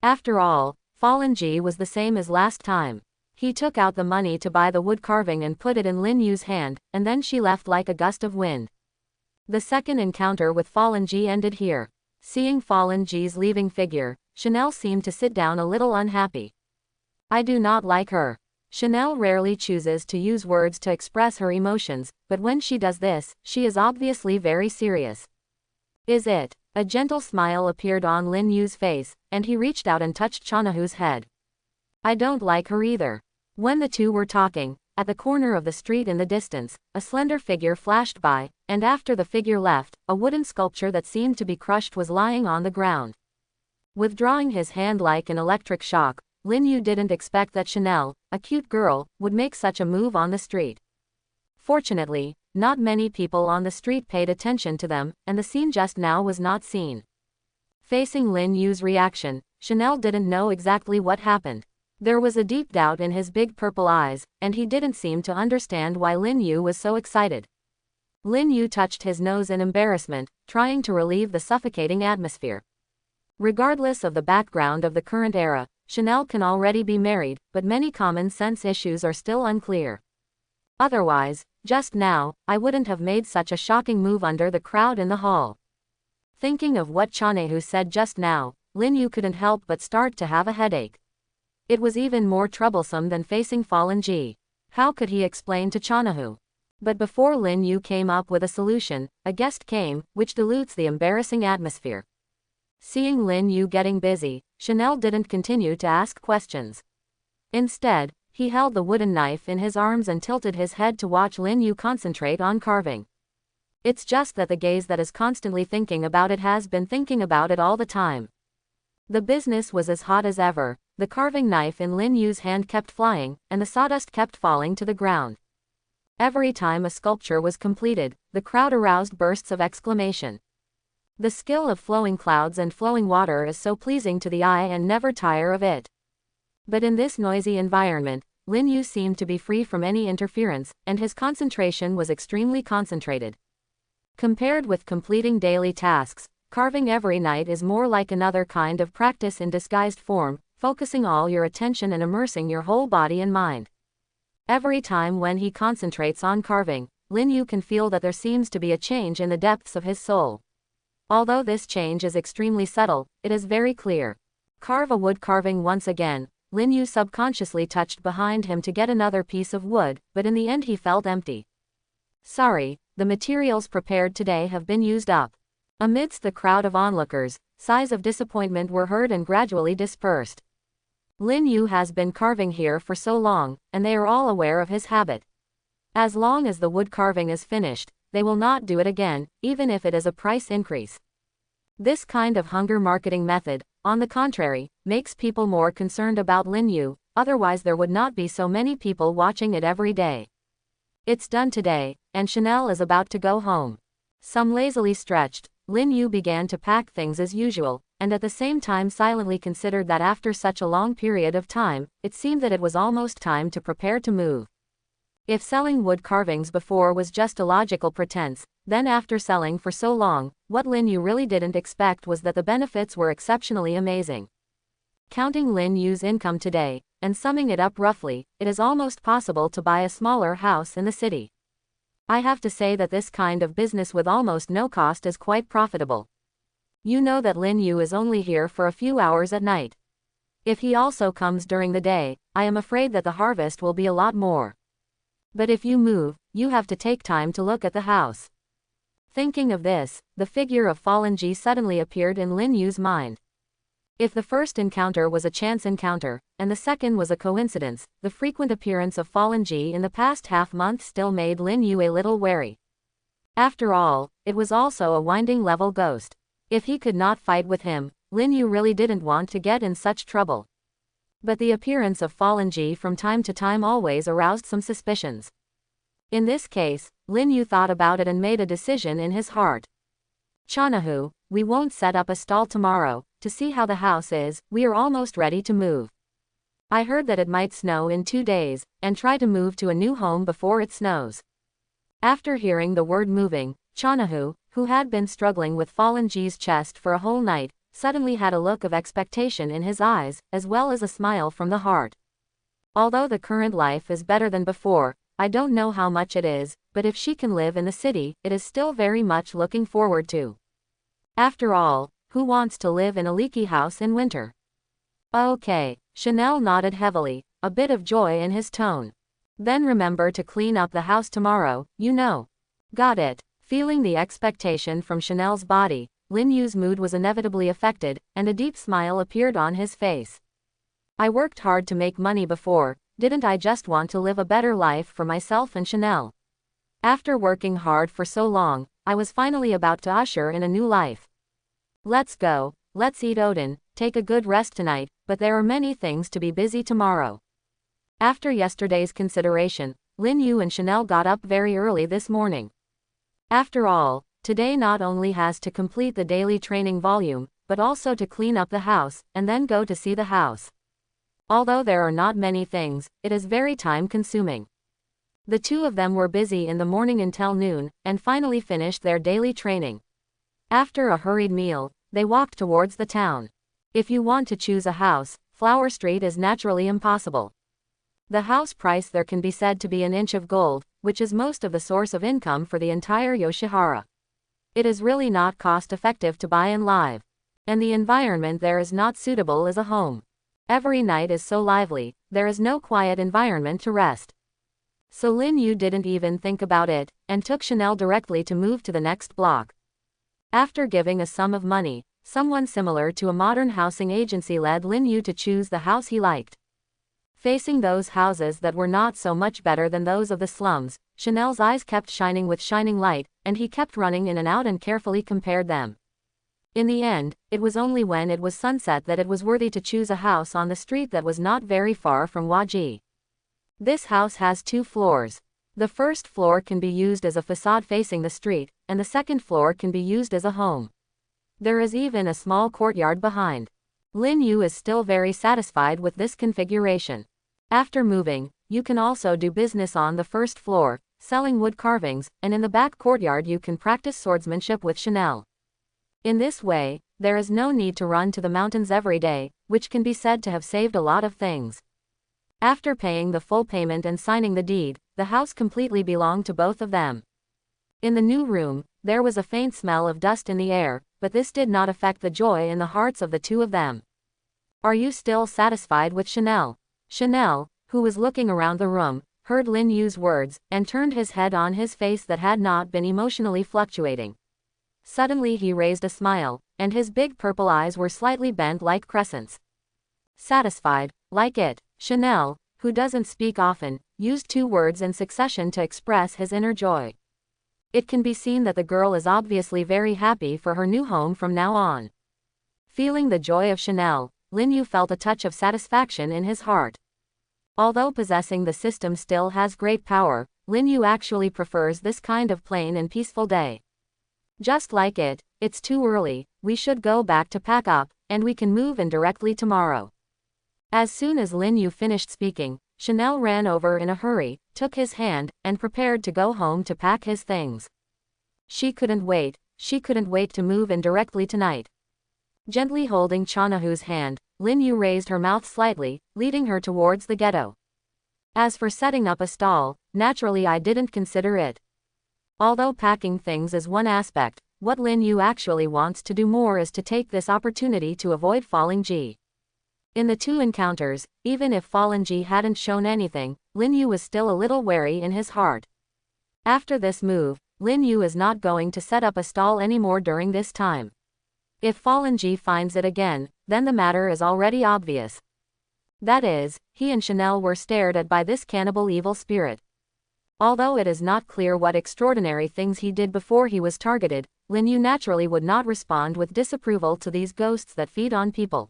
After all, Fallen Ji was the same as last time. He took out the money to buy the wood carving and put it in Lin Yu's hand, and then she left like a gust of wind. The second encounter with Fallen Ji ended here. Seeing Fallen Ji's leaving figure, Chanel seemed to sit down a little unhappy. I do not like her. Chanel rarely chooses to use words to express her emotions, but when she does this, she is obviously very serious. Is it? A gentle smile appeared on Lin Yu's face, and he reached out and touched Chanahu's head. I don't like her either. When the two were talking, at the corner of the street in the distance, a slender figure flashed by, and after the figure left, a wooden sculpture that seemed to be crushed was lying on the ground. Withdrawing his hand like an electric shock, Lin Yu didn't expect that Chanel, a cute girl, would make such a move on the street. Fortunately, not many people on the street paid attention to them, and the scene just now was not seen. Facing Lin Yu's reaction, Chanel didn't know exactly what happened. There was a deep doubt in his big purple eyes, and he didn't seem to understand why Lin Yu was so excited. Lin Yu touched his nose in embarrassment, trying to relieve the suffocating atmosphere. Regardless of the background of the current era, Chanel can already be married, but many common sense issues are still unclear. Otherwise, just now, I wouldn't have made such a shocking move under the crowd in the hall. Thinking of what Chanehu said just now, Lin Yu couldn't help but start to have a headache. It was even more troublesome than facing Fallen Ji. How could he explain to Chanehu? But before Lin Yu came up with a solution, a guest came, which dilutes the embarrassing atmosphere. Seeing Lin Yu getting busy, Chanel didn't continue to ask questions. Instead, he held the wooden knife in his arms and tilted his head to watch Lin Yu concentrate on carving. It's just that the gaze that is constantly thinking about it has been thinking about it all the time. The business was as hot as ever, the carving knife in Lin Yu's hand kept flying, and the sawdust kept falling to the ground. Every time a sculpture was completed, the crowd aroused bursts of exclamation. The skill of flowing clouds and flowing water is so pleasing to the eye and never tire of it. But in this noisy environment, Lin Yu seemed to be free from any interference, and his concentration was extremely concentrated. Compared with completing daily tasks, carving every night is more like another kind of practice in disguised form, focusing all your attention and immersing your whole body and mind. Every time when he concentrates on carving, Lin Yu can feel that there seems to be a change in the depths of his soul. Although this change is extremely subtle, it is very clear. Carve a wood carving once again. Lin Yu subconsciously touched behind him to get another piece of wood, but in the end he felt empty. Sorry, the materials prepared today have been used up. Amidst the crowd of onlookers, sighs of disappointment were heard and gradually dispersed. Lin Yu has been carving here for so long, and they are all aware of his habit. As long as the wood carving is finished, they will not do it again, even if it is a price increase. This kind of hunger marketing method, on the contrary, makes people more concerned about Lin Yu, otherwise there would not be so many people watching it every day. It's done today, and Chanel is about to go home. Some lazily stretched, Lin Yu began to pack things as usual, and at the same time silently considered that after such a long period of time, it seemed that it was almost time to prepare to move. If selling wood carvings before was just a logical pretense, then after selling for so long, what Lin Yu really didn't expect was that the benefits were exceptionally amazing. Counting Lin Yu's income today, and summing it up roughly, it is almost possible to buy a smaller house in the city. I have to say that this kind of business with almost no cost is quite profitable. You know that Lin Yu is only here for a few hours at night. If he also comes during the day, I am afraid that the harvest will be a lot more. But if you move, you have to take time to look at the house. Thinking of this, the figure of Fallen Ji suddenly appeared in Lin Yu's mind. If the first encounter was a chance encounter, and the second was a coincidence, the frequent appearance of Fallen Ji in the past half-month still made Lin Yu a little wary. After all, it was also a winding level ghost. If he could not fight with him, Lin Yu really didn't want to get in such trouble. But the appearance of Fallen Ji from time to time always aroused some suspicions. In this case, Lin Yu thought about it and made a decision in his heart. Chanehu, we won't set up a stall tomorrow, to see how the house is, we are almost ready to move. I heard that it might snow in 2 days, and try to move to a new home before it snows. After hearing the word moving, Chanehu, who had been struggling with Fallen Ji's chest for a whole night, suddenly had a look of expectation in his eyes, as well as a smile from the heart. Although the current life is better than before, I don't know how much it is, but if she can live in the city, it is still very much looking forward to. After all, who wants to live in a leaky house in winter? Okay, Chanel nodded heavily, a bit of joy in his tone. Then remember to clean up the house tomorrow, you know. Got it. Feeling the expectation from Chanel's body, Lin Yu's mood was inevitably affected, and a deep smile appeared on his face. I worked hard to make money before, didn't I just want to live a better life for myself and Chanel? After working hard for so long, I was finally about to usher in a new life. Let's go, let's eat Odin, take a good rest tonight, but there are many things to be busy tomorrow. After yesterday's consideration, Lin Yu and Chanel got up very early this morning. After all, today not only has to complete the daily training volume, but also to clean up the house, and then go to see the house. Although there are not many things, it is very time-consuming. The two of them were busy in the morning until noon, and finally finished their daily training. After a hurried meal, they walked towards the town. If you want to choose a house, Flower Street is naturally impossible. The house price there can be said to be an inch of gold, which is most of the source of income for the entire Yoshihara. It is really not cost-effective to buy and live. And the environment there is not suitable as a home. Every night is so lively, there is no quiet environment to rest. So Lin Yu didn't even think about it, and took Chanel directly to move to the next block. After giving a sum of money, someone similar to a modern housing agency led Lin Yu to choose the house he liked. Facing those houses that were not so much better than those of the slums, Chanel's eyes kept shining with shining light, and he kept running in and out and carefully compared them. In the end, it was only when it was sunset that it was worthy to choose a house on the street that was not very far from Waji. This house has 2 floors. The first floor can be used as a facade facing the street, and the second floor can be used as a home. There is even a small courtyard behind. Lin Yu is still very satisfied with this configuration. After moving, you can also do business on the first floor, selling wood carvings, and in the back courtyard you can practice swordsmanship with Chanel. In this way, there is no need to run to the mountains every day, which can be said to have saved a lot of things. After paying the full payment and signing the deed, the house completely belonged to both of them. In the new room, there was a faint smell of dust in the air, but this did not affect the joy in the hearts of the two of them. Are you still satisfied with Chanel? Chanel, who was looking around the room, heard Lin Yu's words, and turned his head on his face that had not been emotionally fluctuating. Suddenly he raised a smile, and his big purple eyes were slightly bent like crescents. Satisfied, like it. Chanel, who doesn't speak often, used 2 words in succession to express his inner joy. It can be seen that the girl is obviously very happy for her new home from now on. Feeling the joy of Chanel, Lin Yu felt a touch of satisfaction in his heart. Although possessing the system still has great power, Lin Yu actually prefers this kind of plain and peaceful day. Just like it, it's too early, we should go back to pack up, and we can move in directly tomorrow. As soon as Lin Yu finished speaking, Chanel ran over in a hurry, took his hand, and prepared to go home to pack his things. She couldn't wait to move in directly tonight. Gently holding Chanahu's hand, Lin Yu raised her mouth slightly, leading her towards the ghetto. As for setting up a stall, naturally I didn't consider it. Although packing things is one aspect, what Lin Yu actually wants to do more is to take this opportunity to avoid Falling Ji. In the 2 encounters, even if Fallen Ji hadn't shown anything, Lin Yu was still a little wary in his heart. After this move, Lin Yu is not going to set up a stall anymore during this time. If Fallen Ji finds it again, then the matter is already obvious. That is, he and Chanel were stared at by this cannibal evil spirit. Although it is not clear what extraordinary things he did before he was targeted, Lin Yu naturally would not respond with disapproval to these ghosts that feed on people.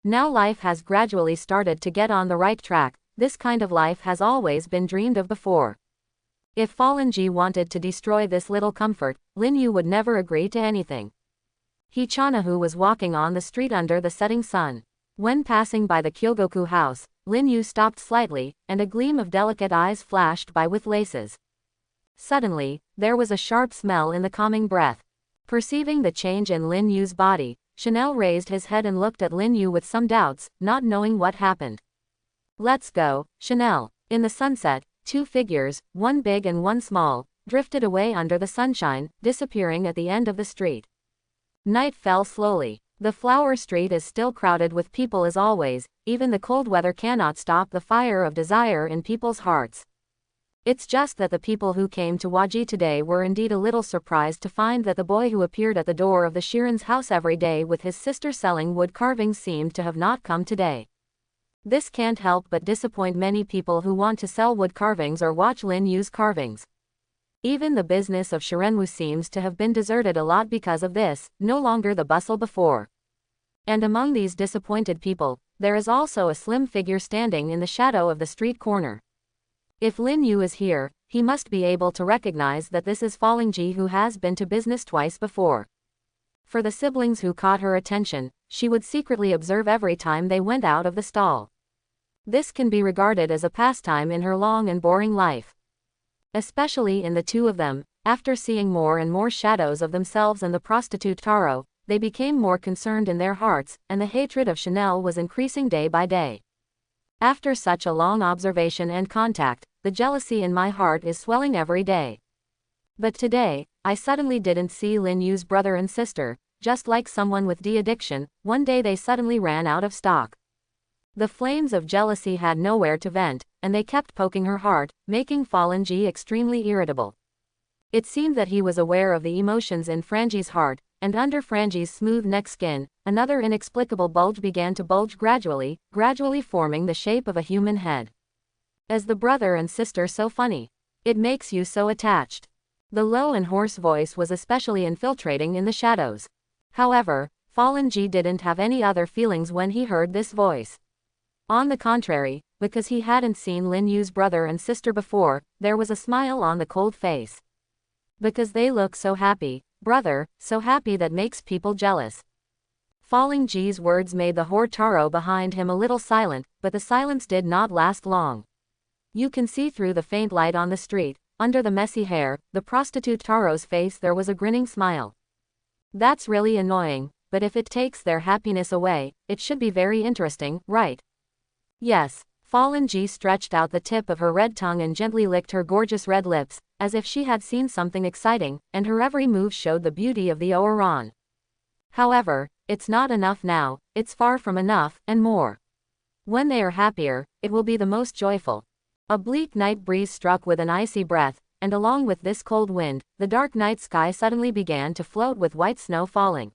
Now life has gradually started to get on the right track. This kind of life has always been dreamed of before. If Fallen Ji wanted to destroy this little comfort, Lin Yu would never agree to anything. Chanahu was walking on the street under the setting sun. When passing by the Kyogoku house, Lin Yu stopped slightly, and a gleam of delicate eyes flashed by with laces. Suddenly, there was a sharp smell in the calming breath. Perceiving the change in Lin Yu's body, Chanel raised his head and looked at Lin Yu with some doubts, not knowing what happened. Let's go, Chanel. In the sunset, 2 figures, one big and one small, drifted away under the sunshine, disappearing at the end of the street. Night fell slowly. The flower street is still crowded with people as always, even the cold weather cannot stop the fire of desire in people's hearts. It's just that the people who came to Waji today were indeed a little surprised to find that the boy who appeared at the door of the Shirin's house every day with his sister selling wood carvings seemed to have not come today. This can't help but disappoint many people who want to sell wood carvings or watch Lin Yu's carvings. Even the business of Shirenwu seems to have been deserted a lot because of this, no longer the bustle before. And among these disappointed people, there is also a slim figure standing in the shadow of the street corner. If Lin Yu is here, he must be able to recognize that this is Falling Ji who has been to business twice before. For the siblings who caught her attention, she would secretly observe every time they went out of the stall. This can be regarded as a pastime in her long and boring life. Especially in the two of them, after seeing more and more shadows of themselves and the prostitute Taro, they became more concerned in their hearts, and the hatred of Chanel was increasing day by day. After such a long observation and contact, the jealousy in my heart is swelling every day. But today, I suddenly didn't see Lin Yu's brother and sister, just like someone with de-addiction, one day they suddenly ran out of stock. The flames of jealousy had nowhere to vent, and they kept poking her heart, making Fallen Ji extremely irritable. It seemed that he was aware of the emotions in Frangi's heart, and under Frangi's smooth neck skin, another inexplicable bulge began to bulge gradually forming the shape of a human head. As the brother and sister so funny. It makes you so attached. The low and hoarse voice was especially infiltrating in the shadows. However, Fallen Ji didn't have any other feelings when he heard this voice. On the contrary, because he hadn't seen Lin Yu's brother and sister before, there was a smile on the cold face. Because they look so happy, brother, so happy that makes people jealous. Falling Ji's words made the horde Taro behind him a little silent, but the silence did not last long. You can see through the faint light on the street, under the messy hair, the prostitute Taro's face there was a grinning smile. That's really annoying, but if it takes their happiness away, it should be very interesting, right? Yes. Fallen Ji stretched out the tip of her red tongue and gently licked her gorgeous red lips, as if she had seen something exciting, and her every move showed the beauty of the Oran. However, it's not enough now, it's far from enough, and more. When they are happier, it will be the most joyful. A bleak night breeze struck with an icy breath, and along with this cold wind, the dark night sky suddenly began to float with white snow falling.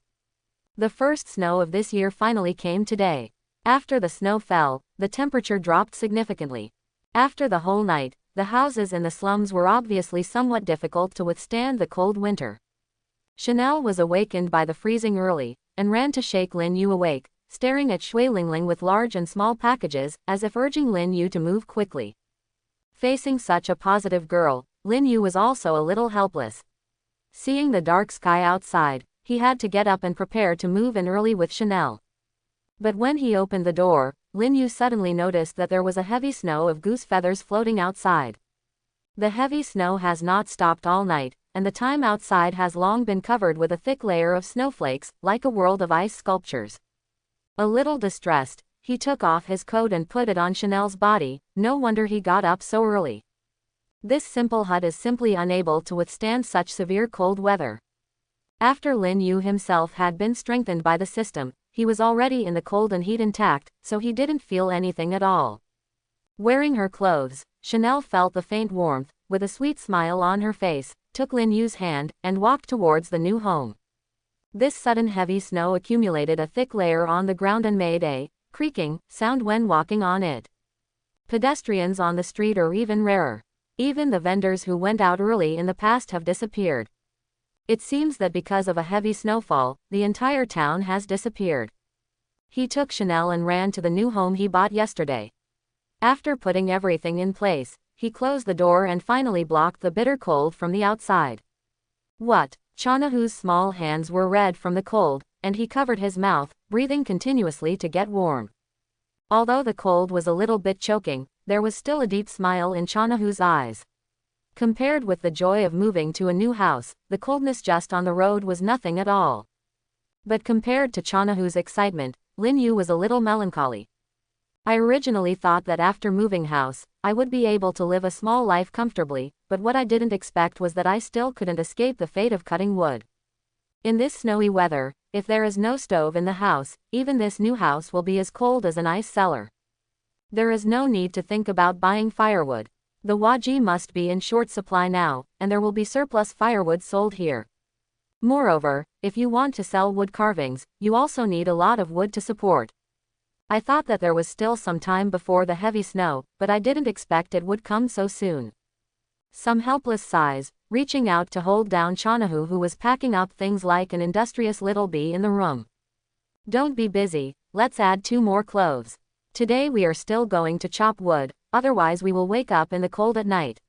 The first snow of this year finally came today. After the snow fell, the temperature dropped significantly. After the whole night, the houses in the slums were obviously somewhat difficult to withstand the cold winter. Chanel was awakened by the freezing early, and ran to shake Lin Yu awake, staring at Shui Lingling with large and small packages, as if urging Lin Yu to move quickly. Facing such a positive girl, Lin Yu was also a little helpless. Seeing the dark sky outside, he had to get up and prepare to move in early with Chanel. But when he opened the door, Lin Yu suddenly noticed that there was a heavy snow of goose feathers floating outside. The heavy snow has not stopped all night, and the time outside has long been covered with a thick layer of snowflakes, like a world of ice sculptures. A little distressed, he took off his coat and put it on Chanel's body. No wonder he got up so early. This simple hut is simply unable to withstand such severe cold weather. After Lin Yu himself had been strengthened by the system, he was already in the cold and heat intact, so he didn't feel anything at all. Wearing her clothes, Chanel felt the faint warmth, with a sweet smile on her face, took Lin Yu's hand, and walked towards the new home. This sudden heavy snow accumulated a thick layer on the ground and made a creaking sound when walking on it. Pedestrians on the street are even rarer. Even the vendors who went out early in the past have disappeared. It seems that because of a heavy snowfall, the entire town has disappeared. He took Chanel and ran to the new home he bought yesterday. After putting everything in place, he closed the door and finally blocked the bitter cold from the outside. What? Chanahu's small hands were red from the cold, and he covered his mouth, breathing continuously to get warm. Although the cold was a little bit choking, there was still a deep smile in Chanahu's eyes. Compared with the joy of moving to a new house, the coldness just on the road was nothing at all. But compared to Chanahu's excitement, Lin Yu was a little melancholy. I originally thought that after moving house, I would be able to live a small life comfortably, but what I didn't expect was that I still couldn't escape the fate of cutting wood. In this snowy weather, if there is no stove in the house, even this new house will be as cold as an ice cellar. There is no need to think about buying firewood. The Waji must be in short supply now, and there will be surplus firewood sold here. Moreover, if you want to sell wood carvings, you also need a lot of wood to support. I thought that there was still some time before the heavy snow, but I didn't expect it would come so soon. Some helpless sighs, reaching out to hold down Chanahu, who was packing up things like an industrious little bee in the room. Don't be busy, let's add 2 more clothes. Today we are still going to chop wood, otherwise we will wake up in the cold at night.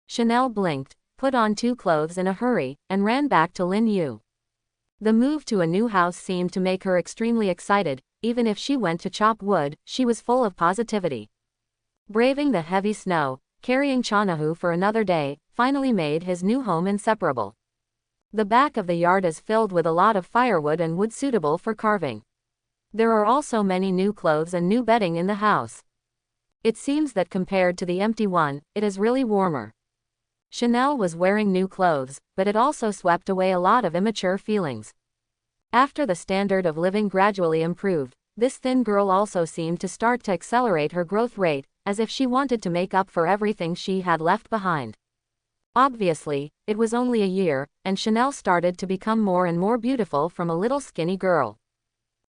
Chanel blinked, put on 2 clothes in a hurry, and ran back to Lin Yu. The move to a new house seemed to make her extremely excited. Even if she went to chop wood, she was full of positivity. Braving the heavy snow, carrying Chanahu for another day, finally made his new home inseparable. The back of the yard is filled with a lot of firewood and wood suitable for carving. There are also many new clothes and new bedding in the house. It seems that compared to the empty one, it is really warmer. Chanel was wearing new clothes, but it also swept away a lot of immature feelings. After the standard of living gradually improved, this thin girl also seemed to start to accelerate her growth rate, as if she wanted to make up for everything she had left behind. Obviously, it was only a year, and Chanel started to become more and more beautiful from a little skinny girl.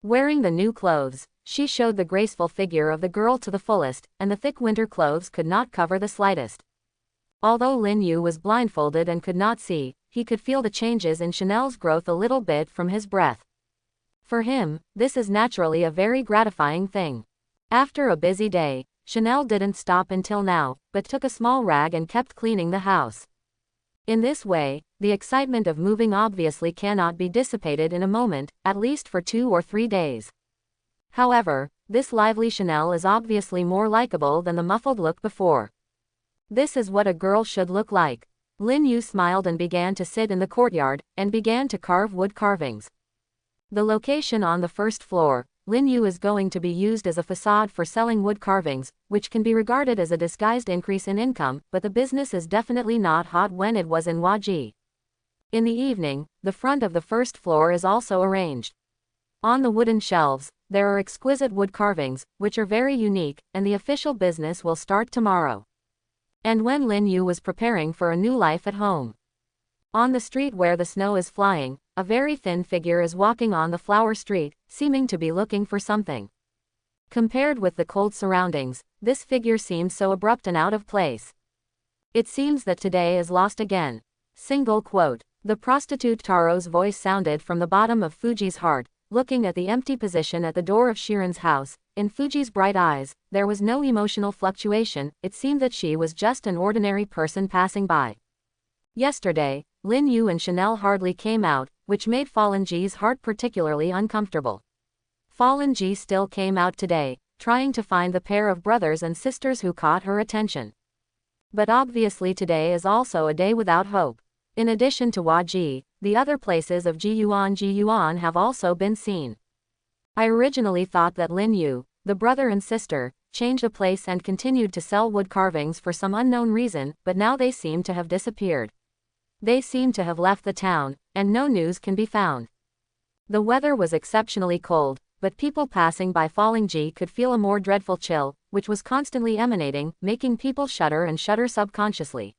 Wearing the new clothes, she showed the graceful figure of the girl to the fullest, and the thick winter clothes could not cover the slightest. Although Lin Yu was blindfolded and could not see, he could feel the changes in Chanel's growth a little bit from his breath. For him, this is naturally a very gratifying thing. After a busy day, Chanel didn't stop until now, but took a small rag and kept cleaning the house. In this way, the excitement of moving obviously cannot be dissipated in a moment, at least for 2 or 3 days. However, this lively Chanel is obviously more likable than the muffled look before. This is what a girl should look like. Lin Yu smiled and began to sit in the courtyard, and began to carve wood carvings. The location on the first floor, Lin Yu is going to be used as a facade for selling wood carvings, which can be regarded as a disguised increase in income, but the business is definitely not hot when it was in Huaji. In the evening, the front of the first floor is also arranged. On the wooden shelves, there are exquisite wood carvings, which are very unique, and the official business will start tomorrow. And when Lin Yu was preparing for a new life at home. On the street where the snow is flying, a very thin figure is walking on the flower street, seeming to be looking for something. Compared with the cold surroundings, this figure seems so abrupt and out of place. It seems that today is lost again. Single quote. The prostitute Taro's voice sounded from the bottom of Fuji's heart, looking at the empty position at the door of Shiren's house. In Fuji's bright eyes, there was no emotional fluctuation. It seemed that she was just an ordinary person passing by. Yesterday, Lin Yu and Chanel hardly came out, which made Fallen Ji's heart particularly uncomfortable. Fallen Ji still came out today, trying to find the pair of brothers and sisters who caught her attention. But obviously today is also a day without hope. In addition to Huaji, the other places of Jiyuan have also been seen. I originally thought that Lin Yu, the brother and sister, changed a place and continued to sell wood carvings for some unknown reason, but now they seem to have disappeared. They seem to have left the town, and no news can be found. The weather was exceptionally cold, but people passing by Falling Ji could feel a more dreadful chill, which was constantly emanating, making people shudder and shudder subconsciously.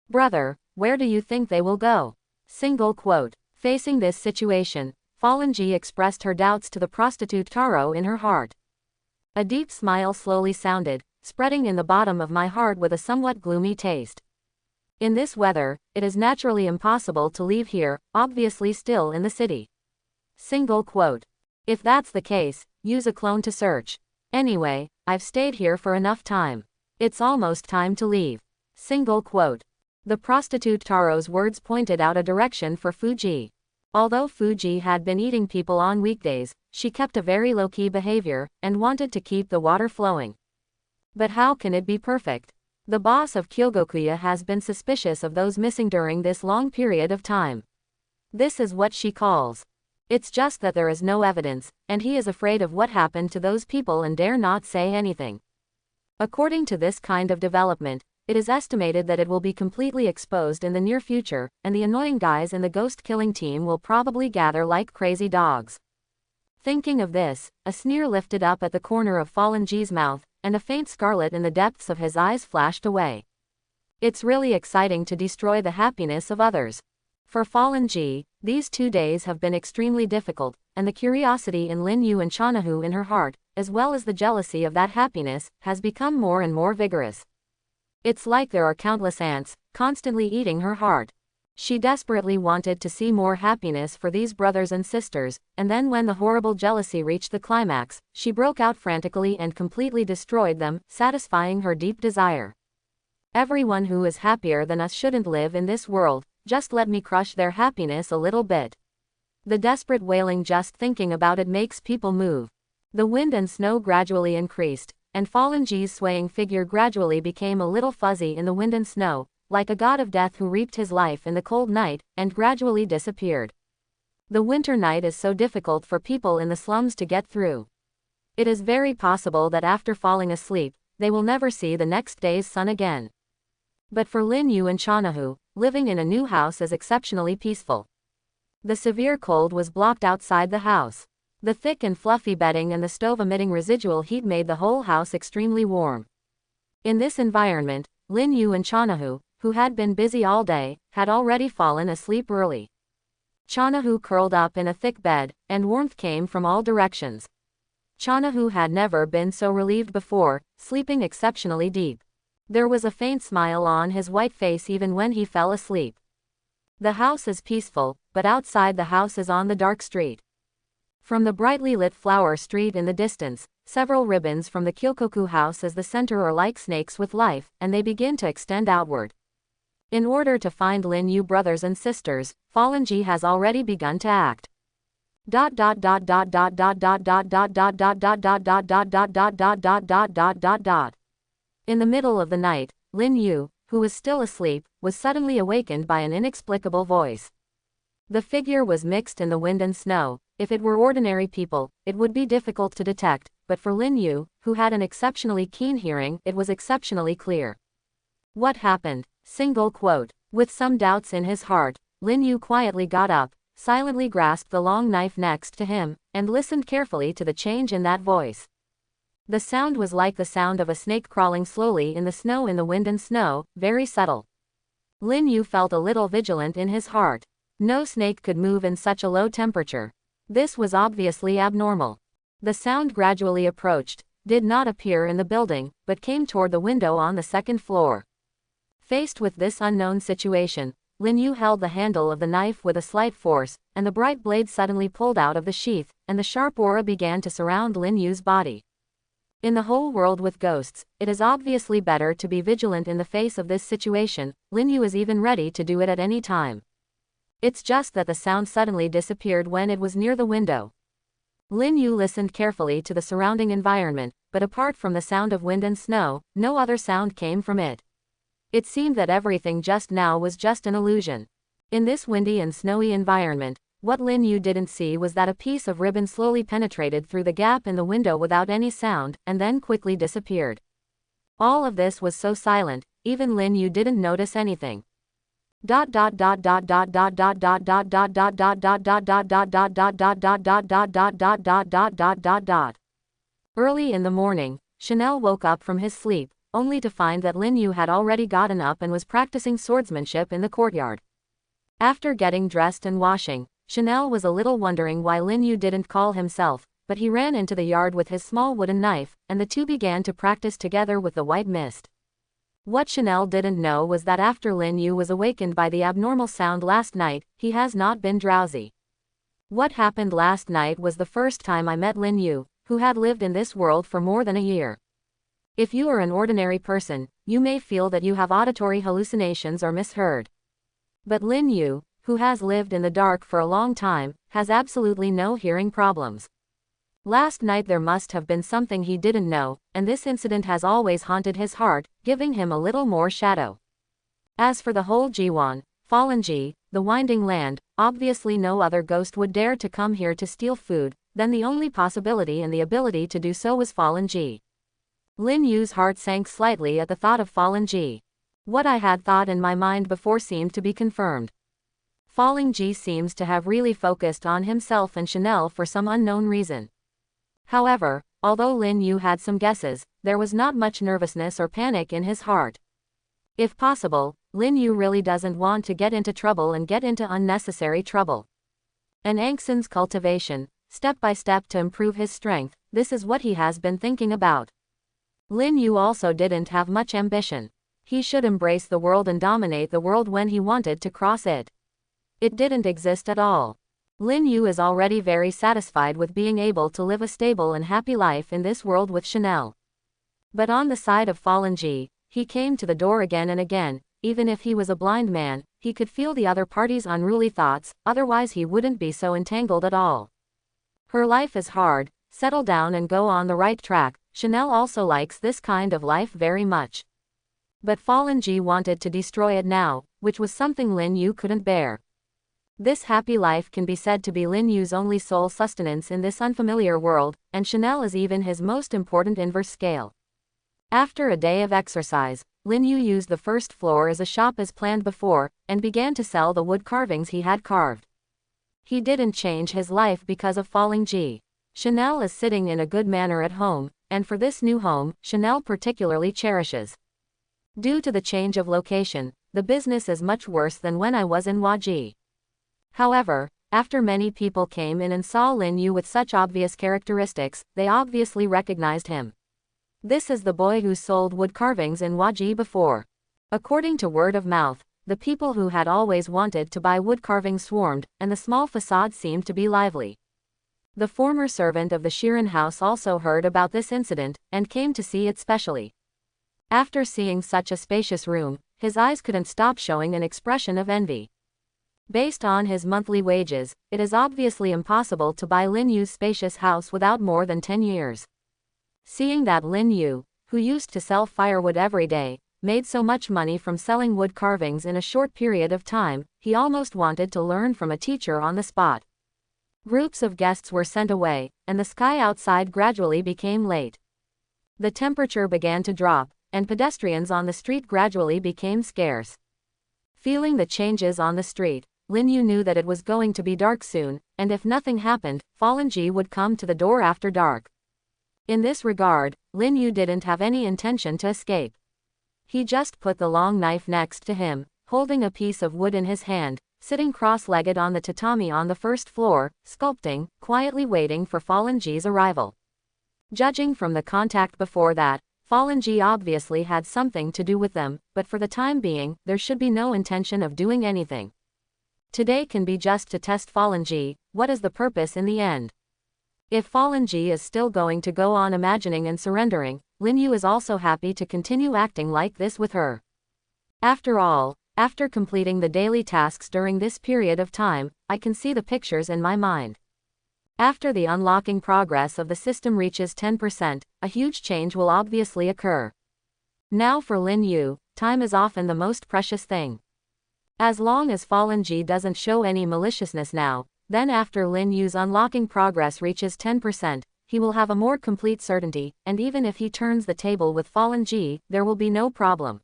Brother, where do you think they will go? Single quote. Facing this situation, Fallen Ji expressed her doubts to the prostitute Taro in her heart. A deep smile slowly sounded, spreading in the bottom of my heart with a somewhat gloomy taste. In this weather, it is naturally impossible to leave here, obviously still in the city. Single quote. If that's the case, use a clone to search. Anyway, I've stayed here for enough time. It's almost time to leave. Single quote. The prostitute Taro's words pointed out a direction for Fuji. Although Fuji had been eating people on weekdays, she kept a very low-key behavior, and wanted to keep the water flowing. But how can it be perfect? The boss of Kyogokuya has been suspicious of those missing during this long period of time. This is what she calls. It's just that there is no evidence, and he is afraid of what happened to those people and dare not say anything. According to this kind of development, it is estimated that it will be completely exposed in the near future, and the annoying guys in the ghost-killing team will probably gather like crazy dogs. Thinking of this, a sneer lifted up at the corner of Fallen Ji's mouth, and a faint scarlet in the depths of his eyes flashed away. It's really exciting to destroy the happiness of others. For Fallen Ji, these 2 days have been extremely difficult, and the curiosity in Lin Yu and Chanahu in her heart, as well as the jealousy of that happiness, has become more and more vigorous. It's like there are countless ants, constantly eating her heart. She desperately wanted to see more happiness for these brothers and sisters, and then when the horrible jealousy reached the climax, she broke out frantically and completely destroyed them, satisfying her deep desire. Everyone who is happier than us shouldn't live in this world, just let me crush their happiness a little bit. The desperate wailing just thinking about it makes people move. The wind and snow gradually increased, and Fallen Ji's swaying figure gradually became a little fuzzy in the wind and snow, like a god of death who reaped his life in the cold night, and gradually disappeared. The winter night is so difficult for people in the slums to get through. It is very possible that after falling asleep, they will never see the next day's sun again. But for Lin Yu and Chanahu, living in a new house is exceptionally peaceful. The severe cold was blocked outside the house. The thick and fluffy bedding and the stove emitting residual heat made the whole house extremely warm. In this environment, Lin Yu and Chanahu, who had been busy all day, had already fallen asleep early. Chanahu curled up in a thick bed, and warmth came from all directions. Chanahu had never been so relieved before, sleeping exceptionally deep. There was a faint smile on his white face even when he fell asleep. The house is peaceful, but outside the house is on the dark street. From the brightly lit flower street in the distance, several ribbons from the Kyokoku house as the center are like snakes with life, and they begin to extend outward. In order to find Lin Yu brothers and sisters, Fallen Ji has already begun to act. In the middle of the night, Lin Yu, who was still asleep, was suddenly awakened by an inexplicable voice. The figure was mixed in the wind and snow. If it were ordinary people, it would be difficult to detect, but for Lin Yu, who had an exceptionally keen hearing, it was exceptionally clear. What happened? Single quote. With some doubts in his heart, Lin Yu quietly got up, silently grasped the long knife next to him, and listened carefully to the change in that voice. The sound was like the sound of a snake crawling slowly in the snow in the wind and snow, very subtle. Lin Yu felt a little vigilant in his heart. No snake could move in such a low temperature. This was obviously abnormal. The sound gradually approached, did not appear in the building, but came toward the window on the second floor. Faced with this unknown situation, Lin Yu held the handle of the knife with a slight force, and the bright blade suddenly pulled out of the sheath, and the sharp aura began to surround Lin Yu's body. In the whole world with ghosts, it is obviously better to be vigilant in the face of this situation. Lin Yu is even ready to do it at any time. It's just that the sound suddenly disappeared when it was near the window. Lin Yu listened carefully to the surrounding environment, but apart from the sound of wind and snow, no other sound came from it. It seemed that everything just now was just an illusion. In this windy and snowy environment, what Lin Yu didn't see was that a piece of ribbon slowly penetrated through the gap in the window without any sound, and then quickly disappeared. All of this was so silent, even Lin Yu didn't notice anything. Early in the morning, Chanel woke up from his sleep, only to find that Lin Yu had already gotten up and was practicing swordsmanship in the courtyard. After getting dressed and washing, Chanel was a little wondering why Lin Yu didn't call himself, but he ran into the yard with his small wooden knife, and the two began to practice together with the white mist. What Chanel didn't know was that after Lin Yu was awakened by the abnormal sound last night, he has not been drowsy. What happened last night was the first time I met Lin Yu, who had lived in this world for more than a year. If you are an ordinary person, you may feel that you have auditory hallucinations or misheard. But Lin Yu, who has lived in the dark for a long time, has absolutely no hearing problems. Last night there must have been something he didn't know, and this incident has always haunted his heart, giving him a little more shadow. As for the whole Jiwan, Fallen Ji, the Winding Land, obviously no other ghost would dare to come here to steal food, then the only possibility and the ability to do so was Fallen Ji. Lin Yu's heart sank slightly at the thought of Fallen Ji. What I had thought in my mind before seemed to be confirmed. Fallen Ji seems to have really focused on himself and Chanel for some unknown reason. However, although Lin Yu had some guesses, there was not much nervousness or panic in his heart. If possible, Lin Yu really doesn't want to get into trouble and get into unnecessary trouble. An Angsan's cultivation, step by step to improve his strength, this is what he has been thinking about. Lin Yu also didn't have much ambition. He should embrace the world and dominate the world when he wanted to cross it. It didn't exist at all. Lin Yu is already very satisfied with being able to live a stable and happy life in this world with Chanel. But on the side of Fallen Ji, he came to the door again and again, even if he was a blind man, he could feel the other party's unruly thoughts, otherwise he wouldn't be so entangled at all. Her life is hard, settle down and go on the right track. Chanel also likes this kind of life very much. But Fallen G wanted to destroy it now, which was something Lin Yu couldn't bear. This happy life can be said to be Lin Yu's only sole sustenance in this unfamiliar world, and Chanel is even his most important inverse scale. After a day of exercise, Lin Yu used the first floor as a shop as planned before, and began to sell the wood carvings he had carved. He didn't change his life because of Falling G. Chanel is sitting in a good manner at home, and for this new home, Chanel particularly cherishes. Due to the change of location, the business is much worse than when I was in Huaji. However, after many people came in and saw Lin Yu with such obvious characteristics, they obviously recognized him. This is the boy who sold wood carvings in Huaji before. According to word of mouth, the people who had always wanted to buy wood carvings swarmed, and the small facade seemed to be lively. The former servant of the Shirin house also heard about this incident, and came to see it specially. After seeing such a spacious room, his eyes couldn't stop showing an expression of envy. Based on his monthly wages, it is obviously impossible to buy Lin Yu's spacious house without more than 10 years. Seeing that Lin Yu, who used to sell firewood every day, made so much money from selling wood carvings in a short period of time, he almost wanted to learn from a teacher on the spot. Groups of guests were sent away, and the sky outside gradually became late. The temperature began to drop, and pedestrians on the street gradually became scarce. Feeling the changes on the street, Lin Yu knew that it was going to be dark soon, and if nothing happened, Fallen G would come to the door after dark. In this regard, Lin Yu didn't have any intention to escape. He just put the long knife next to him, holding a piece of wood in his hand, sitting cross-legged on the tatami on the first floor, sculpting, quietly waiting for Fallen G's arrival. Judging from the contact before that, Fallen G obviously had something to do with them, but for the time being, there should be no intention of doing anything. Today can be just to test Fallen G. What is the purpose in the end? If Fallen G is still going to go on imagining and surrendering, Lin Yu is also happy to continue acting like this with her. After all, after completing the daily tasks during this period of time, I can see the pictures in my mind. After the unlocking progress of the system reaches 10%, a huge change will obviously occur. Now for Lin Yu, time is often the most precious thing. As long as Fallen G doesn't show any maliciousness now, then after Lin Yu's unlocking progress reaches 10%, he will have a more complete certainty, and even if he turns the table with Fallen G, there will be no problem.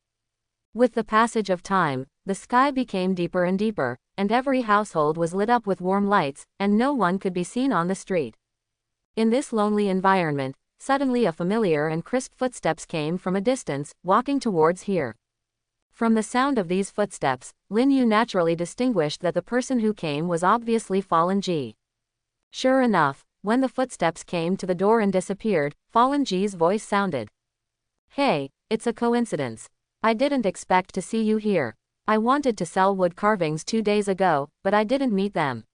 With the passage of time, the sky became deeper and deeper, and every household was lit up with warm lights, and no one could be seen on the street. In this lonely environment, suddenly a familiar and crisp footsteps came from a distance, walking towards here. From the sound of these footsteps, Lin Yu naturally distinguished that the person who came was obviously Fallen G. Sure enough, when the footsteps came to the door and disappeared, Fallen G's voice sounded. "Hey, it's a coincidence. I didn't expect to see you here. I wanted to sell wood carvings 2 days ago, but I didn't meet them."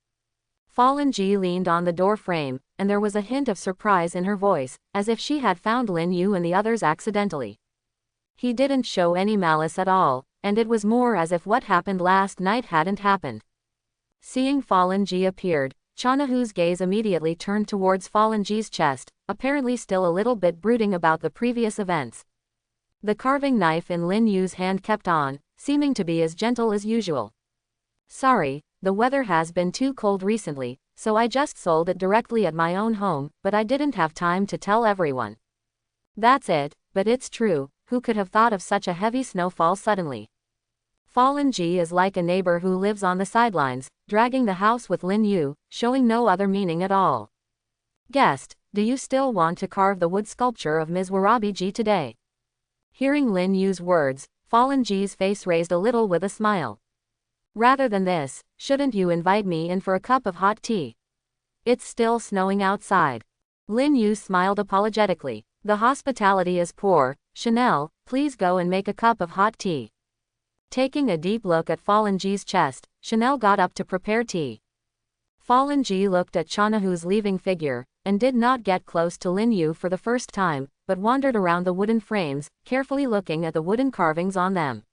Fallen G leaned on the door frame, and there was a hint of surprise in her voice, as if she had found Lin Yu and the others accidentally. He didn't show any malice at all, and it was more as if what happened last night hadn't happened. Seeing Fallen G appeared, Chanahu's gaze immediately turned towards Fallen G's chest, apparently still a little bit brooding about the previous events. The carving knife in Lin Yu's hand kept on, seeming to be as gentle as usual. "Sorry, the weather has been too cold recently, so I just sold it directly at my own home, but I didn't have time to tell everyone." "That's it, but it's true. Who could have thought of such a heavy snowfall suddenly?" Fallen G is like a neighbor who lives on the sidelines, dragging the house with Lin Yu, showing no other meaning at all. "Guest, do you still want to carve the wood sculpture of Ms. Warabi G today?" Hearing Lin Yu's words, Fallen G's face raised a little with a smile. "Rather than this, shouldn't you invite me in for a cup of hot tea? It's still snowing outside." Lin Yu smiled apologetically. "The hospitality is poor. Chanel, please go and make a cup of hot tea." Taking a deep look at Fallen G's chest, Chanel got up to prepare tea. Fallen G looked at Chanahu's leaving figure, and did not get close to Lin Yu for the first time, but wandered around the wooden frames, carefully looking at the wooden carvings on them.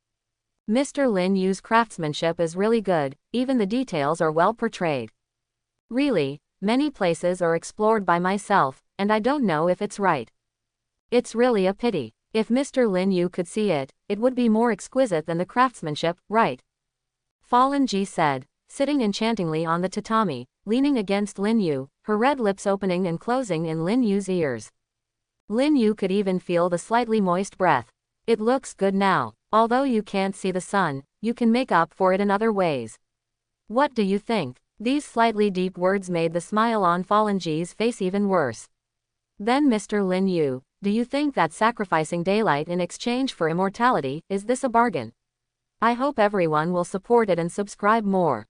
Mr. Lin Yu's craftsmanship is really good, even the details are well portrayed. Really, many places are explored by myself, and I don't know if it's right. It's really a pity. If Mr. Lin Yu could see it, it would be more exquisite than the craftsmanship, right? Fallen Ji said, sitting enchantingly on the tatami, leaning against Lin Yu, her red lips opening and closing in Lin Yu's ears. Lin Yu could even feel the slightly moist breath. It looks good now. Although you can't see the sun, you can make up for it in other ways. What do you think? These slightly deep words made the smile on Fallen Ji's face even worse. Then Mr. Lin Yu, do you think that sacrificing daylight in exchange for immortality, is this a bargain? I hope everyone will support it and subscribe more.